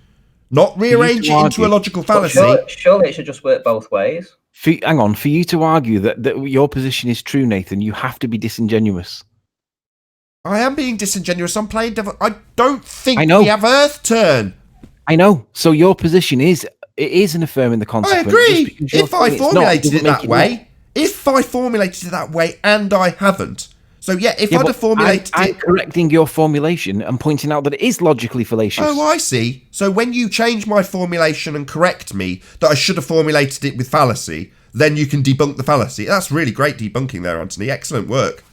Not rearrange it into a logical fallacy. Surely it should just work both ways. Hang on, for you to argue that your position is true, Nathan, you have to be disingenuous. I am being disingenuous. I'm playing devil. I don't think we have Earth turn. I know. So your position is an affirming the consequent. I agree. If I formulated it that way. If I formulated it that way and I haven't. So yeah, if I'd have formulated I'm correcting your formulation and pointing out that it is logically fallacious. Oh, I see. So when you change my formulation and correct me that I should have formulated it with fallacy, then you can debunk the fallacy. That's really great debunking there, Anthony. Excellent work.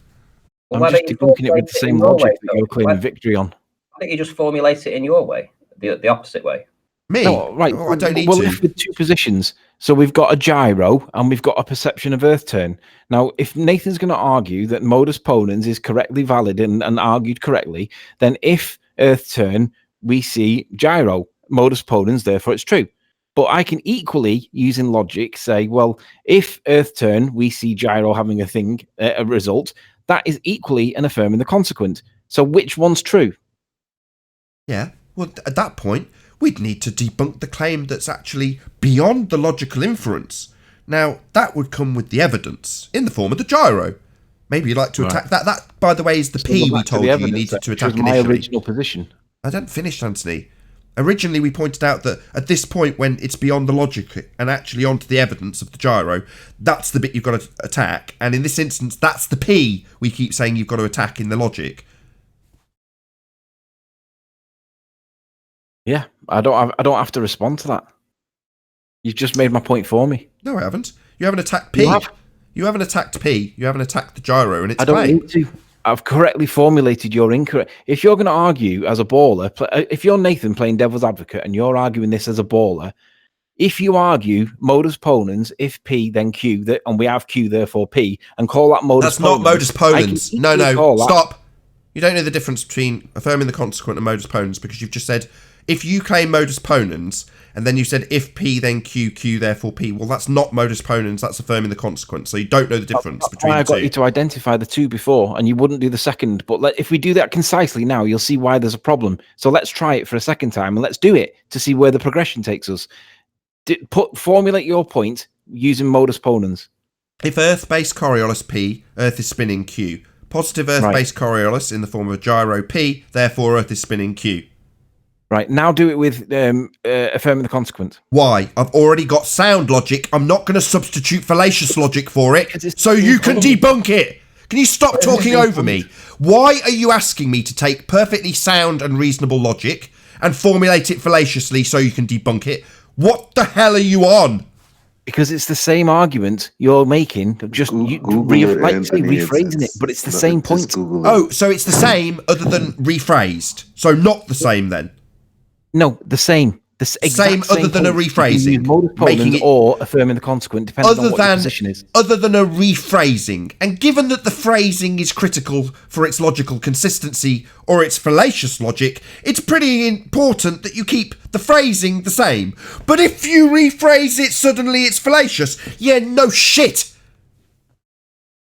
Well, I'm just debunking it with the same logic that you're claiming victory on. I think you just formulate it in your way, the opposite way. Me? No, right. I don't need we're to. left with two positions. So we've got a gyro and we've got a perception of Earth turn. Now, if Nathan's going to argue that modus ponens is correctly valid and argued correctly, then if Earth turn, we see gyro. Modus ponens, therefore it's true. But I can equally, using logic, say, well, if Earth turn, we see gyro having a result, that is equally an affirming the consequent. So which one's true? Yeah, well, at that point, we'd need to debunk the claim that's actually beyond the logical inference. Now, that would come with the evidence in the form of the gyro. Maybe you'd like to attack that. That, by the way, is the P we told you needed to attack initially. My original position. I don't finish, Anthony. Originally, we pointed out that at this point, when it's beyond the logic and actually onto the evidence of the gyro, that's the bit you've got to attack. And in this instance, that's the P we keep saying you've got to attack in the logic. Yeah, I don't have to respond to that. You've just made my point for me. No, I haven't. You haven't attacked P. You haven't attacked P. You haven't attacked the gyro and its I don't claim. need to. I've correctly formulated your incorrect. If you're going to argue as a baller, if you're Nathan playing devil's advocate and you're arguing this as a baller, if you argue modus ponens, if P then Q, and we have Q therefore P, and call that modus ponens. That's not modus ponens. No, stop. You don't know the difference between affirming the consequent and modus ponens because you've just said if you claim modus ponens and then you said if P then Q, Q therefore P. Well, that's not modus ponens. That's affirming the consequent. So you don't know the difference between the two. I got you to identify the two before, and you wouldn't do the second. But if we do that concisely now, you'll see why there's a problem. So let's try it for a second time, and let's do it to see where the progression takes us. Formulate your point using modus ponens. If Earth-based Coriolis P, Earth is spinning Q. Positive Earth-based Coriolis in the form of a gyro P, therefore Earth is spinning Q. Right, now do it with affirming the consequent. Why? I've already got sound logic. I'm not going to substitute fallacious logic for it, so you can debunk it. Can you stop talking over me? Why are you asking me to take perfectly sound and reasonable logic and formulate it fallaciously so you can debunk it? What the hell are you on? Because it's the same argument you're making, just rephrasing it, but it's the same point. Oh, so it's the same other than rephrased. So not the same then? No, the same. The same other than a rephrasing. Making it or affirming the consequent, depending on what your position is. Other than a rephrasing. And given that the phrasing is critical for its logical consistency or its fallacious logic, it's pretty important that you keep the phrasing the same. But if you rephrase it, suddenly it's fallacious. Yeah, no shit.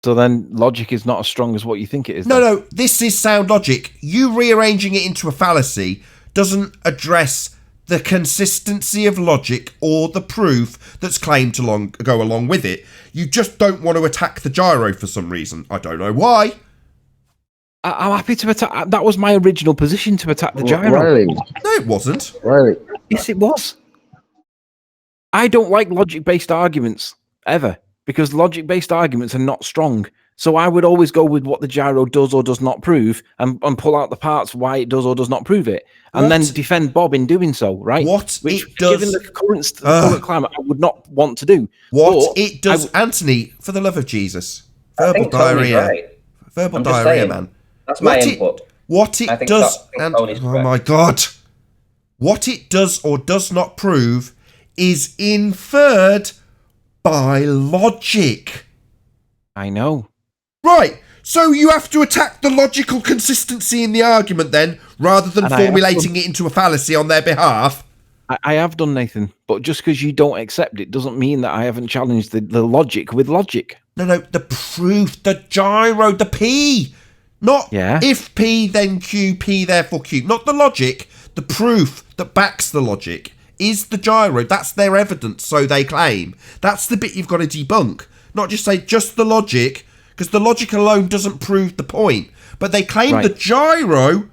So then logic is not as strong as what you think it is. No, this is sound logic. You rearranging it into a fallacy doesn't address the consistency of logic or the proof that's claimed to go along with it. You just don't want to attack the gyro for some reason. I don't know why. I'm happy to attack. That was my original position, to attack the gyro. Riley. No, it wasn't. Riley. Yes, it was. I don't like logic-based arguments, ever, because logic-based arguments are not strong. So I would always go with what the gyro does or does not prove and pull out the parts why it does or does not prove it. And then defend Bob in doing so, right? Which, given the current climate, I would not want to do. It does, Anthony, for the love of Jesus. Verbal diarrhea. Right. Verbal diarrhea, man. That's my input. What it does, oh my God. What it does or does not prove is inferred by logic. I know. Right, so you have to attack the logical consistency in the argument then, rather than formulating it into a fallacy on their behalf. I have done, Nathan, but just because you don't accept it doesn't mean that I haven't challenged the logic with logic. No, the proof, the gyro, the P. Not if P then Q, P therefore Q. Not the logic, the proof that backs the logic is the gyro. That's their evidence, so they claim. That's the bit you've got to debunk. Not just say just the logic, because the logic alone doesn't prove the point. But they claim the gyro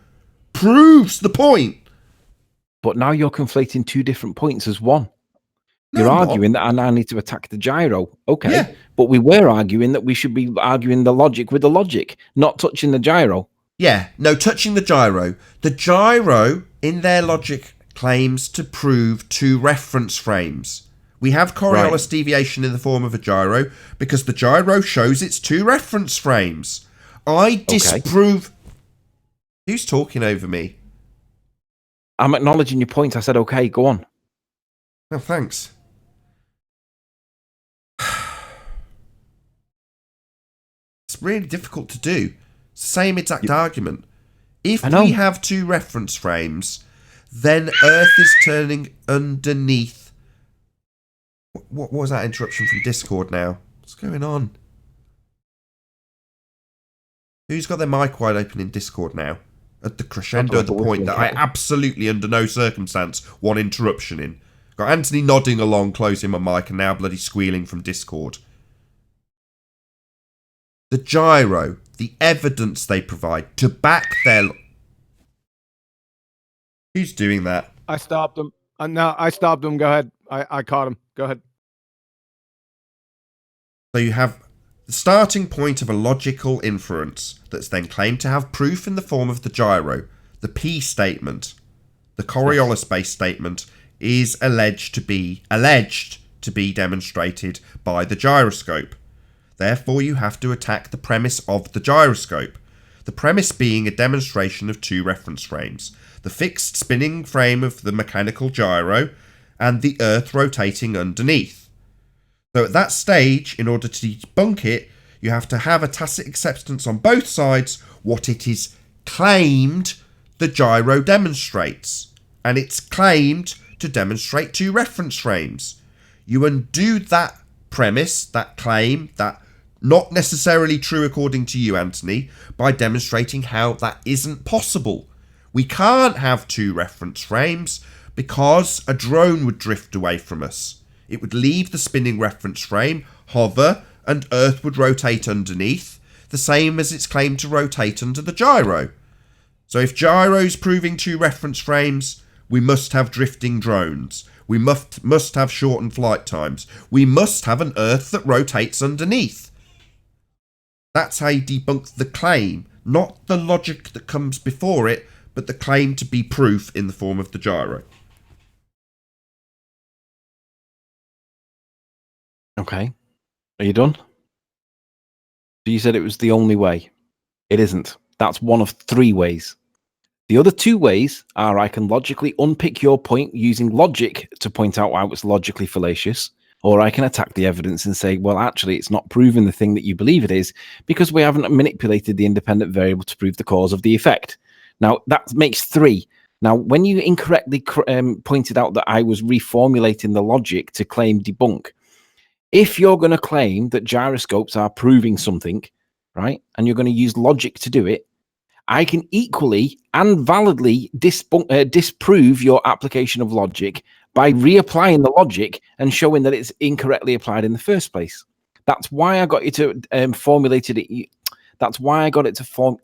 proves the point. But now you're conflating two different points as one. You're arguing that I now need to attack the gyro. Okay. Yeah. But we were arguing that we should be arguing the logic with the logic, not touching the gyro. Yeah, no, touching the gyro. The gyro, in their logic, claims to prove two reference frames. We have Coriolis deviation in the form of a gyro because the gyro shows its two reference frames. I disprove... Who's talking over me? I'm acknowledging your point. I said, okay, go on. Oh, thanks. It's really difficult to do. Same exact argument. If we have two reference frames, then Earth is turning underneath. What was that interruption from Discord now? What's going on? Who's got their mic wide open in Discord now? At the crescendo, at the point that I absolutely, under no circumstance, want interruption in. Got Anthony nodding along, closing my mic, and now bloody squealing from Discord. The gyro, the evidence they provide to back their... Who's doing that? I stopped him. No, I stopped him. Go ahead. I caught him. Go ahead. So you have the starting point of a logical inference that's then claimed to have proof in the form of the gyro, the P statement. The Coriolis-based statement is alleged to be demonstrated by the gyroscope. Therefore, you have to attack the premise of the gyroscope. The premise being a demonstration of two reference frames, the fixed spinning frame of the mechanical gyro and the Earth rotating underneath. So at that stage, in order to debunk it, you have to have a tacit acceptance on both sides what it is claimed the gyro demonstrates. And it's claimed to demonstrate two reference frames. You undo that premise, that claim, that not necessarily true according to you, Anthony, by demonstrating how that isn't possible. We can't have two reference frames because a drone would drift away from us. It would leave the spinning reference frame, hover, and Earth would rotate underneath, the same as it's claimed to rotate under the gyro. So if gyro's proving two reference frames, we must have drifting drones. We must have shortened flight times. We must have an Earth that rotates underneath. That's how you debunk the claim, not the logic that comes before it, but the claim to be proof in the form of the gyro. Okay. Are you done? So you said it was the only way. It isn't. That's one of three ways. The other two ways are I can logically unpick your point using logic to point out why it's logically fallacious, or I can attack the evidence and say, well, actually, it's not proving the thing that you believe it is because we haven't manipulated the independent variable to prove the cause of the effect. Now, that makes three. Now, when you incorrectly pointed out that I was reformulating the logic to claim debunk, if you're going to claim that gyroscopes are proving something, right, and you're going to use logic to do it, I can equally and validly disprove your application of logic by reapplying the logic and showing that it's incorrectly applied in the first place. That's why I got you to formulate it. That's why I got it to form.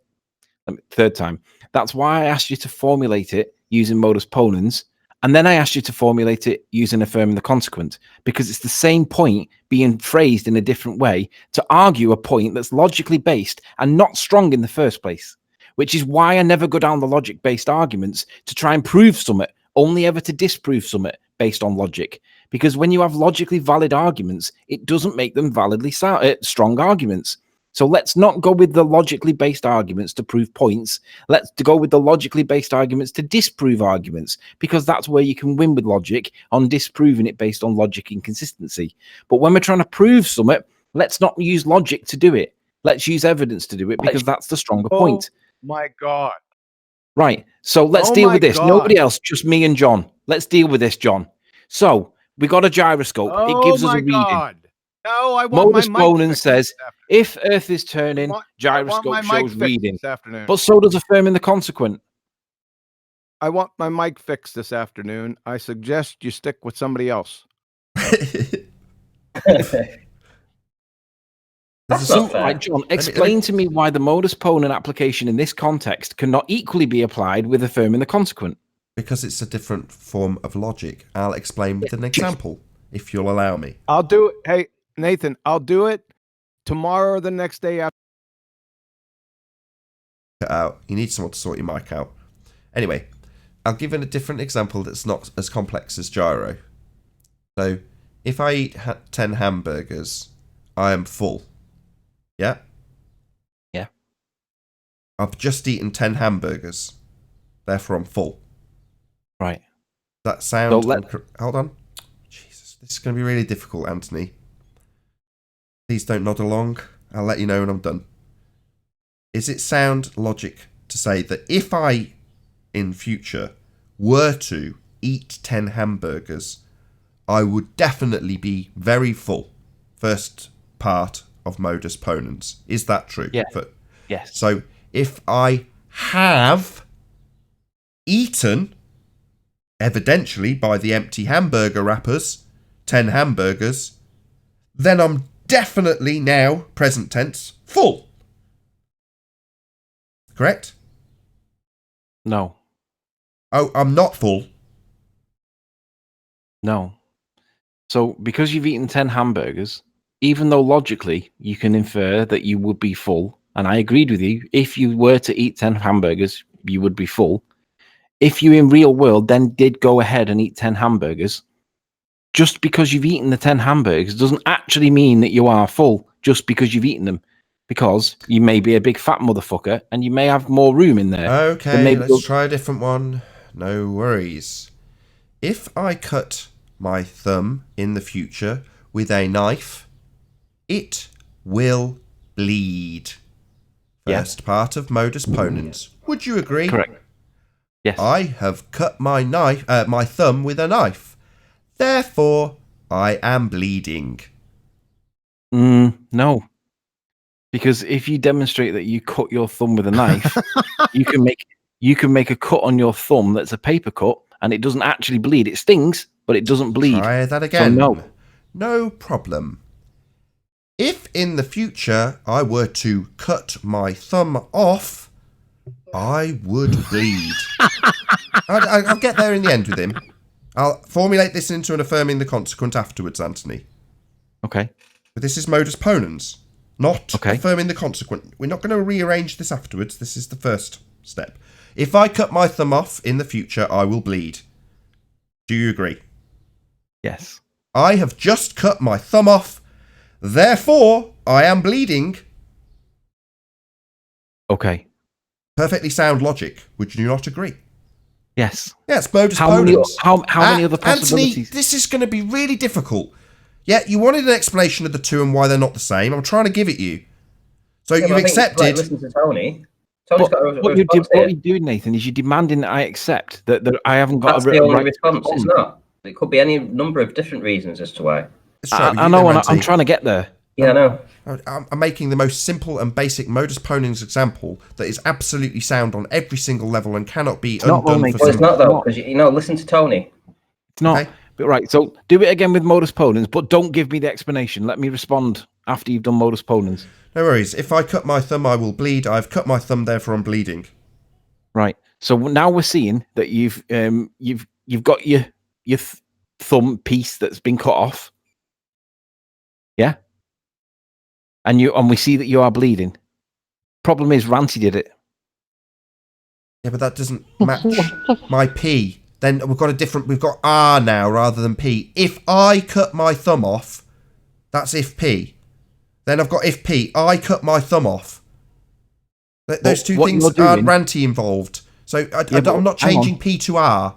Third time. That's why I asked you to formulate it using modus ponens, and then I asked you to formulate it using affirming the consequent, because it's the same point being phrased in a different way to argue a point that's logically based and not strong in the first place. Which is why I never go down the logic-based arguments to try and prove something, only ever to disprove something based on logic. Because when you have logically valid arguments, it doesn't make them validly strong arguments. So let's not go with the logically based arguments to prove points. Let's go with the logically based arguments to disprove arguments, because that's where you can win with logic on disproving it based on logic inconsistency. But when we're trying to prove something, let's not use logic to do it. Let's use evidence to do it, because that's the stronger point. My God. Right. So let's deal with this. God. Nobody else, just me and John. Let's deal with this, John. So we got a gyroscope. It gives us a reading. God. No, I want Modus ponens says if Earth is turning, gyroscope shows reading. But so does affirming the consequent. I want my mic fixed this afternoon. I suggest you stick with somebody else. Right, John, explain to me why the modus ponens application in this context cannot equally be applied with affirming the consequent. Because it's a different form of logic. I'll explain with an example, if you'll allow me. I'll do it. Hey, Nathan, I'll do it tomorrow or the next day after. Out. You need someone to sort your mic out. Anyway, I'll give you a different example that's not as complex as gyro. So, if I eat 10 hamburgers, I am full. Yeah? Yeah. I've just eaten 10 hamburgers. Therefore, I'm full. Right. That sound... Hold on. Jesus, this is going to be really difficult, Anthony. Please don't nod along. I'll let you know when I'm done. Is it sound logic to say that if I, in future, were to eat 10 hamburgers, I would definitely be very full? First part of modus ponens. Is that true? Yeah. Yes. So if I have eaten, evidentially by the empty hamburger wrappers, 10 hamburgers, then I'm definitely now, present tense, full. Correct? No. Oh, I'm not full. No. So because you've eaten 10 hamburgers, even though logically you can infer that you would be full, and I agreed with you, if you were to eat 10 hamburgers, you would be full. if you in real world then did go ahead and eat 10 hamburgers, just because you've eaten the 10 hamburgers doesn't actually mean that you are full just because you've eaten them. Because you may be a big fat motherfucker and you may have more room in there. Okay, let's try a different one. No worries. If I cut my thumb in the future with a knife, it will bleed. First part of modus ponens. Would you agree? Correct. Yes. I have cut my thumb with a knife. Therefore, I am bleeding. No. Because if you demonstrate that you cut your thumb with a knife, you can make a cut on your thumb that's a paper cut, and it doesn't actually bleed. It stings, but it doesn't bleed. Try that again. So no problem. If in the future I were to cut my thumb off, I would bleed. I'll get there in the end with him. I'll formulate this into an affirming the consequent afterwards, Anthony. Okay. But this is modus ponens, not okay. affirming the consequent. We're not going to rearrange this afterwards. This is the first step. If I cut my thumb off in the future, I will bleed. Do you agree? Yes. I have just cut my thumb off. Therefore, I am bleeding. Okay. Perfectly sound logic. Would you not agree? Yes. Yes, modus ponens. How many other possibilities? Anthony, this is going to be really difficult. Yeah, you wanted an explanation of the two and why they're not the same. I'm trying to give it you. So you've accepted. Listen to Tony. What you're doing, Nathan, is you're demanding that I accept that I haven't got That's a the only right response. It's not. It could be any number of different reasons as to why. I know, and I'm trying to get there. Yeah, I know. I'm making the most simple and basic modus ponens example that is absolutely sound on every single level and cannot be undone. It's not though, because listen to Tony. It's not. Okay. But right, so do it again with modus ponens, but don't give me the explanation. Let me respond after you've done modus ponens. No worries. If I cut my thumb, I will bleed. I've cut my thumb, therefore I'm bleeding. Right. So now we're seeing that you've got your thumb piece that's been cut off. Yeah. And we see that you are bleeding. Problem is, Ranty did it. Yeah, but that doesn't match my P. Then we've got R now rather than P. If I cut my thumb off, that's if P. Then I've got if P. I cut my thumb off. Those two things aren't Ranty involved. So I'm not changing P to R.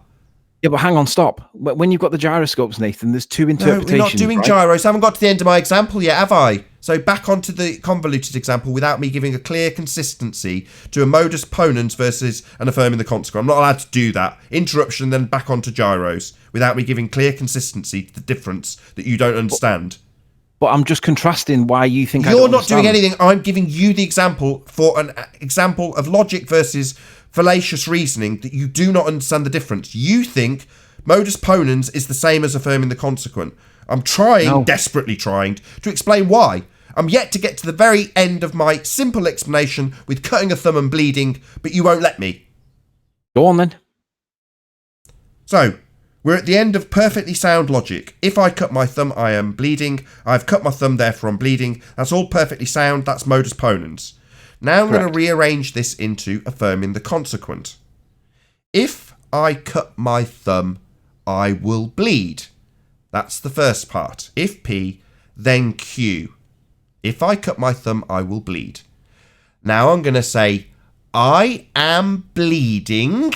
Yeah, but hang on, stop. When you've got the gyroscopes, Nathan, there's two interpretations. No, we're not doing gyros. I haven't got to the end of my example yet, have I? So back onto the convoluted example without me giving a clear consistency to a modus ponens versus an affirming the consequent. I'm not allowed to do that. Interruption, then back onto gyros without me giving clear consistency to the difference that you don't understand. But I'm just contrasting why you think you're not doing anything. I'm giving you the example for an example of logic versus fallacious reasoning that you do not understand the difference. You think modus ponens is the same as affirming the consequent. I'm desperately trying to explain why. I'm yet to get to the very end of my simple explanation with cutting a thumb and bleeding, but you won't let me. Go on then. So, we're at the end of perfectly sound logic. If I cut my thumb, I am bleeding. I've cut my thumb, therefore I'm bleeding. That's all perfectly sound. That's modus ponens. Now I'm going to rearrange this into affirming the consequent. If I cut my thumb, I will bleed. That's the first part. If P, then Q. If I cut my thumb, I will bleed. Now I'm going to say, I am bleeding.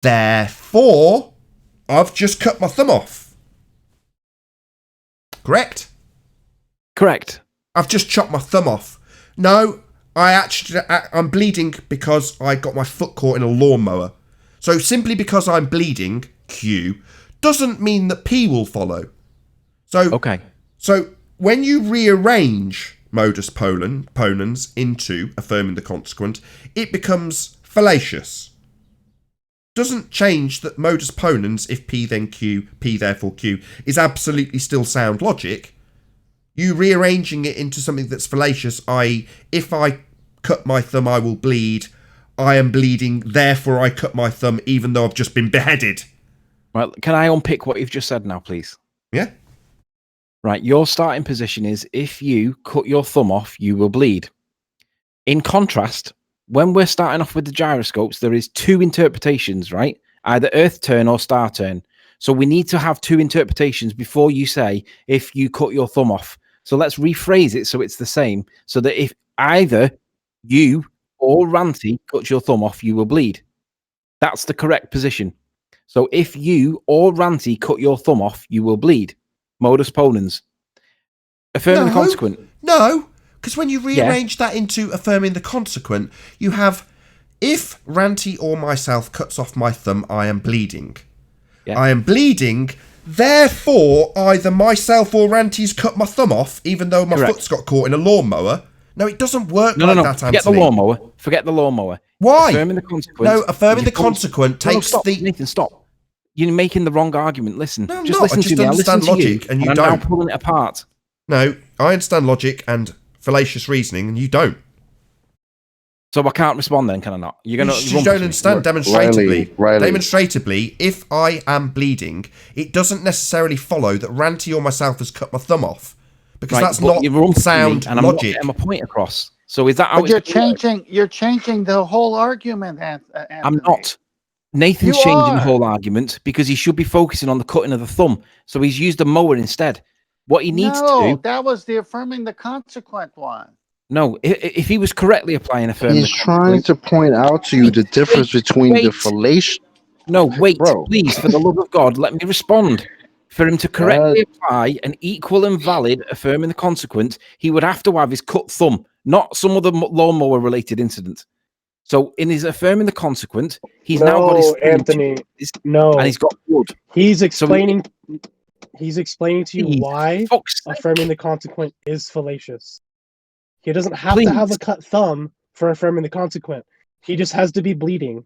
Therefore, I've just cut my thumb off. Correct? Correct. I've just chopped my thumb off. No, I'm bleeding because I got my foot caught in a lawnmower. So simply because I'm bleeding, Q, doesn't mean that P will follow. So when you rearrange modus ponens into affirming the consequent, it becomes fallacious. Doesn't change that modus ponens, if P then Q, P therefore Q, is absolutely still sound logic. You rearranging it into something that's fallacious, i.e. if I cut my thumb I will bleed, I am bleeding, therefore I cut my thumb even though I've just been beheaded. Right, can I unpick what you've just said now, please? Yeah. Right, your starting position is if you cut your thumb off, you will bleed. In contrast, when we're starting off with the gyroscopes, there is two interpretations, right? Either Earth turn or star turn. So we need to have two interpretations before you say if you cut your thumb off. So let's rephrase it so it's the same. So that if either you or Ranty cuts your thumb off, you will bleed. That's the correct position. So if you or Ranty cut your thumb off, you will bleed. Modus ponens. Affirming the consequent. No, because when you rearrange that into affirming the consequent, you have, if Ranty or myself cuts off my thumb, I am bleeding. Yeah. I am bleeding, therefore either myself or Ranty's cut my thumb off, even though my foot's got caught in a lawnmower. No, it doesn't work like that, Forget Anthony. the lawnmower. Forget the lawnmower. Why? Affirming the consequent. No, affirming the consequent takes stop, Nathan, stop. You're making the wrong argument. Listen. No, I'm just not. listen I just to me. understand logic, you, and you I'm don't. now pulling it apart. No, I understand logic and fallacious reasoning, and you don't. So I can't respond then, can I not? You're gonna. You don't understand. Demonstratively, Riley. Demonstratively, if I am bleeding, it doesn't necessarily follow that Ranty or myself has cut my thumb off, because that's not sound and I'm logic. not getting my point across. So is that how but you're changing the whole argument, Anthony. I'm not. Nathan's changing the whole argument because he should be focusing on the cutting of the thumb. So he's used a mower instead. What he needs to do. That was the affirming the consequent one. No, if he was correctly applying affirming. He's trying to point out to you the difference between the fallacious. No, wait, please, for the love of God, let me respond. For him to correctly apply an equal and valid affirming the consequent, he would have to have his cut thumb, not some other lawnmower related incident. So in his affirming the consequent, he's now got his Anthony. And he's got blood. He's explaining to you why affirming the consequent is fallacious. He doesn't have to have a cut thumb for affirming the consequent. He just has to be bleeding.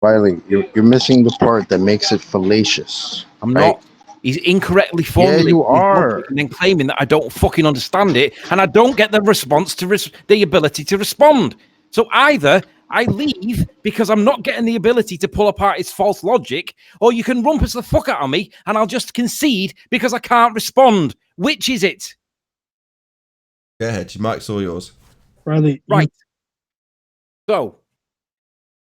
Riley, you're missing the part that makes it fallacious. I'm not. He's incorrectly formulating. Yeah, you are. And then claiming that I don't fucking understand it, and I don't get the response to the ability to respond. So either I leave because I'm not getting the ability to pull apart his false logic, or you can rumpus the fuck out of me, and I'll just concede because I can't respond. Which is it? Go ahead. Your mic's all yours. Riley. Right. So,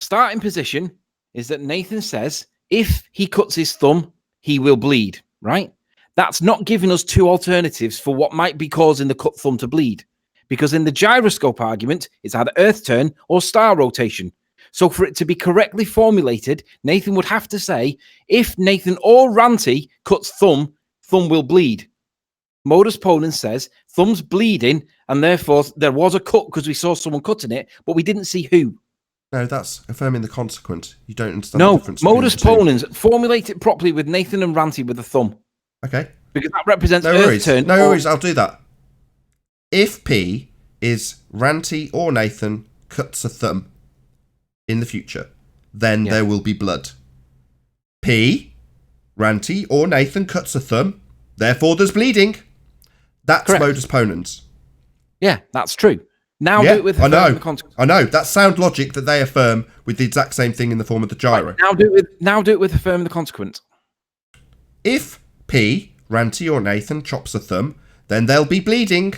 starting position is that Nathan says if he cuts his thumb, he will bleed, right? That's not giving us two alternatives for what might be causing the cut thumb to bleed. Because in the gyroscope argument, it's either Earth turn or star rotation. So for it to be correctly formulated, Nathan would have to say, if Nathan or Ranty cuts thumb, thumb will bleed. Modus ponens says, thumb's bleeding, and therefore there was a cut because we saw someone cutting it, but we didn't see who. No, that's affirming the consequent. You don't understand the difference. No, modus ponens, formulate it properly with Nathan and Ranty with the thumb. Okay. Because that represents no Earth worries. turn. No worries, I'll do that. If P is Ranty or Nathan cuts a thumb in the future, then there will be blood. P, Ranty or Nathan cuts a thumb, therefore there's bleeding. That's correct. Modus ponens. Yeah, that's true. Now do it with the consequence. I know. That's sound logic that they affirm with the exact same thing in the form of the gyro. Right, now do it with affirming the consequence. If P, Ranty or Nathan chops a thumb, then there'll be bleeding.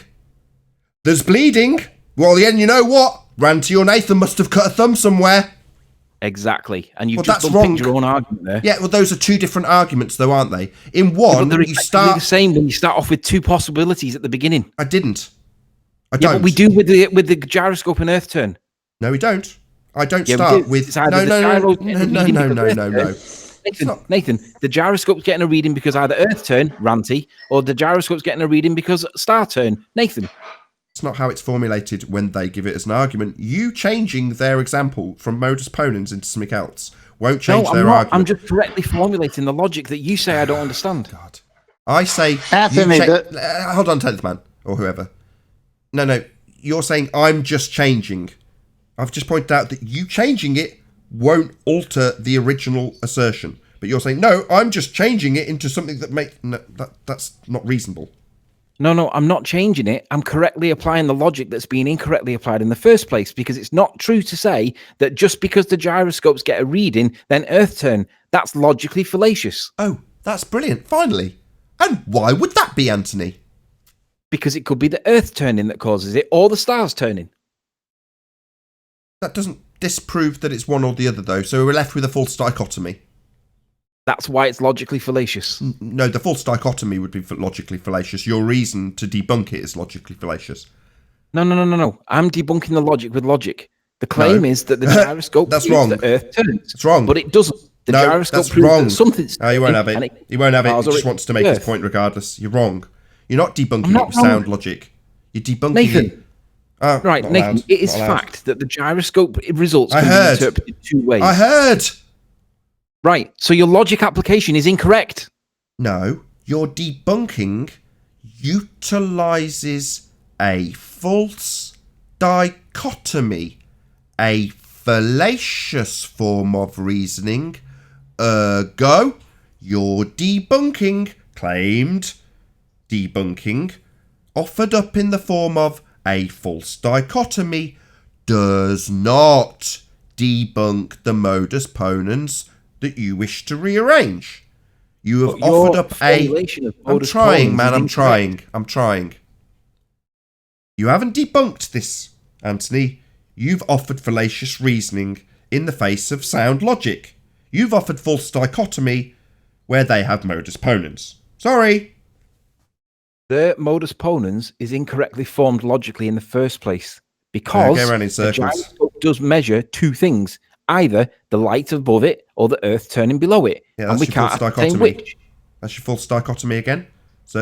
There's bleeding. Well, then you know what? Ranty or Nathan must have cut a thumb somewhere. Exactly. And you've just unpicked your own argument there. Yeah, well, those are two different arguments, though, aren't they? In one, you start the same when you start off with two possibilities at the beginning. I didn't. I don't. But we do with the gyroscope and Earth turn. No, we don't. I don't start with no. Nathan, the gyroscope's getting a reading because either Earth turn, Ranty, or the gyroscope's getting a reading because star turn, Nathan. It's not how it's formulated when they give it as an argument. You changing their example from modus ponens into something else won't change their argument. I'm just correctly formulating the logic that you say I don't understand. God. I say... Anthony, hold on, Tenth Man, or whoever. No, you're saying I'm just changing. I've just pointed out that you changing it won't alter the original assertion. But you're saying, no, I'm just changing it into something that makes... No, that's not reasonable. No, I'm not changing it. I'm correctly applying the logic that's been incorrectly applied in the first place, because it's not true to say that just because the gyroscopes get a reading, then Earth turn. That's logically fallacious. Oh, that's brilliant. Finally. And why would that be, Anthony? because it could be the Earth turning that causes it, or the stars turning. That doesn't disprove that it's one or the other, though. So we're left with a false dichotomy. That's why it's logically fallacious. No, the false dichotomy would be logically fallacious. Your reason to debunk it is logically fallacious. No. I'm debunking the logic with logic. The claim is that the gyroscope that's proves wrong. the Earth turns. It's wrong. But it doesn't. The gyroscope proves wrong. that something's... No, you won't have it. You won't have it. He just wants to make his point regardless. You're wrong. You're not debunking it with sound logic. You're debunking Nathan. it... Oh, right, Nathan, it is fact that the gyroscope results can be interpreted two ways. I heard! Right, so your logic application is incorrect. No, your debunking utilizes a false dichotomy, a fallacious form of reasoning. Ergo, your debunking, claimed debunking, offered up in the form of a false dichotomy, does not debunk the modus ponens that you wish to rearrange. You have offered up I'm trying, man, I'm trying. You haven't debunked this, Anthony. You've offered fallacious reasoning in the face of sound logic. You've offered false dichotomy where they have modus ponens. Sorry. The modus ponens is incorrectly formed logically in the first place because the gyroscope does measure two things, either the light above it or the Earth turning below it. Yeah, and we can't ascertain which. That's your false dichotomy again?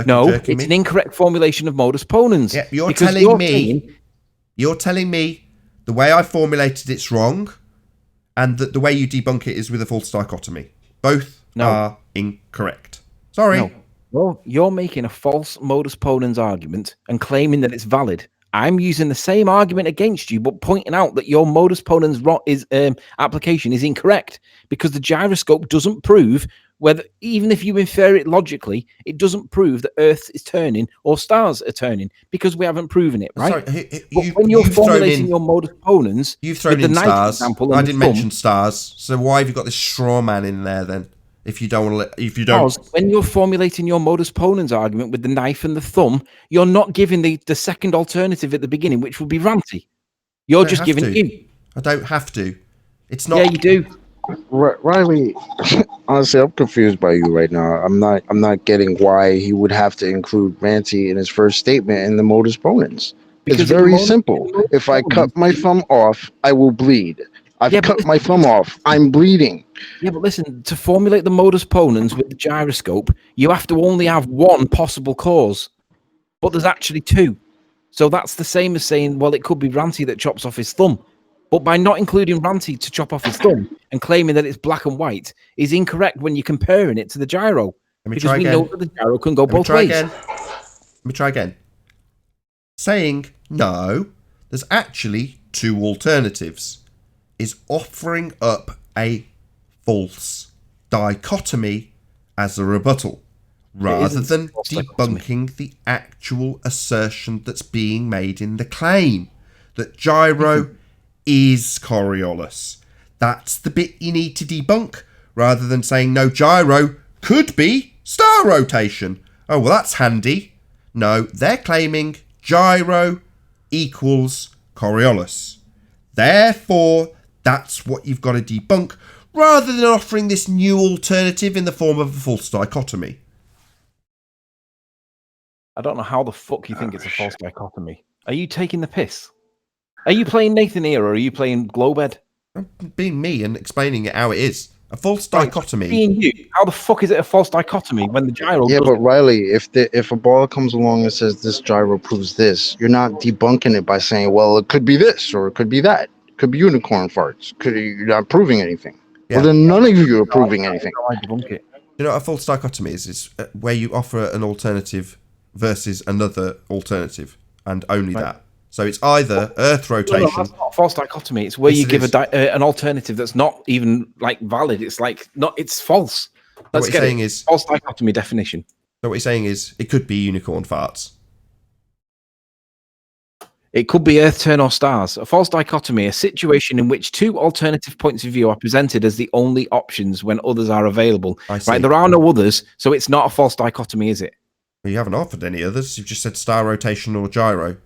No, it's an incorrect formulation of modus ponens. Yeah, you're telling me the way I formulated it's wrong, and that the way you debunk it is with a false dichotomy. Both are incorrect. Sorry. No, you're making a false modus ponens argument and claiming that it's valid. I'm using the same argument against you, but pointing out that your modus ponens application is incorrect because the gyroscope doesn't prove whether, even if you infer it logically, it doesn't prove that Earth is turning or stars are turning because we haven't proven it, right? Sorry, when you're formulating your modus ponens, you've thrown in stars. I didn't mention stars, so why have you got this straw man in there then? If you don't, when you're formulating your modus ponens argument with the knife and the thumb, you're not giving the second alternative at the beginning, which would be Ranty. You're just giving you. I don't have to. It's not. Yeah, you do. Riley, honestly, I'm confused by you right now. I'm not getting why he would have to include Ranty in his first statement in the modus ponens. It's very simple. If I cut my thumb off, I will bleed. I've cut my thumb off. I'm bleeding. Yeah, but listen, to formulate the modus ponens with the gyroscope, you have to only have one possible cause. But there's actually two. So that's the same as saying, well, it could be Ranty that chops off his thumb. But by not including Ranty to chop off his thumb and claiming that it's black and white is incorrect when you're comparing it to the gyro. Because we know that the gyro can go both ways. Let me try again. Saying no, there's actually two alternatives, is offering up a false dichotomy as a rebuttal, rather than debunking the actual assertion that's being made in the claim that gyro is Coriolis. That's the bit you need to debunk, rather than saying no, gyro could be star rotation. Oh, well, that's handy. No, they're claiming gyro equals Coriolis. Therefore, that's what you've got to debunk, rather than offering this new alternative in the form of a false dichotomy. I don't know how the fuck you think it's a false dichotomy. Are you taking the piss? Are you playing Nathan here, or are you playing Glowbed? I'm being me and explaining it how it is. A false dichotomy. Being you, how the fuck is it a false dichotomy when the gyro... Yeah, but Riley, if a ball comes along and says this gyro proves this, you're not debunking it by saying, well, it could be this, or it could be that. It could be unicorn farts. You're not proving anything. Yeah. Well, then none of you are proving anything. I debunk it. You know what a false dichotomy is? It's where you offer an alternative versus another alternative, and only that. So it's either Earth rotation. No, that's not a false dichotomy. It's where you give an alternative that's not even like valid. It's like it's false. Let's get it. Is false dichotomy definition. So what you're saying is it could be unicorn farts. It could be Earth turn or stars. A false dichotomy, a situation in which two alternative points of view are presented as the only options when others are available. Right? There are no others, so it's not a false dichotomy, is it? Well, you haven't offered any others. You've just said star rotation or gyro.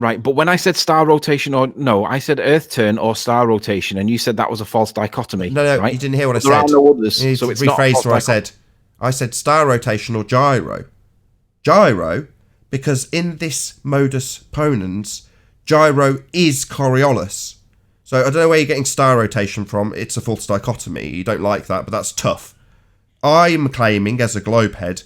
Right, but when I said star rotation I said Earth turn or star rotation, and you said that was a false dichotomy. No, right? you didn't hear what I There said. are no others, You so it's rephrased not. what I said. I said star rotation or gyro. Gyro, because in this modus ponens, gyro is Coriolis. So I don't know where you're getting star rotation from. It's a false dichotomy. You don't like that, but that's tough. I'm claiming, as a globehead,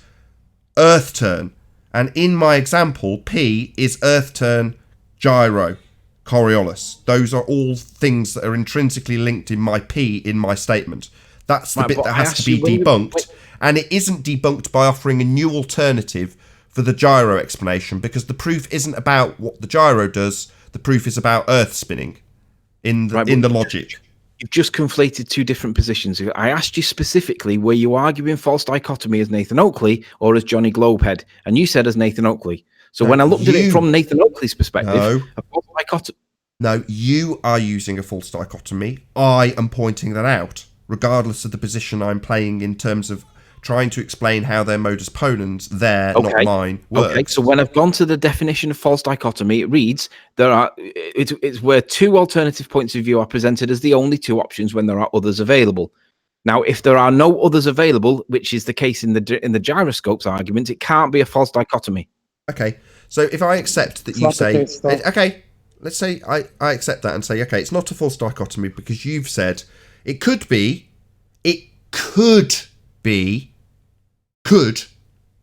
Earth turn. And in my example, P is Earth turn, gyro, Coriolis. Those are all things that are intrinsically linked in my P in my statement. That's the bit that has to be debunked. And it isn't debunked by offering a new alternative for the gyro explanation, because the proof isn't about what the gyro does. The proof is about Earth spinning in the logic. You've just conflated two different positions. I asked you specifically, were you arguing false dichotomy as Nathan Oakley or as Johnny Globehead? And you said as Nathan Oakley. So when I looked at it from Nathan Oakley's perspective, a false dichotomy. No, you are using a false dichotomy. I am pointing that out, regardless of the position I'm playing in terms of trying to explain how their modus ponens, not mine, works. Okay, so when I've gone to the definition of false dichotomy, it reads it's where two alternative points of view are presented as the only two options when there are others available. Now, if there are no others available, which is the case in the gyroscope's argument, it can't be a false dichotomy. Okay, so if I accept that you say, okay, let's say I accept that and say, okay, it's not a false dichotomy because you've said it could be,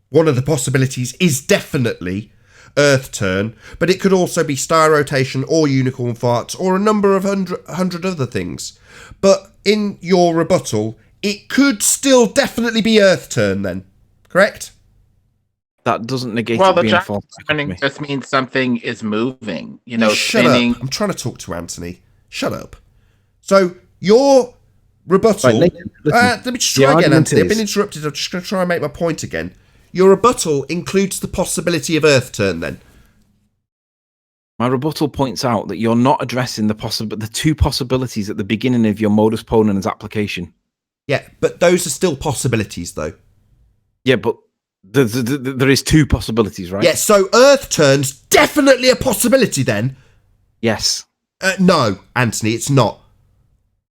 one of the possibilities is definitely Earth turn, but it could also be star rotation or unicorn farts or a number of hundred other things. But in your rebuttal, it could still definitely be Earth turn then, correct? That doesn't negate it being a false dichotomy. Just means something is moving, Shut spinning. up. I'm trying to talk to Anthony. Shut up. So your rebuttal... Right, Nathan, let me just try again, Anthony. I've been interrupted. I'm just going to try and make my point again. Your rebuttal includes the possibility of Earth turn then? My rebuttal points out that you're not addressing the two possibilities at the beginning of your modus ponens application. Yeah, but those are still possibilities, though. Yeah, but there is two possibilities, right? Yeah, so Earth turn's definitely a possibility then? Yes. No, Anthony, it's not.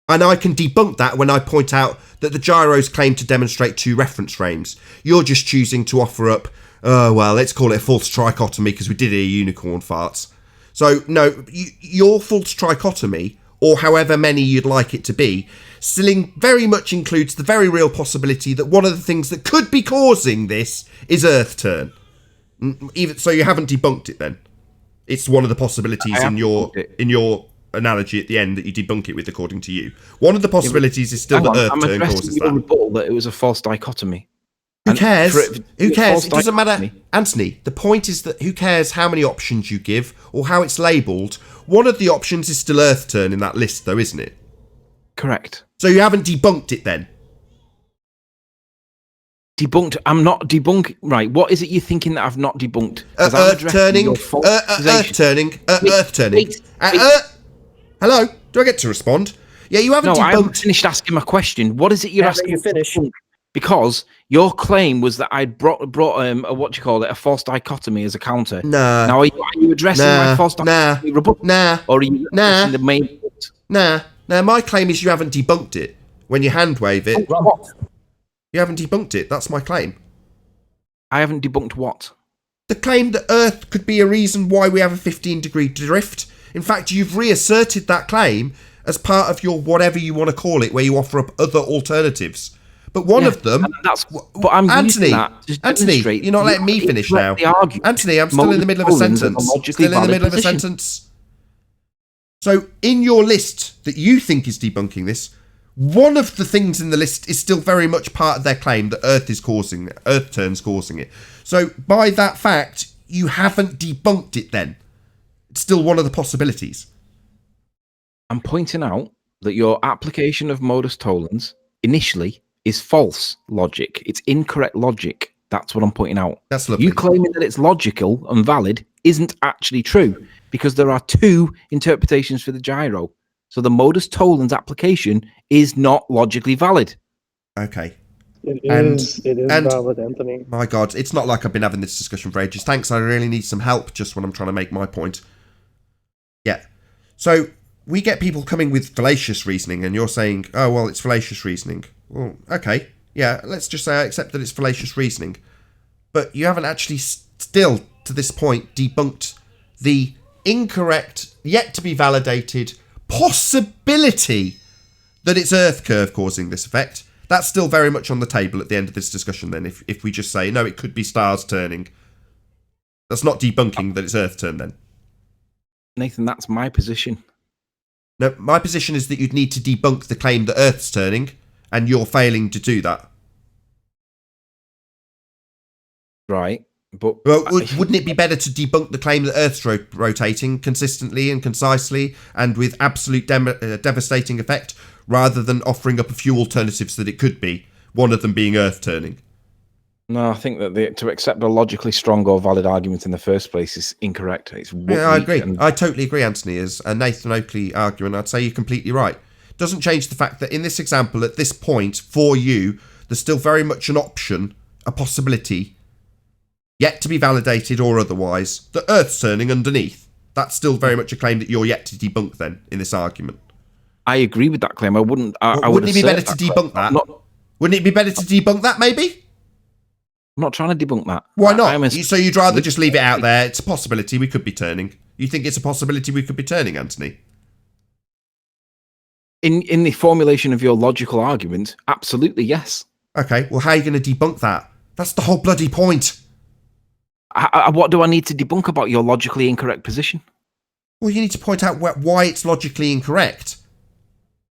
And I can debunk that when I point out that the gyros claim to demonstrate two reference frames. You're just choosing to offer up, let's call it a false trichotomy because we did hear unicorn farts. So, no, your false trichotomy, or however many you'd like it to be, still very much includes the very real possibility that one of the things that could be causing this is Earth turn. So you haven't debunked it then? It's one of the possibilities in your analogy at the end that you debunk it with, according to you. One of the possibilities is still that Earth turn causes that. Rebuttal that it was a false dichotomy. Who cares? Who cares? It doesn't matter. Anthony, the point is that who cares how many options you give or how it's labelled? One of the options is still Earth turn in that list, though, isn't it? Correct. So you haven't debunked it then? Debunked? I'm not debunking. Right, what is it you're thinking that I've not debunked? Earth turning. Earth turning. Earth turning. Hello? Do I get to respond? Yeah, you haven't debunked... I haven't finished asking my question. What is it you're asking? You finish. Because your claim was that I'd brought a false dichotomy as a counter. Nah. Now, are you addressing my false dichotomy rebuttal? Nah. Or are you addressing the main point? Nah. Now, my claim is you haven't debunked it. When you hand wave it... What? You haven't debunked it. That's my claim. I haven't debunked what? The claim that Earth could be a reason why we have a 15-degree drift. In fact, you've reasserted that claim as part of your whatever you want to call it, where you offer up other alternatives. But one of them... But I'm Anthony, Anthony, you're not letting me finish now. Anthony, I'm still in the middle of a sentence. So, in your list that you think is debunking this, one of the things in the list is still very much part of their claim that Earth turn's causing it. So, by that fact, you haven't debunked it then. It's still one of the possibilities. I'm pointing out that your application of modus tollens initially is false logic. It's incorrect logic. That's what I'm pointing out. That's lovely. You claiming that it's logical and valid isn't actually true because there are two interpretations for the gyro. So the modus tollens application is not logically valid. Okay. It is valid, Anthony. My God, it's not like I've been having this discussion for ages. Thanks, I really need some help just when I'm trying to make my point. Yeah. So we get people coming with fallacious reasoning, and you're saying, oh, well, it's fallacious reasoning. Well, okay. Yeah, let's just say I accept that it's fallacious reasoning. But you haven't actually still, to this point, debunked the incorrect, yet to be validated possibility that it's Earth curve causing this effect. That's still very much on the table at the end of this discussion then, if we just say, no, it could be stars turning. That's not debunking that it's Earth turn then. Nathan, that's my position. No, my position is that you'd need to debunk the claim that Earth's turning, and you're failing to do that. Right, but... Well, wouldn't it be better to debunk the claim that Earth's rotating consistently and concisely and with absolute devastating effect, rather than offering up a few alternatives that it could be, one of them being Earth turning? No, I think that to accept a logically strong or valid argument in the first place is incorrect. Yeah, I agree. I totally agree, Anthony. As a Nathan Oakley arguing, I'd say you're completely right. Doesn't change the fact that in this example, at this point, for you, there's still very much an option, a possibility, yet to be validated or otherwise, that Earth's turning underneath. That's still very much a claim that you're yet to debunk then, in this argument. I agree with that claim. I wouldn't... Wouldn't it be better to debunk that? Wouldn't it be better to debunk that, maybe? I'm not trying to debunk that. Why not? So you'd rather just leave it out there. It's a possibility we could be turning. You think it's a possibility we could be turning, Anthony? In the formulation of your logical argument, absolutely, yes. Okay, well, how are you going to debunk that? That's the whole bloody point. What do I need to debunk about your logically incorrect position? Well, you need to point out why it's logically incorrect.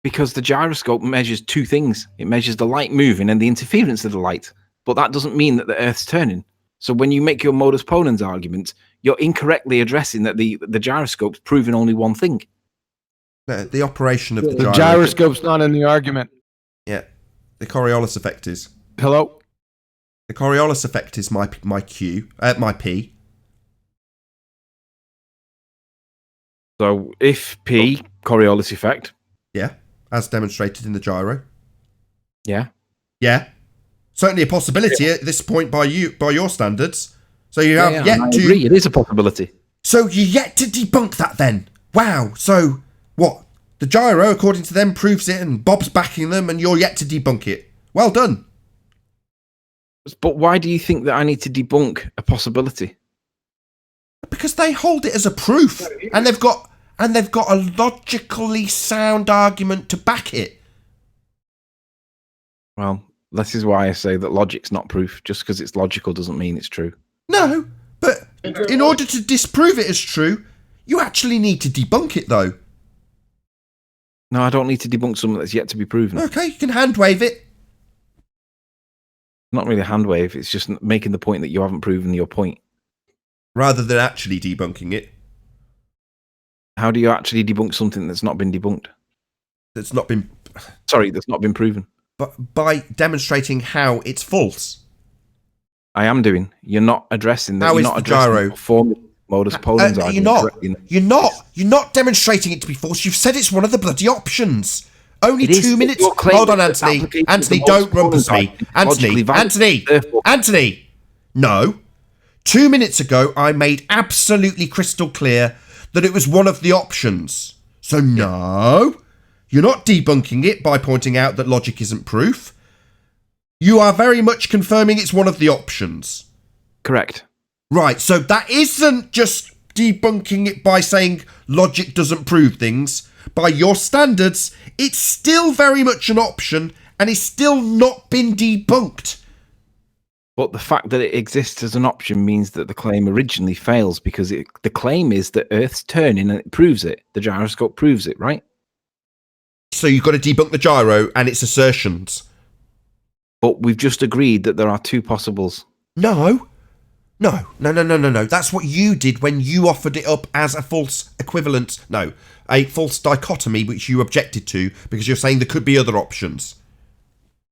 Because the gyroscope measures two things. It measures the light moving and the interference of the light. But that doesn't mean that the Earth's turning. So when you make your modus ponens argument, you're incorrectly addressing that the gyroscope's proving only one thing. The operation of the gyroscope's not in the argument. Yeah. The Coriolis effect is. Hello? The Coriolis effect is my Q, my P. So if P, Coriolis effect. Yeah. As demonstrated in the gyro. Yeah. Yeah. Certainly a possibility at this point by your standards. So you have yet to... agree. It is a possibility. So you're yet to debunk that then? Wow. So what? The gyro, according to them, proves it and Bob's backing them and you're yet to debunk it. Well done. But why do you think that I need to debunk a possibility? Because they hold it as a proof and they've got a logically sound argument to back it. Well, this is why I say that logic's not proof. Just because it's logical doesn't mean it's true. No, but in order to disprove it as true, you actually need to debunk it, though. No, I don't need to debunk something that's yet to be proven. Okay, you can hand wave it. Not really a hand wave. It's just making the point that you haven't proven your point. Rather than actually debunking it. How do you actually debunk something that's not been debunked? That's not been proven. But by demonstrating how it's false. I am doing. You're not addressing that. How you're is not the addressing gyro? Form modus ponens argument. You're not demonstrating it to be false. You've said it's one of the bloody options. Only It is 2 minutes. your claim Hold on, that Anthony. application of Anthony, the don't modus rumpus me. ponens logically valid. Anthony. No. 2 minutes ago, I made absolutely crystal clear that it was one of the options. So no, you're not debunking it by pointing out that logic isn't proof. You are very much confirming it's one of the options. Correct. Right, so that isn't just debunking it by saying logic doesn't prove things. By your standards, it's still very much an option and it's still not been debunked. But the fact that it exists as an option means that the claim originally fails because the claim is that Earth's turning and it proves it. The gyroscope proves it, right? So you've got to debunk the gyro and its assertions. But we've just agreed that there are two possibles. No. That's what you did when you offered it up as a false equivalence. No, a false dichotomy, which you objected to because you're saying there could be other options.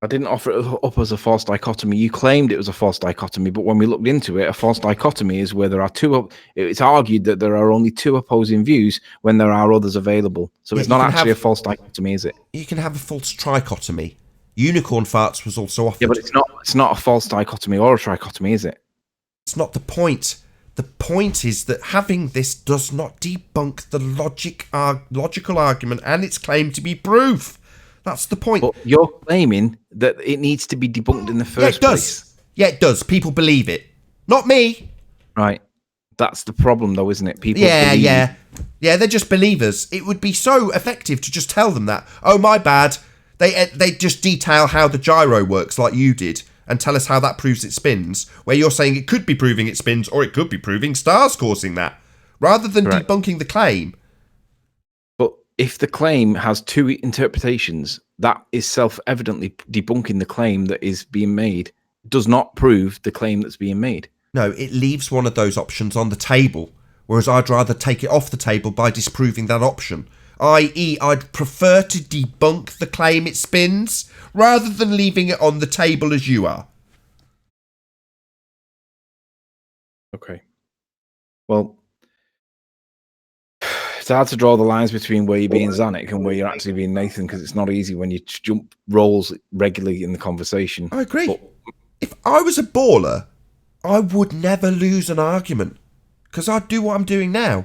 I didn't offer it up as a false dichotomy. You claimed it was a false dichotomy, but when we looked into it, a false dichotomy is where there are two. It's argued that there are only two opposing views when there are others available. So it's not actually a false dichotomy, is it? You can have a false trichotomy. Unicorn farts was also offered. Yeah, but it's not a false dichotomy or a trichotomy, is it? It's not the point. The point is that having this does not debunk the logical argument and its claim to be proof. That's the point. But you're claiming that it needs to be debunked in the first place. Yeah, it does. People believe it. Not me. Right. That's the problem, though, isn't it? People believe it. Yeah, they're just believers. It would be so effective to just tell them that. Oh, my bad. They just detail how the gyro works like you did and tell us how that proves it spins, where you're saying it could be proving it spins or it could be proving stars causing that, rather than debunking the claim. But if the claim has two interpretations, that is self-evidently debunking the claim that is being made. It does not prove the claim that's being made. No, it leaves one of those options on the table, whereas I'd rather take it off the table by disproving that option. I.e., I'd prefer to debunk the claim it spins rather than leaving it on the table as you are. Okay. Well, it's hard to draw the lines between where you're being Zanuck and where you're actually being Nathan, because it's not easy when you jump roles regularly in the conversation. I agree. But if I was a baller, I would never lose an argument, because I'd do what I'm doing now.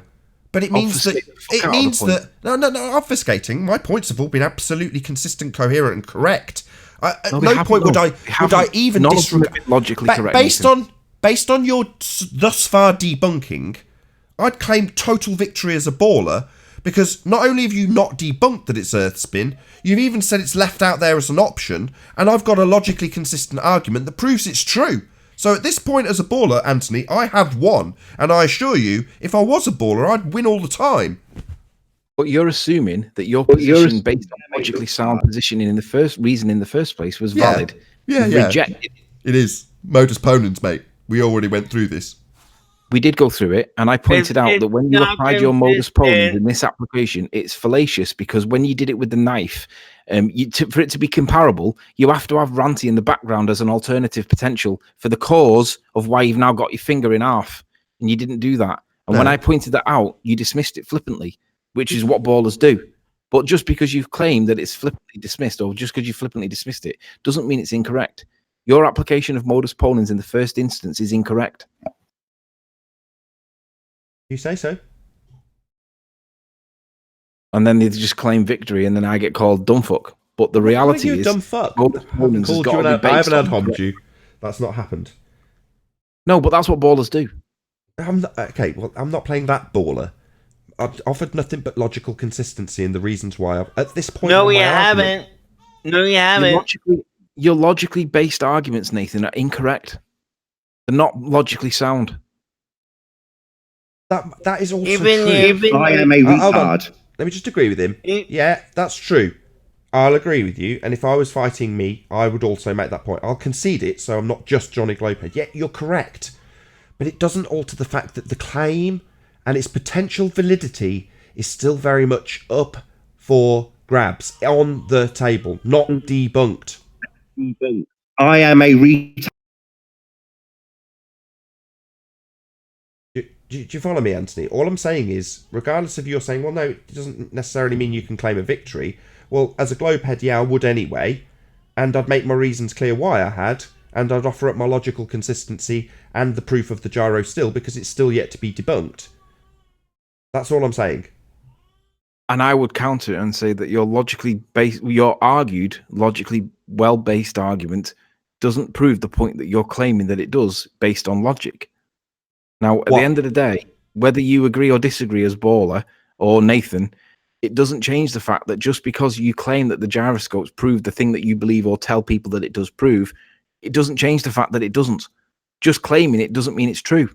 But it means that no, obfuscating. My points have all been absolutely consistent, coherent, and correct. At no point would I even disregard logically correct. Based on your thus far debunking, I'd claim total victory as a baller, because not only have you not debunked that it's Earth spin, you've even said it's left out there as an option, and I've got a logically consistent argument that proves it's true. So at this point as a baller, Anthony, I have won, and I assure you, if I was a baller, I'd win all the time. But you're assuming that your position, based on logically sound positioning in the first place, was valid. Yeah. Rejected. It is. Modus ponens, mate. We already went through this. We did go through it, and I pointed out that when you applied your modus ponens in this application, it's fallacious, because when you did it with the knife, for it to be comparable, you have to have Ranty in the background as an alternative potential for the cause of why you've now got your finger in half, and you didn't do that. And when I pointed that out, you dismissed it flippantly, which is what ballers do. But just because you've claimed that it's flippantly dismissed, or just because you flippantly dismissed it, doesn't mean it's incorrect. Your application of modus ponens in the first instance is incorrect. You say so. And then they just claim victory, and then I get called dumbfuck. But the reality is, dumb fuck. I haven't hommed you. That's not happened. No, but that's what ballers do. I'm not playing that baller. I've offered nothing but logical consistency in the reasons why at this point. No, you haven't. Your logically based arguments, Nathan, are incorrect. They're not logically sound. That is also true. I am a retard. Let me just agree with him. Yeah, that's true. I'll agree with you. And if I was fighting me, I would also make that point. I'll concede it, so I'm not just Johnny Glowhead. Yeah, you're correct. But it doesn't alter the fact that the claim and its potential validity is still very much up for grabs on the table, not debunked. I am a retard. Do you follow me, Anthony? All I'm saying is, regardless of you're saying, well, no, it doesn't necessarily mean you can claim a victory. Well, as a globehead, yeah, I would anyway. And I'd make my reasons clear why I had. And I'd offer up my logical consistency and the proof of the gyro still, because it's still yet to be debunked. That's all I'm saying. And I would counter it and say that your argued, logically well-based argument doesn't prove the point that you're claiming that it does, based on logic. Now, at the end of the day, whether you agree or disagree as Baller or Nathan, it doesn't change the fact that just because you claim that the gyroscopes prove the thing that you believe or tell people that it does prove, it doesn't change the fact that it doesn't. Just claiming it doesn't mean it's true.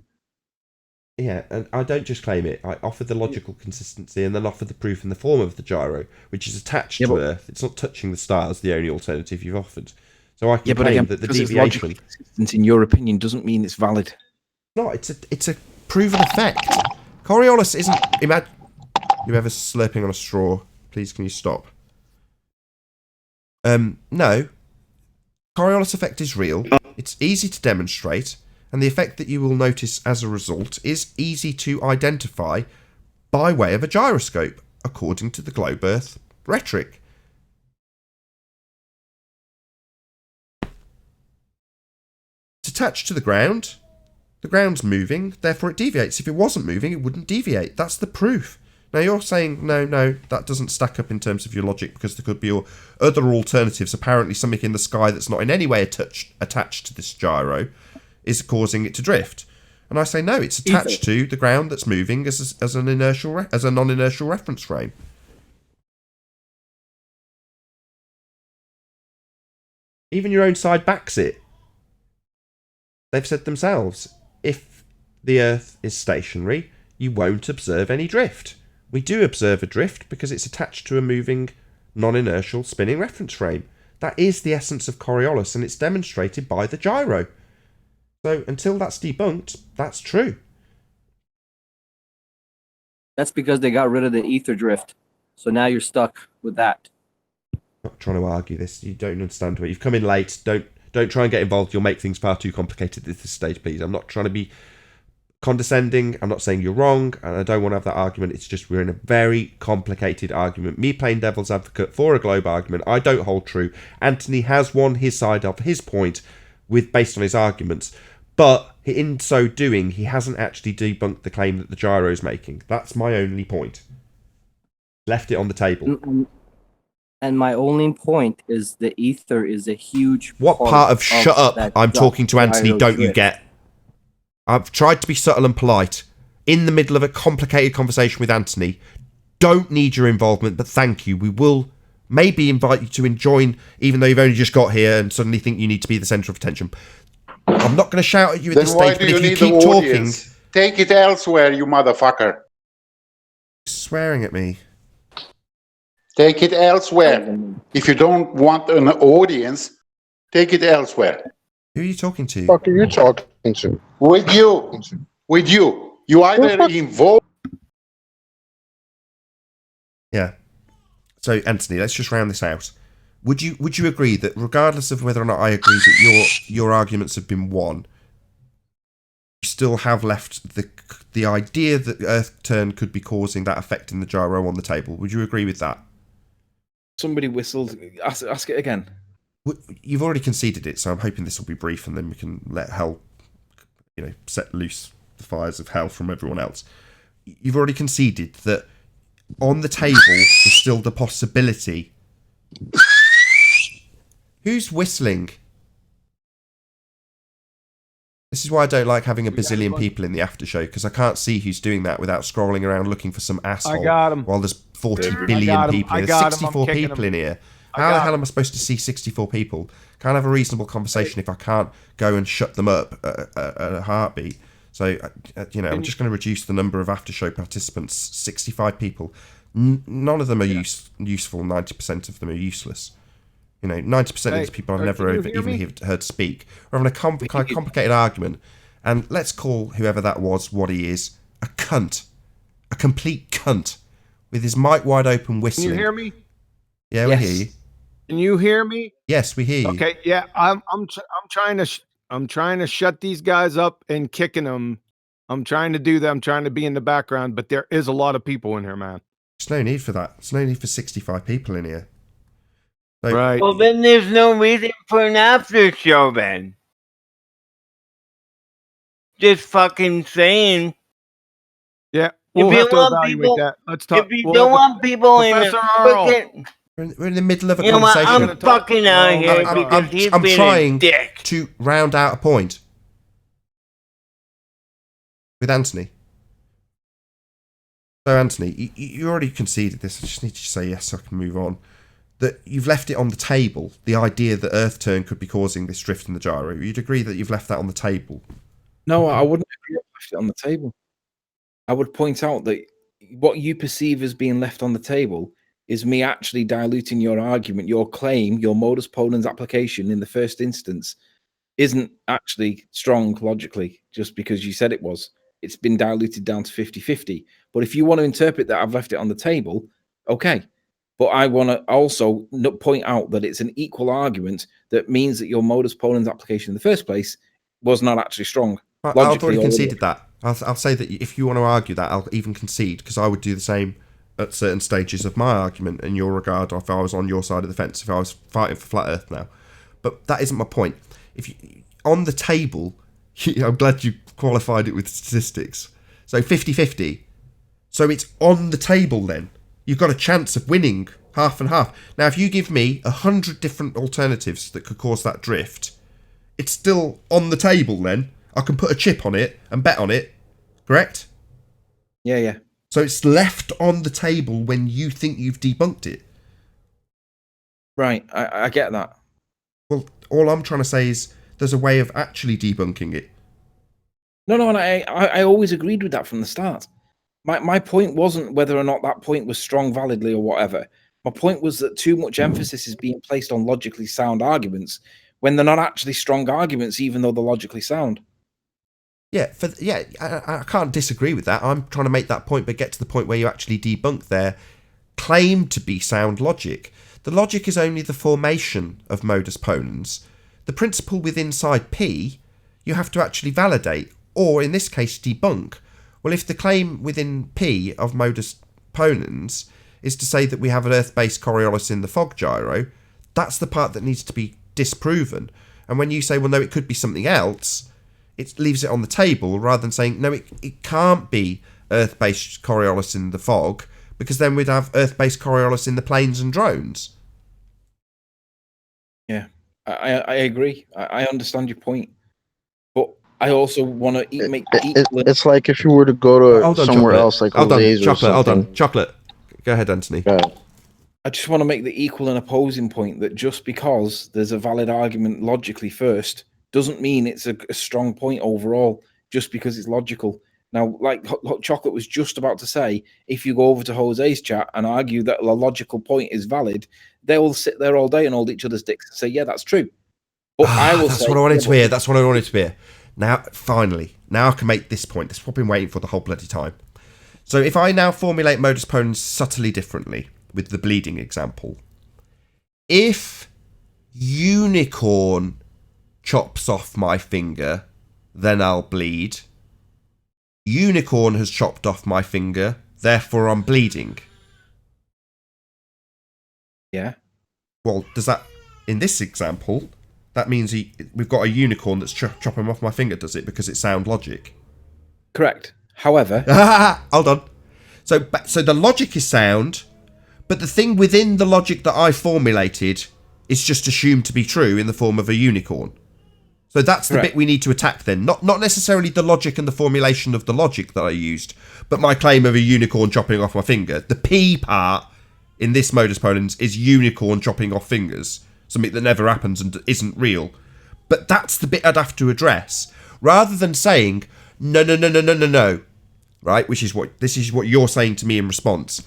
Yeah, and I don't just claim it. I offer the logical consistency and then offer the proof in the form of the gyro, which is attached to Earth. It's not touching the stars, the only alternative you've offered. So I can claim that the deviation... in your opinion, doesn't mean it's valid. No, it's a proven effect. Coriolis isn't... Whoever's slurping on a straw, please can you stop? No. Coriolis effect is real. It's easy to demonstrate, and the effect that you will notice as a result is easy to identify by way of a gyroscope, according to the globe Earth rhetoric. attached to the ground. The ground's moving, therefore it deviates. If it wasn't moving, it wouldn't deviate. That's the proof. Now you're saying, no, that doesn't stack up in terms of your logic because there could be other alternatives. Apparently something in the sky that's not in any way attached to this gyro is causing it to drift. And I say, no, it's attached to the ground that's moving as a non-inertial reference frame. Even your own side backs it. They've said themselves, if the Earth is stationary, you won't observe any drift. We do observe a drift because it's attached to a moving, non-inertial spinning reference frame. That is the essence of Coriolis, and it's demonstrated by the gyro. So until that's debunked, that's true. That's because they got rid of the ether drift. So now you're stuck with that. I'm not trying to argue this. You don't understand it. You've come in late. Don't try and get involved. You'll make things far too complicated at this stage, please. I'm not trying to be condescending. I'm not saying you're wrong, and I don't want to have that argument. It's just we're in a very complicated argument. Me playing devil's advocate for a globe argument, I don't hold true. Anthony has won his side of his point based on his arguments, but in so doing, he hasn't actually debunked the claim that the gyro's making. That's my only point. Left it on the table. And my only point is the ether is a huge What part of shut up? I'm talking to Anthony, don't you get? I've tried to be subtle and polite. In the middle of a complicated conversation with Anthony. Don't need your involvement, but thank you. We will maybe invite you to join, even though you've only just got here and suddenly think you need to be the centre of attention. I'm not going to shout at you at this stage, but if you keep talking... Take it elsewhere, you motherfucker. Swearing at me. Take it elsewhere. If you don't want an audience, take it elsewhere. Who are you talking to? What are you talking to? With you. With you. You either involve... Yeah. So, Anthony, let's just round this out. Would you agree that regardless of whether or not I agree that your arguments have been won, you still have left the idea that the Earth turn could be causing that effect in the gyro on the table? Would you agree with that? Somebody whistled. Ask it again. You've already conceded it, so I'm hoping this will be brief, and then we can let hell, set loose the fires of hell from everyone else. You've already conceded that on the table is still the possibility. Who's whistling? This is why I don't like having a bazillion people in the after show, because I can't see who's doing that without scrolling around looking for some asshole. I got him. While there's 40 billion people. There's 64 people in here. How the hell am I supposed to see 64 people? Can't have a reasonable conversation if I can't go and shut them up at a heartbeat. So, I'm just going to reduce the number of after show participants. 65 people. None of them are useful. 90% of them are useless. 90% of these people I've never even heard speak. We're having a complicated argument, and let's call whoever that was what he is: a cunt, a complete cunt, with his mic wide open whistling. Can you hear me? Yeah, we hear you. Can you hear me? Yes, we hear you. Okay, yeah, I'm trying to shut these guys up and kicking them. I'm trying to do that. I'm trying to be in the background, but there is a lot of people in here, man. There's no need for that. There's no need for 65 people in here. So, right. Well, then there's no reason for an after show, then. Just fucking saying. Yeah, we'll have to evaluate that. Let's talk. If you don't want people in it, we're in the middle of a conversation. I'm fucking out of here because he's I'm been trying a dick. to round out a point with Anthony. So, Anthony, you already conceded this. I just need to say yes so I can move on. That you've left it on the table, the idea that Earth turn could be causing this drift in the gyro. You'd agree that you've left that on the table? No, I wouldn't agree I've left it on the table. I would point out that what you perceive as being left on the table is me actually diluting your argument, your claim, your modus ponens application in the first instance isn't actually strong logically just because you said it was. It's been diluted down to 50-50. But if you want to interpret that I've left it on the table, okay. But I want to also point out that it's an equal argument that means that your modus ponens application in the first place was not actually strong. I've already conceded that. I'll say that if you want to argue that, I'll even concede, because I would do the same at certain stages of my argument in your regard, if I was on your side of the fence, if I was fighting for flat Earth now. But that isn't my point. on the table. I'm glad you qualified it with statistics. So 50-50. So it's on the table then. You've got a chance of winning half and half. Now, if you give me 100 different alternatives that could cause that drift, it's still on the table then. I can put a chip on it and bet on it, correct? Yeah. So it's left on the table when you think you've debunked it. Right, I get that. Well, all I'm trying to say is there's a way of actually debunking it. No, and I always agreed with that from the start. My point wasn't whether or not that point was strong validly or whatever. My point was that too much emphasis is being placed on logically sound arguments when they're not actually strong arguments, even though they're logically sound. Yeah, I can't disagree with that. I'm trying to make that point, but get to the point where you actually debunk their claim to be sound logic. The logic is only the formation of modus ponens. The principle within inside P, you have to actually validate, or in this case, debunk. Well, if the claim within P of modus ponens is to say that we have an Earth-based Coriolis in the fog gyro, that's the part that needs to be disproven. And when you say, well, no, it could be something else, it leaves it on the table rather than saying, no, it can't be Earth-based Coriolis in the fog, because then we'd have Earth-based Coriolis in the planes and drones. Yeah, I agree. I understand your point. But I also want to make It's like if you were to go to somewhere else, like Jose's or something. Hold on, Chocolate. Go ahead, Anthony. I just want to make the equal and opposing point that just because there's a valid argument logically first doesn't mean it's a strong point overall, just because it's logical. Now, like Hot Chocolate was just about to say, if you go over to Jose's chat and argue that a logical point is valid, they will sit there all day and hold each other's dicks and say, yeah, that's true. But I will that's say, what I wanted to hear. That's what I wanted to hear. Now, finally, now I can make this point. That's what I've been waiting for the whole bloody time. So if I now formulate modus ponens subtly differently with the bleeding example, if unicorn chops off my finger, then I'll bleed. Unicorn has chopped off my finger, therefore I'm bleeding. Yeah. Well, does that, in this example, that means we've got a unicorn that's chopping off my finger, does it? Because it's sound logic. Correct. However... Hold on. So the logic is sound, but the thing within the logic that I formulated is just assumed to be true in the form of a unicorn. So that's the bit we need to attack then. Not necessarily the logic and the formulation of the logic that I used, but my claim of a unicorn chopping off my finger. The P part in this modus ponens is unicorn chopping off fingers. Something that never happens and isn't real. But that's the bit I'd have to address. Rather than saying, no. Right? This is what you're saying to me in response.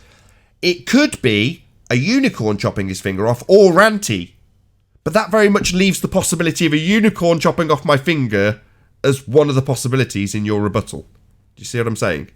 It could be a unicorn chopping his finger off or Ranty. But that very much leaves the possibility of a unicorn chopping off my finger as one of the possibilities in your rebuttal. Do you see what I'm saying?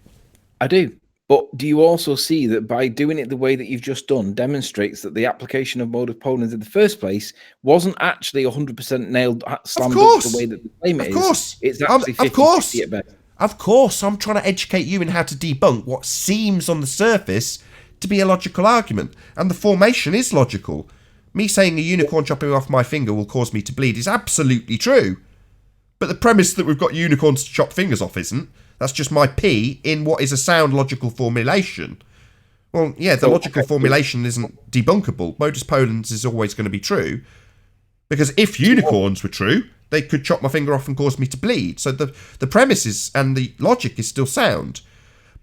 I do. But do you also see that by doing it the way that you've just done demonstrates that the application of modus ponens in the first place wasn't actually 100% nailed, slammed up the way that the claim it is? Of course. It's actually 50-50 at best. Of course. I'm trying to educate you in how to debunk what seems on the surface to be a logical argument. And the formation is logical. Me saying a unicorn chopping off my finger will cause me to bleed is absolutely true. But the premise that we've got unicorns to chop fingers off isn't. That's just my P in what is a sound logical formulation. Well, yeah, the logical formulation isn't debunkable. Modus ponens is always going to be true. Because if unicorns were true, they could chop my finger off and cause me to bleed. So the premises and the logic is still sound.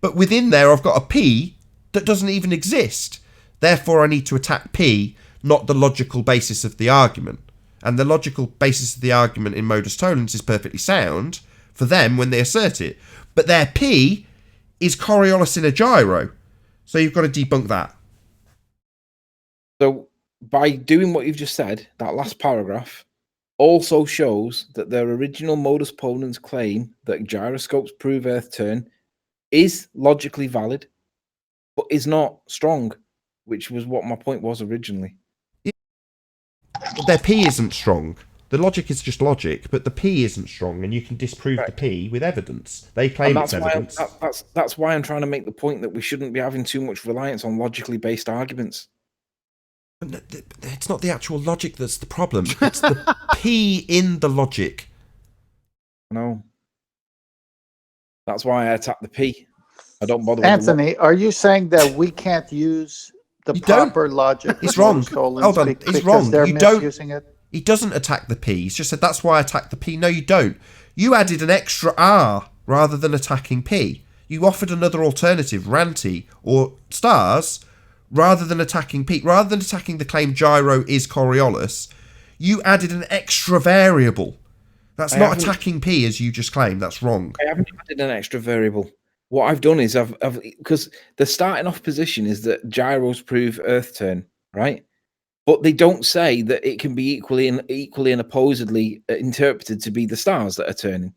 But within there, I've got a P that doesn't even exist. Therefore, I need to attack P, not the logical basis of the argument. And the logical basis of the argument in modus ponens is perfectly sound for them when they assert it. But their P is Coriolis in a gyro. So you've got to debunk that. So by doing what you've just said, that last paragraph also shows that their original modus ponens claim that gyroscopes prove Earth turn is logically valid, but is not strong, which was what my point was originally. Their P isn't strong. The logic is just logic, but the P isn't strong, and you can disprove the P with evidence. They claim it's evidence. That's why I'm trying to make the point that we shouldn't be having too much reliance on logically based arguments. It's not the actual logic that's the problem. It's the P in the logic. No. That's why I attack the P. I don't bother with Anthony, are you saying that we can't use the proper logic? He's with wrong. Modus Tollens Hold on, he's because wrong. they're You don't. misusing it? He doesn't attack the P. He's just said that's why I attack the P. No, you don't. You added an extra R rather than attacking P. You offered another alternative, Ranty or Stars, rather than attacking P. Rather than attacking the claim gyro is Coriolis, you added an extra variable. That's not attacking P as you just claimed. That's wrong. I haven't added an extra variable. What I've done is I've because the starting off position is that gyros prove Earth turn, right? But they don't say that it can be equally and opposedly interpreted to be the stars that are turning.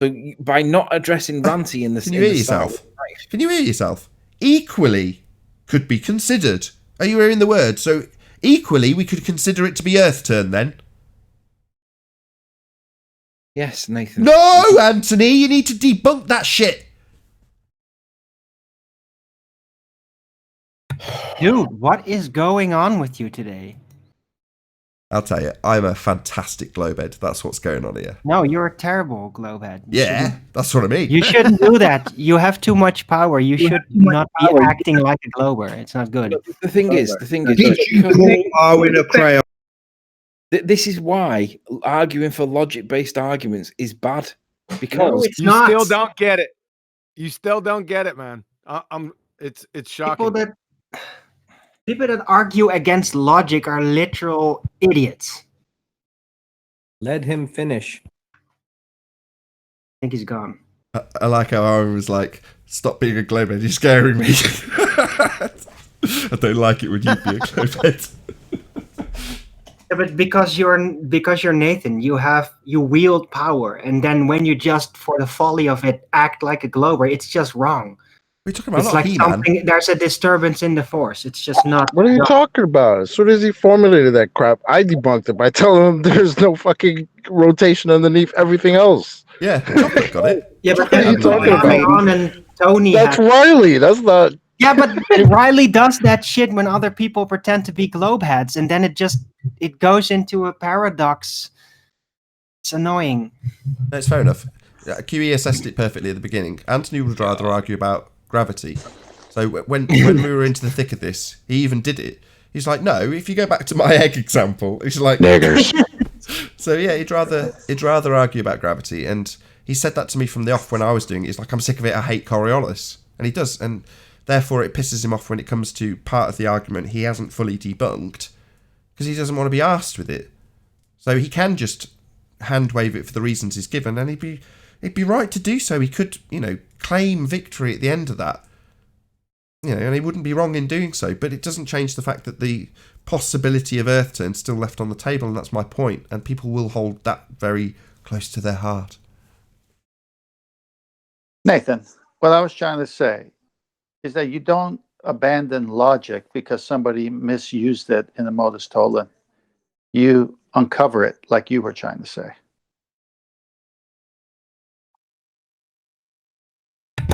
So by not addressing Ranty in the Can you hear yourself? Can you hear yourself? Equally could be considered. Are you hearing the word? So equally we could consider it to be Earth turn then. Yes, Nathan. No, Anthony, you need to debunk that shit. Dude, what is going on with you today? I'll tell you, I'm a fantastic glowbed. That's what's going on here. No, you're a terrible glowhead. Yeah, that's what I mean. You shouldn't do that. You have too much power. You should not be acting like a glober. It's not good. The thing is, this is why arguing for logic-based arguments is bad. Because you still don't get it. You still don't get it, man. It's shocking. People that argue against logic are literal idiots. Let him finish. I think he's gone. I like how Aaron was like, "Stop being a glowbed. You're scaring me." I don't like it when you be a glowbed. Yeah, but because you're Nathan, you wield power, and then when you just for the folly of it act like a glober, it's just wrong. We're talking about it's like He-Man. something. There's a disturbance in the force. It's just not. What are you talking about? As soon as he formulated that crap, I debunked it by telling him there's no fucking rotation underneath everything else. Yeah, Chocolate got it. Yeah, but what are you talking about? Ron and Tony. That's Riley. That's not. Yeah, but Riley does that shit when other people pretend to be globeheads, and then it goes into a paradox. It's annoying. No, it's fair enough. QE assessed it perfectly at the beginning. Anthony would rather argue about gravity. So when we were into the thick of this, he even did it. He's like, no, if you go back to my egg example, he's like, niggers. So yeah, he'd rather argue about gravity, and he said that to me from the off when I was doing it. He's like, I'm sick of it. I hate Coriolis, and he does, and therefore it pisses him off when it comes to part of the argument he hasn't fully debunked because he doesn't want to be arsed with it. So he can just hand wave it for the reasons he's given, and he'd be right to do so. He could, claim victory at the end of that. And he wouldn't be wrong in doing so, but it doesn't change the fact that the possibility of Earth turn still left on the table, and that's my point, and people will hold that very close to their heart. Nathan, what I was trying to say is that you don't abandon logic because somebody misused it in a modus tollens. You uncover it like you were trying to say.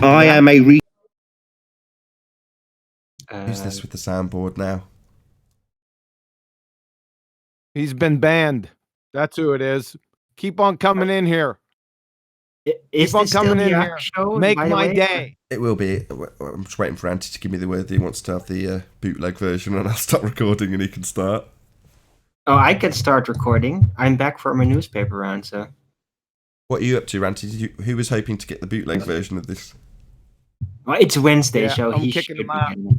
I am a Who's this with the soundboard now? He's been banned. That's who it is. Keep on coming in here. Is Keep on this still coming in the here. show, Make by the my way? day. It will be. I'm just waiting for Andy to give me the word that he wants to have the bootleg version, and I'll start recording and he can start. Oh, I can start recording. I'm back from a newspaper round, so. What are you up to, Ranty? Who was hoping to get the bootleg version of this? Well, it's Wednesday, so I'm he kicking should him be out. getting it.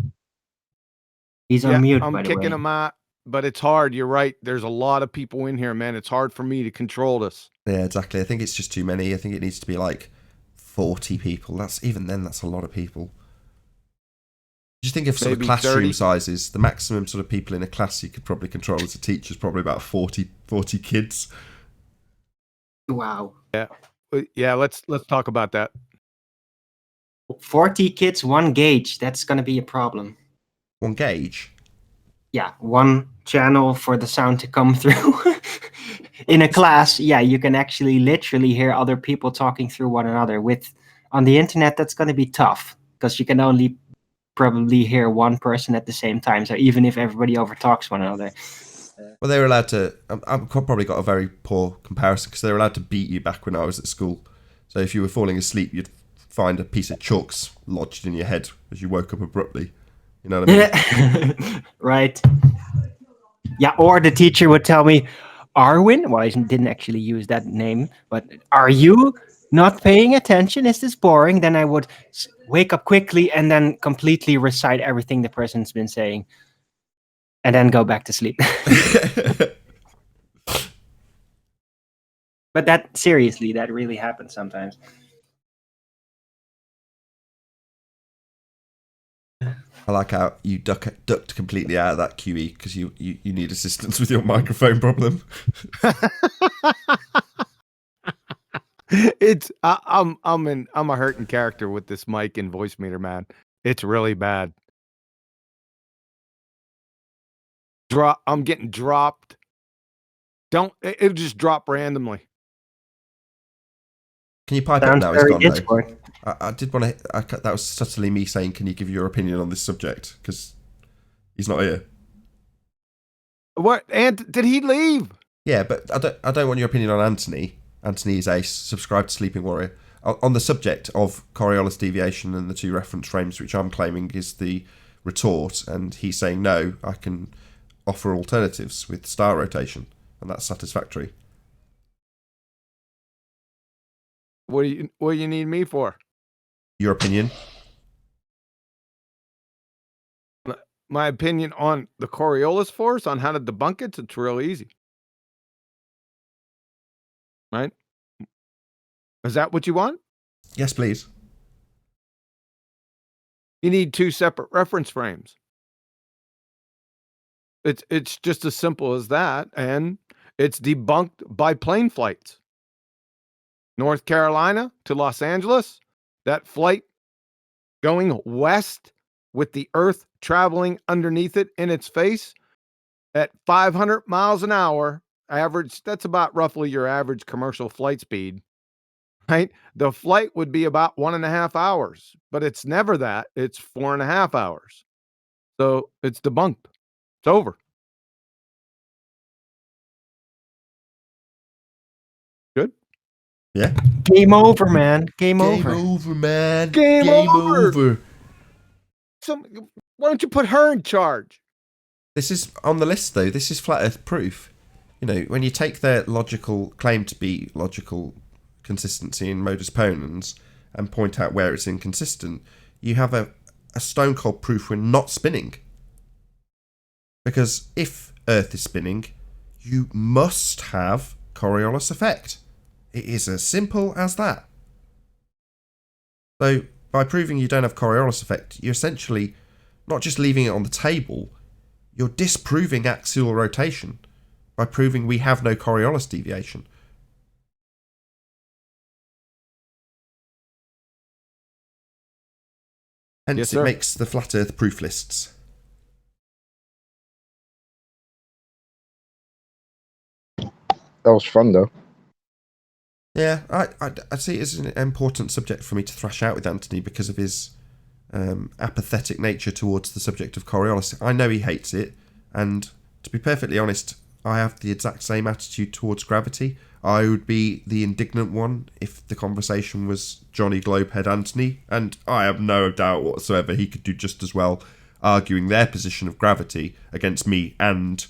He's on mute, I'm by the way. kicking him out, but it's hard. You're right. There's a lot of people in here, man. It's hard for me to control this. Yeah, exactly. I think it's just too many. I think it needs to be like 40 people. That's a lot of people. Just think of sort of Maybe classroom 30. sizes. The maximum sort of people in a class you could probably control as a teacher is probably about 40 kids. Wow. Yeah. Let's talk about that. 40 kids, one gauge. That's going to be a problem. One gauge? Yeah, one channel for the sound to come through. In a class, yeah, you can actually literally hear other people talking through one another. On the internet, that's going to be tough because you can only probably hear one person at the same time. So even if everybody overtalks one another. Well, they were allowed to. I've probably got a very poor comparison because they were allowed to beat you back when I was at school. So if you were falling asleep, you'd find a piece of chalks lodged in your head as you woke up abruptly. You know what I mean? Right. Yeah, or the teacher would tell me, Arwin, well, I didn't actually use that name, but are you not paying attention? Is this boring? Then I would wake up quickly and then completely recite everything the person's been saying and then go back to sleep. But that really happens sometimes. I like how you ducked completely out of that QE because you need assistance with your microphone problem. I'm a hurting character with this mic and voice meter, man. It's really bad. I'm getting dropped. It'll just drop randomly. Can you pipe up now? It's gone though. I did want to. That was subtly me saying, "Can you give your opinion on this subject?" Because he's not here. What? And did he leave? Yeah, but I don't want your opinion on Anthony. Anthony is Ace, subscribed to Sleeping Warrior. On the subject of Coriolis deviation and the 2 reference frames, which I'm claiming is the retort, and he's saying no, I can offer alternatives with star rotation, and that's satisfactory. What do you need me for? Your opinion? My opinion on the Coriolis force, on how to debunk it, it's real easy. Right? Is that what you want? Yes, please. You need 2 separate reference frames. It's just as simple as that, and it's debunked by plane flights. North Carolina to Los Angeles, that flight going west with the Earth traveling underneath it in its face at 500 miles an hour, average, that's about roughly your average commercial flight speed, right? The flight would be about 1.5 hours, but it's never that. It's 4.5 hours. So it's debunked. It's over. Good? Yeah. Game over, man. Game over. Game over, man. Game over. Why don't you put her in charge? This is on the list, though. This is flat Earth proof. You know, when you take their claim to be logical consistency in modus ponens and point out where it's inconsistent, you have a stone cold proof we're not spinning. Because if Earth is spinning, you must have Coriolis effect. It is as simple as that. So, by proving you don't have Coriolis effect, you're essentially not just leaving it on the table, you're disproving axial rotation by proving we have no Coriolis deviation. Hence, yes, it makes the flat Earth proof lists. That was fun, though. Yeah, I see it as an important subject for me to thrash out with Anthony because of his apathetic nature towards the subject of Coriolis. I know he hates it, and to be perfectly honest, I have the exact same attitude towards gravity. I would be the indignant one if the conversation was Johnny Globehead Anthony, and I have no doubt whatsoever he could do just as well arguing their position of gravity against me and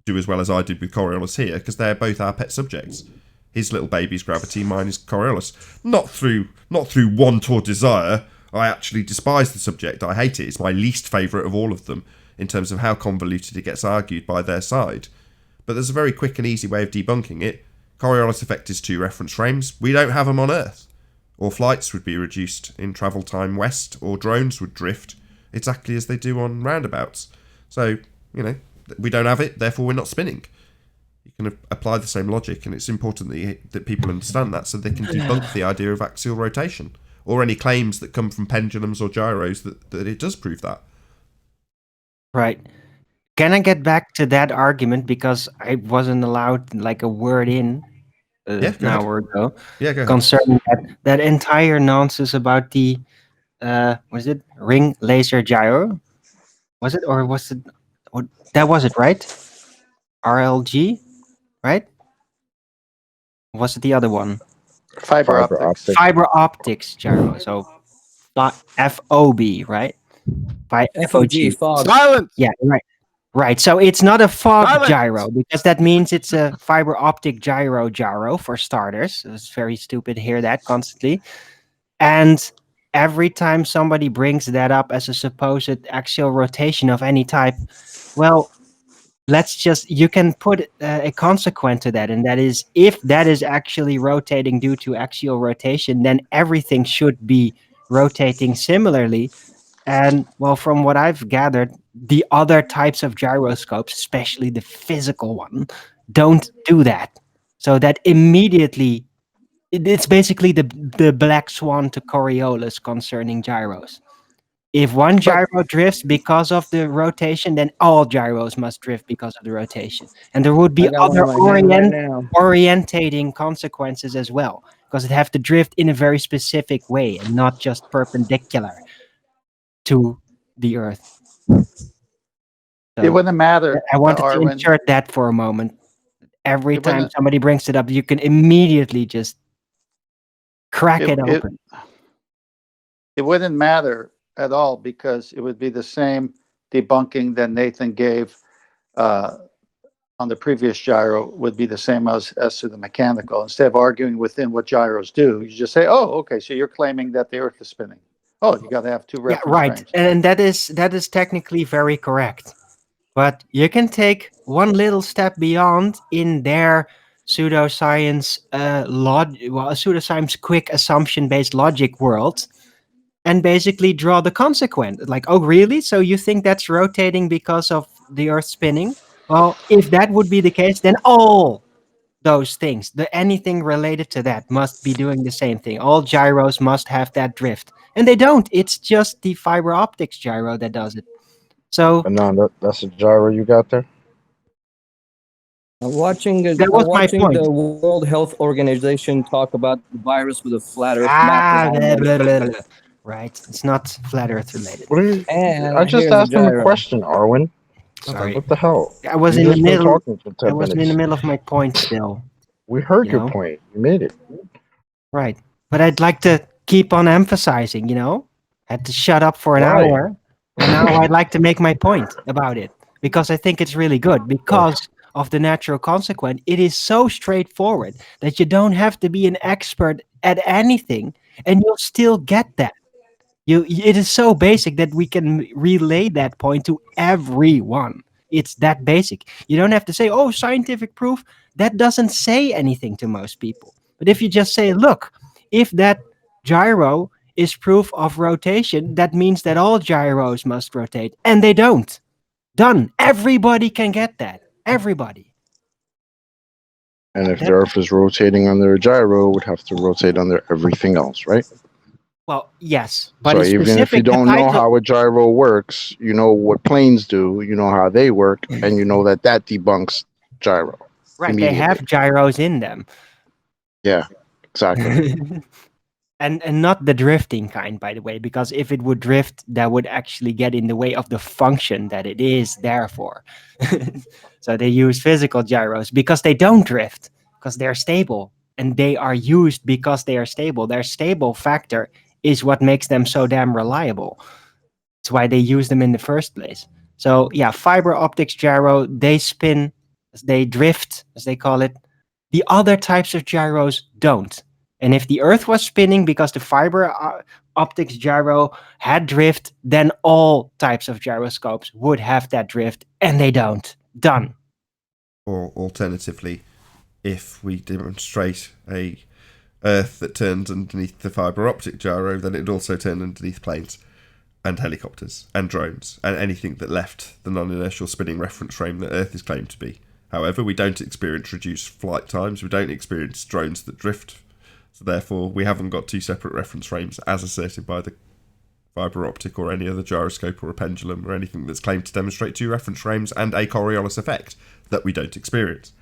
do as well as I did with Coriolis here, because they're both our pet subjects. His little baby's gravity, mine is Coriolis. Not through want or desire. I actually despise the subject. I hate it. It's my least favourite of all of them in terms of how convoluted it gets argued by their side. But there's a very quick and easy way of debunking it. Coriolis effect is 2 reference frames. We don't have them on Earth. Or flights would be reduced in travel time west, or drones would drift exactly as they do on roundabouts. So, you know, we don't have it, therefore we're not spinning. You can apply the same logic, and it's important that people understand that so they can debunk the idea of axial rotation, or any claims that come from pendulums or gyros that it does prove that. Right. Can I get back to that argument, because I wasn't allowed like a word in an hour ago? Yeah, go ahead. Concerning that entire nonsense about the was it ring laser gyro? Was it, or was it? That was it, right? RLG, right? Was it the other one? Fiber optics. Fiber optics gyro. So FOB, right? FOG, fog. Silence. Yeah, right. Right. So it's not a fog gyro because that means it's a fiber optic gyro for starters. It's very stupid to hear that constantly. And every time somebody brings that up as a supposed axial rotation of any type, well, you can put a consequent to that, and that is if that is actually rotating due to axial rotation, then everything should be rotating similarly. And well, from what I've gathered, the other types of gyroscopes, especially the physical one, don't do that. So that immediately, it's basically the black swan to Coriolis concerning gyros. If one gyro drifts because of the rotation, then all gyros must drift because of the rotation. And there would be other orientating consequences as well, because it have to drift in a very specific way and not just perpendicular to the Earth. It wouldn't matter. I wanted to insert that for a moment. Every time somebody brings it up, you can immediately just crack it open. It wouldn't matter at all because it would be the same debunking that Nathan gave on the previous gyro would be the same as to the mechanical. Instead of arguing within what gyros do, you just say, oh, okay, so you're claiming that the Earth is spinning. Oh, you got to have two reference frames. And that is technically very correct. But you can take one little step beyond in their pseudoscience pseudoscience quick assumption-based logic world and basically draw the consequence. Like, oh, really? So you think that's rotating because of the Earth spinning? Well, if that would be the case, then all those things, anything related to that must be doing the same thing. All gyros must have that drift. And they don't. It's just the fiber optics gyro that does it. So that's a gyro you got there? I'm watching the World Health Organization talk about the virus with a flat Earth map. Right. It's not flat Earth related. I just asked him a question, Arwen. Sorry. What the hell? I was in the middle. I wasn't in the middle of my point still. We heard your point. You made it. Right. But I'd like to keep on emphasizing, had to shut up for an hour. And now I'd like to make my point about it because I think it's really good because of the natural consequence. It is so straightforward that you don't have to be an expert at anything and you'll still get that. It is so basic that we can relay that point to everyone. It's that basic. You don't have to say, oh, scientific proof. That doesn't say anything to most people. But if you just say, look, if that gyro is proof of rotation, that means that all gyros must rotate. And they don't. Done. Everybody can get that. Everybody. And if the Earth is rotating under a gyro, it would have to rotate under everything else, right? Well, yes. But so even if you don't know how a gyro works, you know what planes do, you know how they work, and you know that debunks gyro. Right, they have gyros in them. Yeah, exactly. And not the drifting kind, by the way, because if it would drift, that would actually get in the way of the function that it is there for. So they use physical gyros because they don't drift, because they're stable. And they are used because they are stable. Their stable factor is what makes them so damn reliable. That's why they use them in the first place. So yeah, fiber optics gyro, they spin, they drift, as they call it. The other types of gyros don't. And if the Earth was spinning because the fiber optics gyro had drift, then all types of gyroscopes would have that drift, and they don't. Done. Or alternatively, if we demonstrate a Earth that turns underneath the fiber optic gyro, then it would also turn underneath planes and helicopters and drones and anything that left the non-inertial spinning reference frame that Earth is claimed to be. However, we don't experience reduced flight times. We don't experience drones that drift. So therefore, we haven't got two separate reference frames as asserted by the fiber optic or any other gyroscope or a pendulum or anything that's claimed to demonstrate two reference frames and a Coriolis effect that we don't experience.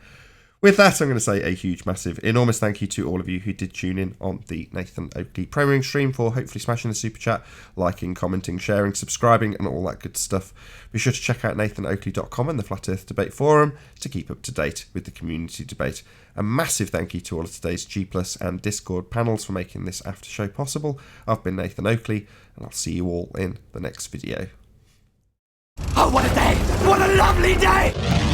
With that, I'm going to say a huge, massive, enormous thank you to all of you who did tune in on the Nathan Oakley premiering stream, for hopefully smashing the super chat, liking, commenting, sharing, subscribing, and all that good stuff. Be sure to check out nathanoakley.com and the Flat Earth Debate Forum to keep up to date with the community debate. A massive thank you to all of today's G+ and Discord panels for making this after show possible. I've been Nathan Oakley, and I'll see you all in the next video. Oh, what a day! What a lovely day!